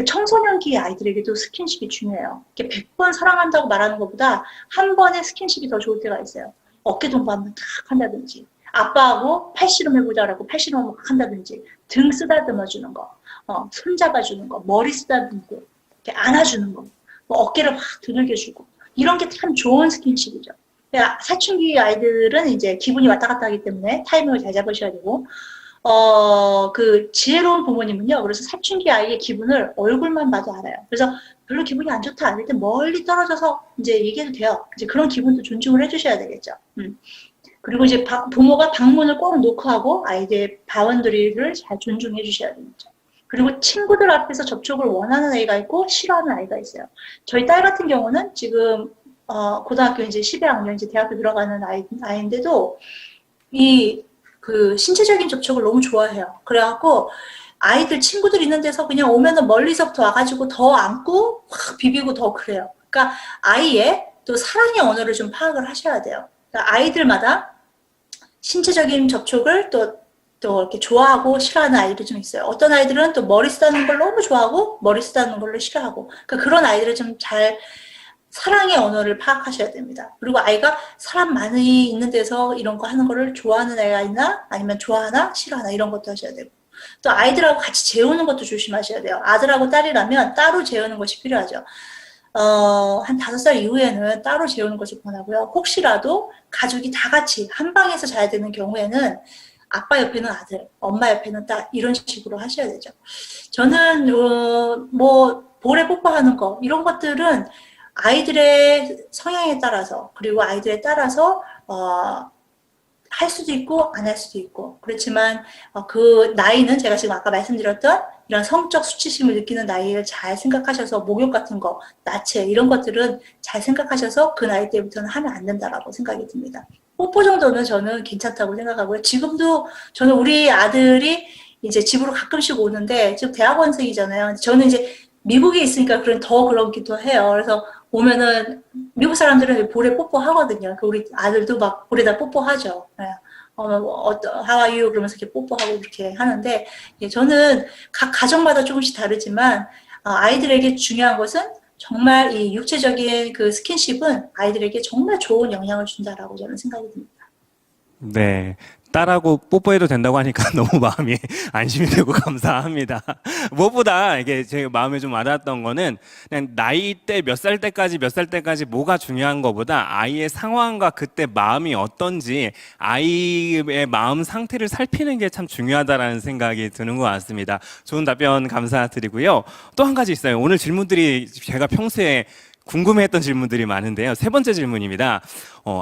S1: 청소년기 아이들에게도 스킨십이 중요해요. 100번 사랑한다고 말하는 것보다 한 번의 스킨십이 더 좋을 때가 있어요. 어깨 동무 한번 탁 한다든지 아빠하고 팔씨름 해보자라고 팔씨름 막 한다든지 등 쓰다듬어 주는 거, 손 잡아주는 거, 머리 쓰다듬고 이렇게 안아주는 거, 뭐 어깨를 확 두들겨주고 이런 게 참 좋은 스킨십이죠. 사춘기 아이들은 이제 기분이 왔다 갔다 하기 때문에 타이밍을 잘 잡으셔야 되고 지혜로운 부모님은요. 그래서 사춘기 아이의 기분을 얼굴만 봐도 알아요. 그래서 별로 기분이 안 좋다 이럴 때 멀리 떨어져서 이제 얘기해도 돼요. 이제 그런 기분도 존중을 해주셔야 되겠죠. 그리고 이제 부모가 방문을 꼭 노크하고 아이들의 바운더리를 잘 존중해 주셔야 되겠죠. 그리고 친구들 앞에서 접촉을 원하는 아이가 있고 싫어하는 아이가 있어요. 저희 딸 같은 경우는 지금 고등학교 이제 12학년 이제 대학교 들어가는 아이인데도 신체적인 접촉을 너무 좋아해요. 그래갖고 아이들 친구들 있는 데서 그냥 오면은 멀리서부터 와가지고 더 안고 확 비비고 더 그래요. 그러니까 아이의 또 사랑의 언어를 좀 파악을 하셔야 돼요. 그러니까 아이들마다 신체적인 접촉을 또 이렇게 좋아하고 싫어하는 아이들이 좀 있어요. 어떤 아이들은 또 머리 쓰다는 걸 너무 좋아하고 머리 쓰다는 걸로 싫어하고 그러니까 그런 아이들을 좀 잘 사랑의 언어를 파악하셔야 됩니다. 그리고 아이가 사람 많이 있는 데서 이런 거 하는 거를 좋아하는 애가 있나 아니면 좋아하나 싫어하나 이런 것도 하셔야 되고 또 아이들하고 같이 재우는 것도 조심하셔야 돼요. 아들하고 딸이라면 따로 재우는 것이 필요하죠. 한 5살 이후에는 따로 재우는 것이 권하고요. 혹시라도 가족이 다 같이 한 방에서 자야 되는 경우에는 아빠 옆에는 아들, 엄마 옆에는 딸 이런 식으로 하셔야 되죠. 저는 볼에 뽀뽀하는 거 이런 것들은 아이들의 성향에 따라서 그리고 아이들에 따라서 할 수도 있고 안 할 수도 있고 그렇지만 그 나이는 제가 지금 아까 말씀드렸던 이런 성적 수치심을 느끼는 나이를 잘 생각하셔서 목욕 같은 거, 나체 이런 것들은 잘 생각하셔서 그 나이 때부터는 하면 안 된다라고 생각이 듭니다. 뽀뽀 정도는 저는 괜찮다고 생각하고요. 지금도 저는 우리 아들이 이제 집으로 가끔씩 오는데, 지금 대학원생이잖아요. 저는 이제 미국에 있으니까 더 그렇기도 해요. 그래서 오면은 미국 사람들은 볼에 뽀뽀하거든요. 우리 아들도 막 볼에다 뽀뽀하죠. 예. how are you? 그러면서 이렇게 뽀뽀하고 이렇게 하는데, 예, 저는 각 가정마다 조금씩 다르지만, 아이들에게 중요한 것은 정말 이 육체적인 그 스킨십은 아이들에게 정말 좋은 영향을 준다라고 저는 생각이 듭니다.
S2: 네. 딸하고 뽀뽀해도 된다고 하니까 너무 마음이 안심이 되고 감사합니다. 무엇보다 이게 제 마음에 좀 와닿았던 거는 그냥 나이대 몇 살 때까지 몇 살 때까지 뭐가 중요한 것보다 아이의 상황과 그때 마음이 어떤지 아이의 마음 상태를 살피는 게 참 중요하다라는 생각이 드는 것 같습니다. 좋은 답변 감사드리고요. 또 한 가지 있어요. 오늘 질문들이 제가 평소에 궁금해했던 질문들이 많은데요. 세 번째 질문입니다.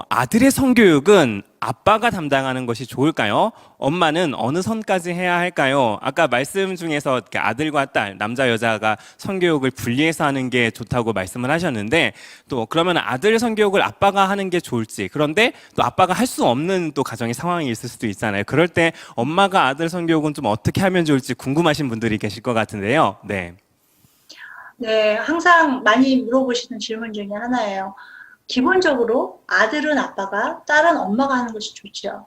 S2: 아들의 성교육은 아빠가 담당하는 것이 좋을까요? 엄마는 어느 선까지 해야 할까요? 아까 말씀 중에서 이렇게 아들과 딸, 남자, 여자가 성교육을 분리해서 하는 게 좋다고 말씀을 하셨는데, 또 그러면 아들 성교육을 아빠가 하는 게 좋을지, 그런데 또 아빠가 할 수 없는 또 가정의 상황이 있을 수도 있잖아요. 그럴 때 엄마가 아들 성교육은 좀 어떻게 하면 좋을지 궁금하신 분들이 계실 것 같은데요. 네.
S1: 네, 항상 많이 물어보시는 질문 중에 하나예요. 기본적으로 아들은 아빠가, 딸은 엄마가 하는 것이 좋죠.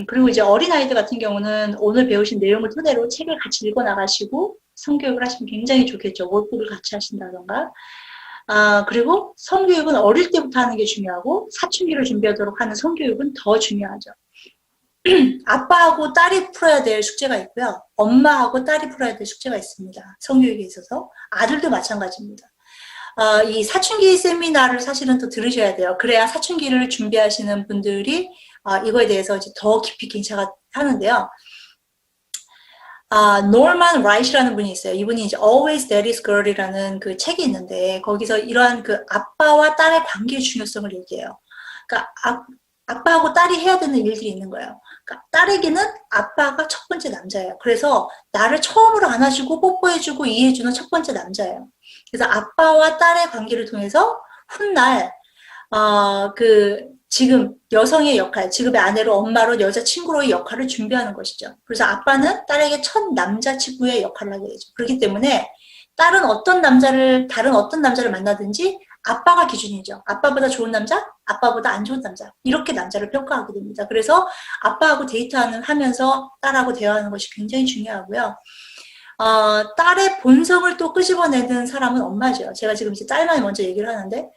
S1: 그리고 이제 어린아이들 같은 경우는 오늘 배우신 내용을 토대로 책을 같이 읽어 나가시고 성교육을 하시면 굉장히 좋겠죠. 월북을 같이 하신다던가. 그리고 성교육은 어릴 때부터 하는 게 중요하고 사춘기를 준비하도록 하는 성교육은 더 중요하죠. 아빠하고 딸이 풀어야 될 숙제가 있고요. 엄마하고 딸이 풀어야 될 숙제가 있습니다. 성교육에 있어서. 아들도 마찬가지입니다. 이 사춘기 세미나를 사실은 또 들으셔야 돼요. 그래야 사춘기를 준비하시는 분들이 이거에 대해서 이제 더 깊이 인식을 하는데요. 노먼 라이트라는 분이 있어요. 이분이 이제 Always Daddy's Girl이라는 그 책이 있는데 거기서 이러한 그 아빠와 딸의 관계의 중요성을 얘기해요. 그러니까 아빠하고 딸이 해야 되는 일들이 있는 거예요. 그러니까 딸에게는 아빠가 첫 번째 남자예요. 그래서 나를 처음으로 안아주고 뽀뽀해주고 이해해주는 첫 번째 남자예요. 그래서 아빠와 딸의 관계를 통해서 훗날 지금 여성의 역할, 지금의 아내로 엄마로 여자친구로의 역할을 준비하는 것이죠. 그래서 아빠는 딸에게 첫 남자친구의 역할을 하게 되죠. 그렇기 때문에 다른 어떤 남자를 만나든지 아빠가 기준이죠. 아빠보다 좋은 남자, 아빠보다 안 좋은 남자. 이렇게 남자를 평가하게 됩니다. 그래서 아빠하고 하면서 딸하고 대화하는 것이 굉장히 중요하고요. 딸의 본성을 또 끄집어내는 사람은 엄마죠. 제가 지금 이제 딸만 먼저 얘기를 하는데,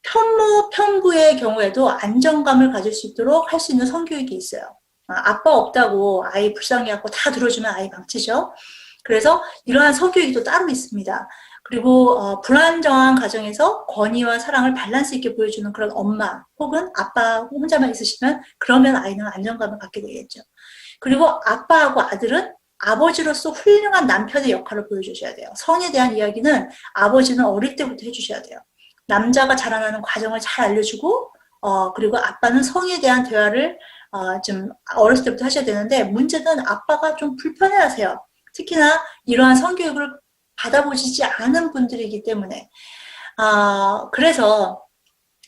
S1: 편모, 편부의 경우에도 안정감을 가질 수 있도록 할 수 있는 성교육이 있어요. 아빠 없다고 아이 불쌍해갖고 다 들어주면 아이 망치죠. 그래서 이러한 성교육이 또 따로 있습니다. 그리고 불안정한 가정에서 권위와 사랑을 밸런스 있게 보여주는 그런 엄마 혹은 아빠 혼자만 있으시면 그러면 아이는 안정감을 갖게 되겠죠. 그리고 아빠하고 아들은 아버지로서 훌륭한 남편의 역할을 보여주셔야 돼요. 성에 대한 이야기는 아버지는 어릴 때부터 해주셔야 돼요. 남자가 자라나는 과정을 잘 알려주고 그리고 아빠는 성에 대한 대화를 좀 어렸을 때부터 하셔야 되는데 문제는 아빠가 좀 불편해하세요. 특히나 이러한 성교육을 받아보시지 않은 분들이기 때문에 그래서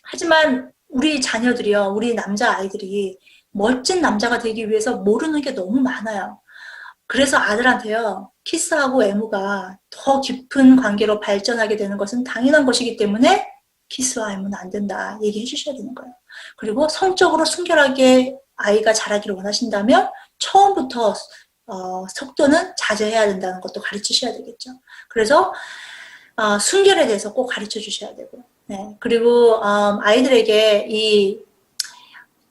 S1: 하지만 우리 자녀들이요, 우리 남자 아이들이 멋진 남자가 되기 위해서 모르는 게 너무 많아요. 그래서 아들한테요, 키스하고 애무가 더 깊은 관계로 발전하게 되는 것은 당연한 것이기 때문에 키스와 애무는 안 된다 얘기해 주셔야 되는 거예요. 그리고 성적으로 순결하게 아이가 자라기를 원하신다면 처음부터 속도는 자제해야 된다는 것도 가르치셔야 되겠죠. 그래서 순결에 대해서 꼭 가르쳐 주셔야 되고요. 네. 그리고 아이들에게 이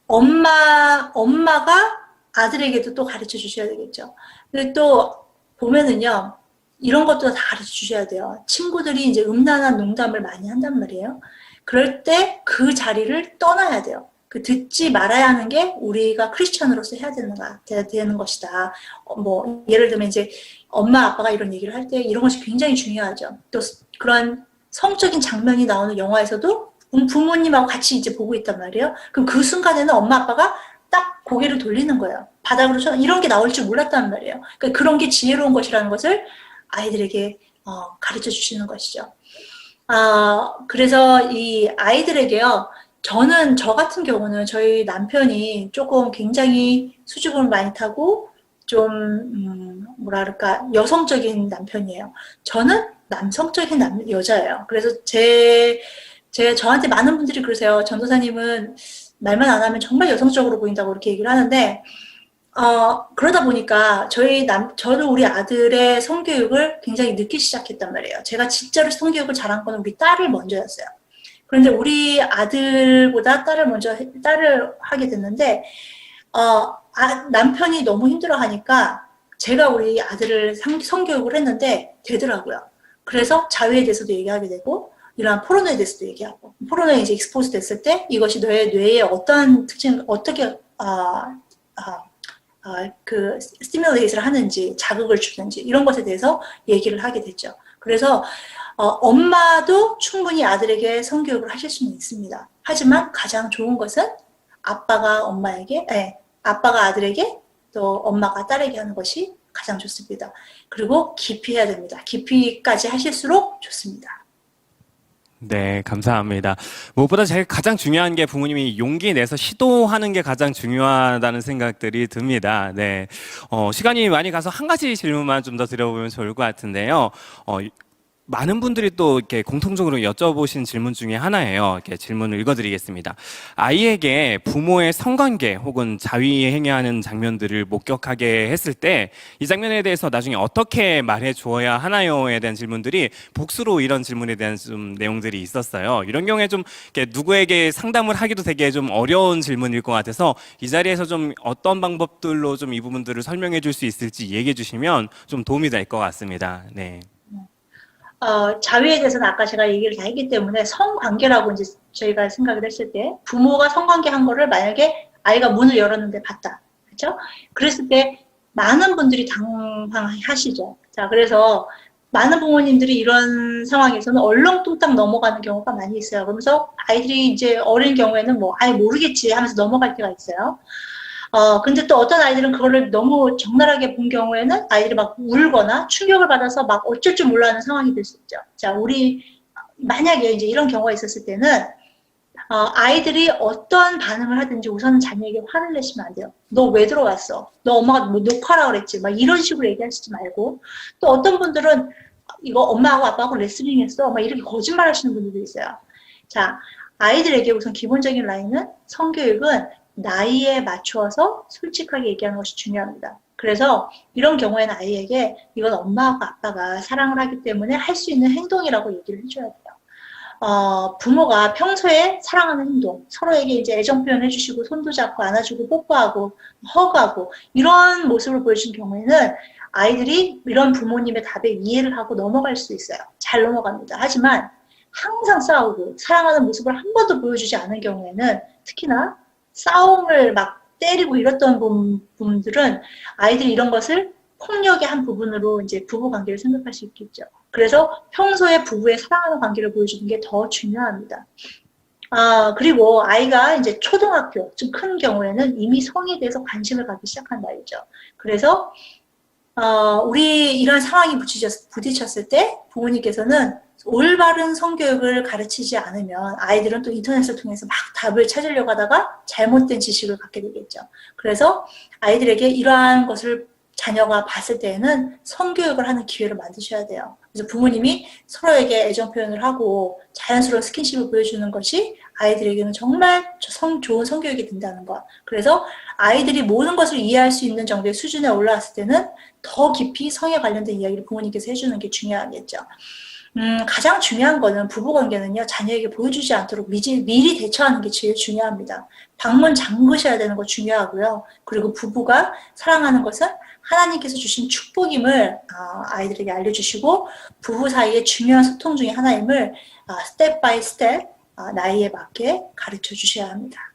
S1: 엄마가 아들에게도 또 가르쳐 주셔야 되겠죠. 근데 또 보면은요, 이런 것도 다 가르쳐 주셔야 돼요. 친구들이 이제 음란한 농담을 많이 한단 말이에요. 그럴 때 그 자리를 떠나야 돼요. 그 듣지 말아야 하는 게 우리가 크리스천으로서 해야 되는 것이다. 뭐 예를 들면 이제 엄마 아빠가 이런 얘기를 할 때 이런 것이 굉장히 중요하죠. 또 그런 성적인 장면이 나오는 영화에서도 부모님하고 같이 이제 보고 있단 말이에요. 그럼 그 순간에는 엄마 아빠가 딱 고개를 돌리는 거예요. 바닥으로 이런 게 나올 줄 몰랐단 말이에요. 그러니까 그런 게 지혜로운 것이라는 것을 아이들에게 가르쳐 주시는 것이죠. 그래서 이 아이들에게요, 저 같은 경우는 저희 남편이 조금 굉장히 수줍음을 많이 타고 뭐랄까, 여성적인 남편이에요. 저는 남성적인 여자예요. 그래서 저한테 많은 분들이 그러세요. 전도사님은 말만 안 하면 정말 여성적으로 보인다고 이렇게 얘기를 하는데, 그러다 보니까 저는 우리 아들의 성교육을 굉장히 늦게 시작했단 말이에요. 제가 진짜로 성교육을 잘한 거는 우리 딸을 먼저였어요. 그런데 우리 아들보다 딸을 하게 됐는데, 남편이 너무 힘들어 하니까 제가 우리 아들을 성교육을 했는데 되더라고요. 그래서 자유에 대해서도 얘기하게 되고, 이러한 포르노에 대해서도 얘기하고, 포르노에 이제 익스포즈 됐을 때 이것이 너의 뇌에 어떤 특징, 어떻게, 스티뮬레이트를 하는지, 자극을 주는지, 이런 것에 대해서 얘기를 하게 됐죠. 그래서, 엄마도 충분히 아들에게 성교육을 하실 수는 있습니다. 하지만 가장 좋은 것은 아빠가 아들에게 또 엄마가 딸에게 하는 것이 가장 좋습니다. 그리고 깊이 해야 됩니다. 깊이까지 하실수록 좋습니다.
S2: 네, 감사합니다. 무엇보다 제일 가장 중요한 게 부모님이 용기 내서 시도하는 게 가장 중요하다는 생각들이 듭니다. 네. 시간이 많이 가서 한 가지 질문만 좀 더 드려보면 좋을 것 같은데요. 많은 분들이 또 이렇게 공통적으로 여쭤보신 질문 중에 하나예요. 이렇게 질문을 읽어드리겠습니다. 아이에게 부모의 성관계 혹은 자위행위하는 장면들을 목격하게 했을 때 이 장면에 대해서 나중에 어떻게 말해 주어야 하나요?에 대한 질문들이 복수로 이런 질문에 대한 좀 내용들이 있었어요. 이런 경우에 좀 이렇게 누구에게 상담을 하기도 되게 좀 어려운 질문일 것 같아서 이 자리에서 좀 어떤 방법들로 좀 이 부분들을 설명해 줄 수 있을지 얘기해 주시면 좀 도움이 될 것 같습니다. 네.
S1: 자위에 대해서는 아까 제가 얘기를 다 했기 때문에 성관계라고 이제 저희가 생각을 했을 때 부모가 성관계 한 거를 만약에 아이가 문을 열었는데 봤다. 그렇죠? 그랬을 때 많은 분들이 당황하시죠. 자, 그래서 많은 부모님들이 이런 상황에서는 얼렁뚱땅 넘어가는 경우가 많이 있어요. 그러면서 아이들이 이제 어린 경우에는 뭐 아예 모르겠지 하면서 넘어갈 때가 있어요. 근데 또 어떤 아이들은 그거를 너무 적나라하게 본 경우에는 아이들이 막 울거나 충격을 받아서 막 어쩔 줄 몰라 하는 상황이 될 수 있죠. 자, 만약에 이제 이런 경우가 있었을 때는, 아이들이 어떤 반응을 하든지 우선은 자녀에게 화를 내시면 안 돼요. 너 왜 들어왔어? 너 엄마가 뭐 녹화라 그랬지? 막 이런 식으로 얘기하시지 말고, 또 어떤 분들은 이거 엄마하고 아빠하고 레슬링 했어? 막 이렇게 거짓말 하시는 분들도 있어요. 자, 아이들에게 우선 기본적인 라인은 성교육은 나이에 맞추어서 솔직하게 얘기하는 것이 중요합니다. 그래서 이런 경우에는 아이에게 이건 엄마하고 아빠가 사랑을 하기 때문에 할 수 있는 행동이라고 얘기를 해줘야 돼요. 부모가 평소에 사랑하는 행동, 서로에게 이제 애정 표현 해주시고 손도 잡고 안아주고 뽀뽀하고 허그하고 이런 모습을 보여준 경우에는 아이들이 이런 부모님의 답에 이해를 하고 넘어갈 수 있어요. 잘 넘어갑니다. 하지만 항상 싸우고 사랑하는 모습을 한 번도 보여주지 않은 경우에는 특히나 싸움을 막 때리고 이랬던 분들은 아이들이 이런 것을 폭력의 한 부분으로 이제 부부 관계를 생각할 수 있겠죠. 그래서 평소에 부부의 사랑하는 관계를 보여주는 게 더 중요합니다. 그리고 아이가 이제 초등학교 좀 큰 경우에는 이미 성에 대해서 관심을 갖기 시작한 나이죠. 그래서 우리 이런 상황이 부딪혔을 때 부모님께서는 올바른 성교육을 가르치지 않으면 아이들은 또 인터넷을 통해서 막 답을 찾으려고 하다가 잘못된 지식을 갖게 되겠죠. 그래서 아이들에게 이러한 것을 자녀가 봤을 때에는 성교육을 하는 기회를 만드셔야 돼요. 그래서 부모님이 서로에게 애정 표현을 하고 자연스러운 스킨십을 보여주는 것이 아이들에게는 정말 좋은 성교육이 된다는 것. 그래서 아이들이 모든 것을 이해할 수 있는 정도의 수준에 올라왔을 때는 더 깊이 성에 관련된 이야기를 부모님께서 해주는 게 중요하겠죠. 가장 중요한 거는 부부관계는요, 자녀에게 보여주지 않도록 미리 대처하는 게 제일 중요합니다. 방문 잠그셔야 되는 거 중요하고요. 그리고 부부가 사랑하는 것은 하나님께서 주신 축복임을 아이들에게 알려주시고 부부 사이의 중요한 소통 중에 하나임을 스텝 바이 스텝 나이에 맞게 가르쳐 주셔야 합니다.